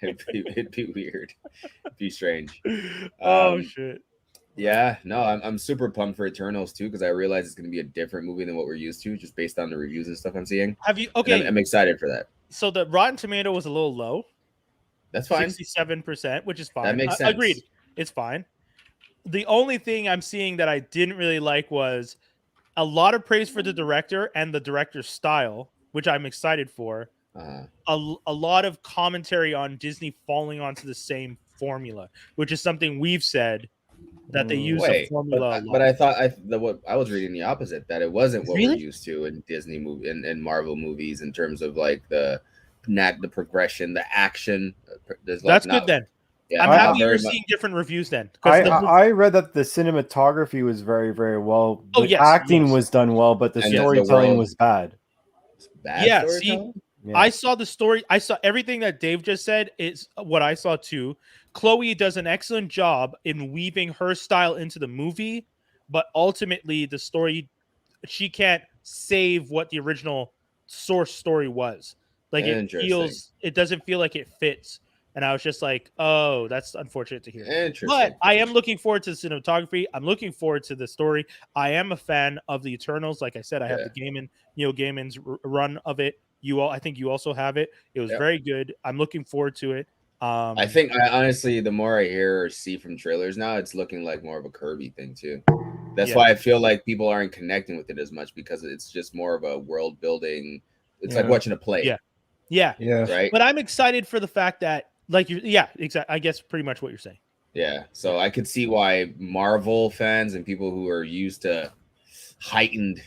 Speaker 2: It'd be weird. It'd be strange.
Speaker 1: Oh, shit.
Speaker 2: Yeah, no, I'm super pumped for Eternals too, because I realize it's going to be a different movie than what we're used to, just based on the reviews and stuff I'm seeing.
Speaker 1: Okay.
Speaker 2: I'm excited for that.
Speaker 1: So the Rotten Tomato was a little low.
Speaker 2: That's fine.
Speaker 1: 67%, which is fine.
Speaker 2: That makes sense.
Speaker 1: Agreed. It's fine. The only thing I'm seeing that I didn't really like was a lot of praise for the director and the director's style, which I'm excited for. A lot of commentary on Disney falling onto the same formula, which is something we've said that they use a formula.
Speaker 2: But I thought what I was reading the opposite, that it wasn't what we're used to in Disney movie and Marvel movies in terms of like the progression, the action.
Speaker 1: That's good then. Yeah, I'm happy you're seeing different reviews then.
Speaker 3: I read that the cinematography was very, very well. The acting was done well, but the storytelling was bad.
Speaker 1: I saw the story. I saw everything that Dave just said is what I saw too. Chloe does an excellent job in weaving her style into the movie, but ultimately the story, she can't save what the original source story was. Like it doesn't feel like it fits. And I was just like, oh, that's unfortunate to hear. But I am looking forward to the cinematography. I'm looking forward to the story. I am a fan of the Eternals. Like I said, I have the Neil Gaiman's run of it. I think you also have it. It was very good. I'm looking forward to it.
Speaker 2: I think honestly, the more I hear or see from trailers now, it's looking like more of a Kirby thing too. That's why I feel like people aren't connecting with it as much, because it's just more of a world building. It's like watching a play.
Speaker 1: Yeah.
Speaker 2: Right.
Speaker 1: But I'm excited for the fact that, like, exactly. I guess pretty much what you're saying.
Speaker 2: Yeah. So I could see why Marvel fans and people who are used to heightened,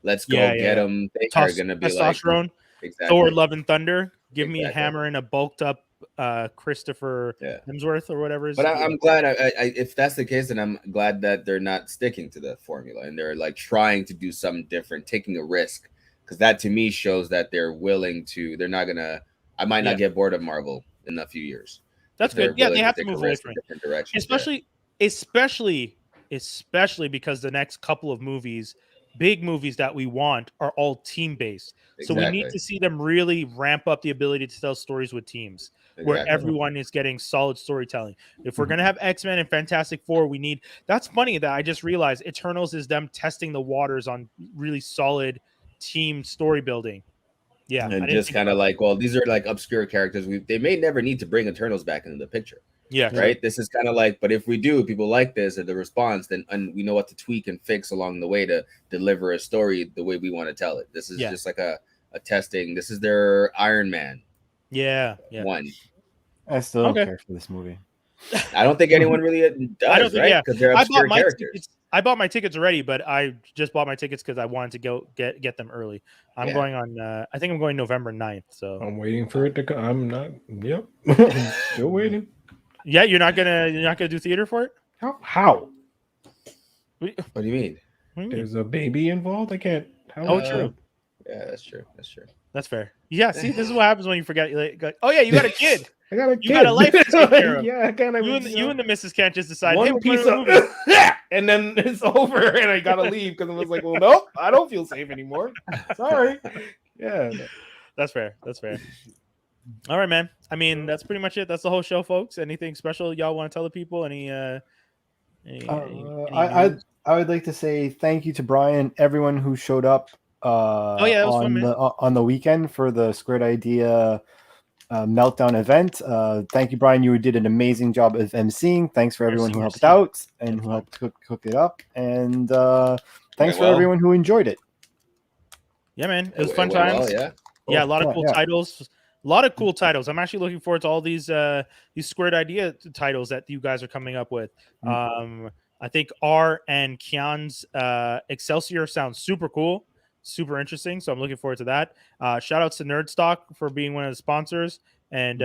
Speaker 2: let's go get them, they are going to be
Speaker 1: testosterone.
Speaker 2: Exactly.
Speaker 1: Thor: Love and Thunder. Give me a hammer and a bulked up Christopher Hemsworth or whatever.
Speaker 2: But I'm glad. If that's the case, then I'm glad that they're not sticking to the formula and they're like trying to do something different, taking a risk. Because that to me shows that they're willing to. They're not gonna. I might not get bored of Marvel in a few years.
Speaker 1: That's good. Yeah, they have to move away from different directions. Especially because the next couple of movies, big movies that we want, are all team based. So we need to see them really ramp up the ability to tell stories with teams where everyone is getting solid storytelling. If we're gonna have X-Men and Fantastic Four, we need. That's funny that I just realized Eternals is them testing the waters on really solid team story building. Yeah,
Speaker 2: and just kind of like, well, these are like obscure characters. They may never need to bring Eternals back into the picture.
Speaker 1: Yeah,
Speaker 2: right. This is kind of like, but if we do, people like this or the response, then and we know what to tweak and fix along the way to deliver a story the way we want to tell it. This is just like a testing. This is their Iron Man.
Speaker 1: Yeah.
Speaker 2: One.
Speaker 3: I still don't care for this movie.
Speaker 2: I don't think anyone really does. I don't think, right? Because they're obscure characters.
Speaker 1: I bought my tickets already, but I just bought my tickets because I wanted to go get them early. I'm going on. I think I'm going November 9th. So
Speaker 4: I'm waiting for it to come. I'm not. Yep. Still waiting.
Speaker 1: Yeah, you're not gonna do theater for it?
Speaker 4: How?
Speaker 2: What do you mean?
Speaker 4: There's a baby involved. I can't.
Speaker 1: How true.
Speaker 2: Yeah, that's true.
Speaker 1: That's fair. Yeah, see, this is what happens when you forget. Oh yeah, you got a kid.
Speaker 4: I got a kid.
Speaker 1: You got a life to take care of.
Speaker 4: Yeah, kind of.
Speaker 1: You and the missus can't just decide.
Speaker 4: One piece of and then it's over, and I gotta leave because I was like, well, nope, I don't feel safe anymore. Sorry. Yeah,
Speaker 1: that's fair. All right, man. I mean, that's pretty much it. That's the whole show, folks. Anything special y'all want to tell the people?
Speaker 3: I would like to say thank you to Brian, everyone who showed up
Speaker 1: that was fun, man.
Speaker 3: On the weekend for the Squared Idea Meltdown event. Thank you, Brian. You did an amazing job of emceeing. Thanks for everyone who helped out and who helped cook it up. And thanks for everyone who enjoyed it.
Speaker 1: Yeah, man. It was fun times. Yeah, a lot of cool titles. A lot of cool titles. I'm actually looking forward to all these Squared Idea titles that you guys are coming up with. I think R and Kian's Excelsior sounds super cool, super interesting. So I'm looking forward to that. Shout out to Nerdstock for being one of the sponsors and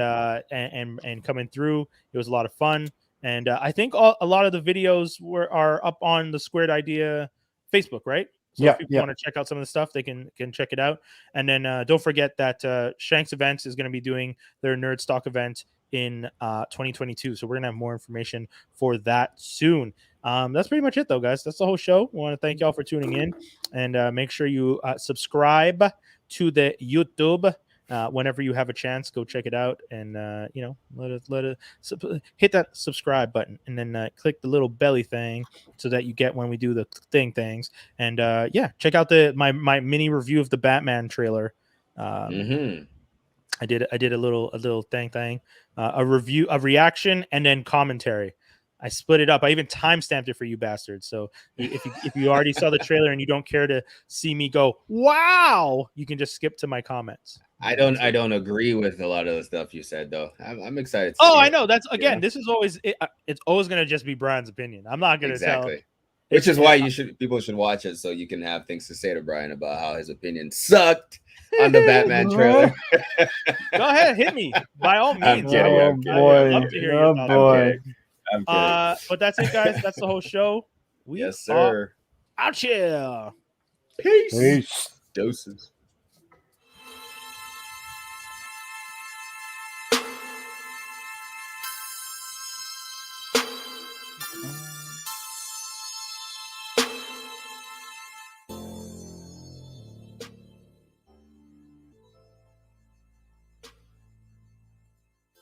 Speaker 1: coming through. It was a lot of fun. And I think a lot of the videos are up on the Squared Idea Facebook, right? So if people want to check out some of the stuff, they can check it out. And then don't forget that Shanks Events is going to be doing their Nerd Stock event in 2022. So we're going to have more information for that soon. That's pretty much it, though, guys. That's the whole show. We want to thank y'all for tuning in. And make sure you subscribe to the YouTube. Whenever you have a chance, go check it out and let it hit that subscribe button and then click the little belly thing so that you get when we do the things. And check out my mini review of the Batman trailer. I did a little thing, a review, a reaction, and then commentary. I split it up. I even timestamped it for you bastards. So if you already saw the trailer and you don't care to see me go, wow, you can just skip to my comments.
Speaker 2: I don't agree with a lot of the stuff you said, though. I'm excited.
Speaker 1: I know. That's again. This is always. It's always going to just be Brian's opinion. I'm not going to tell.
Speaker 2: Which is why people should watch it so you can have things to say to Brian about how his opinion sucked on the Batman trailer.
Speaker 1: Go ahead, hit me by all means.
Speaker 2: I'm kidding.
Speaker 3: Oh boy!
Speaker 1: Love to hear your thoughts.
Speaker 2: I'm kidding.
Speaker 1: But that's it, guys. That's the whole show.
Speaker 2: Yes, sir.
Speaker 1: Out here.
Speaker 2: Peace. Doses.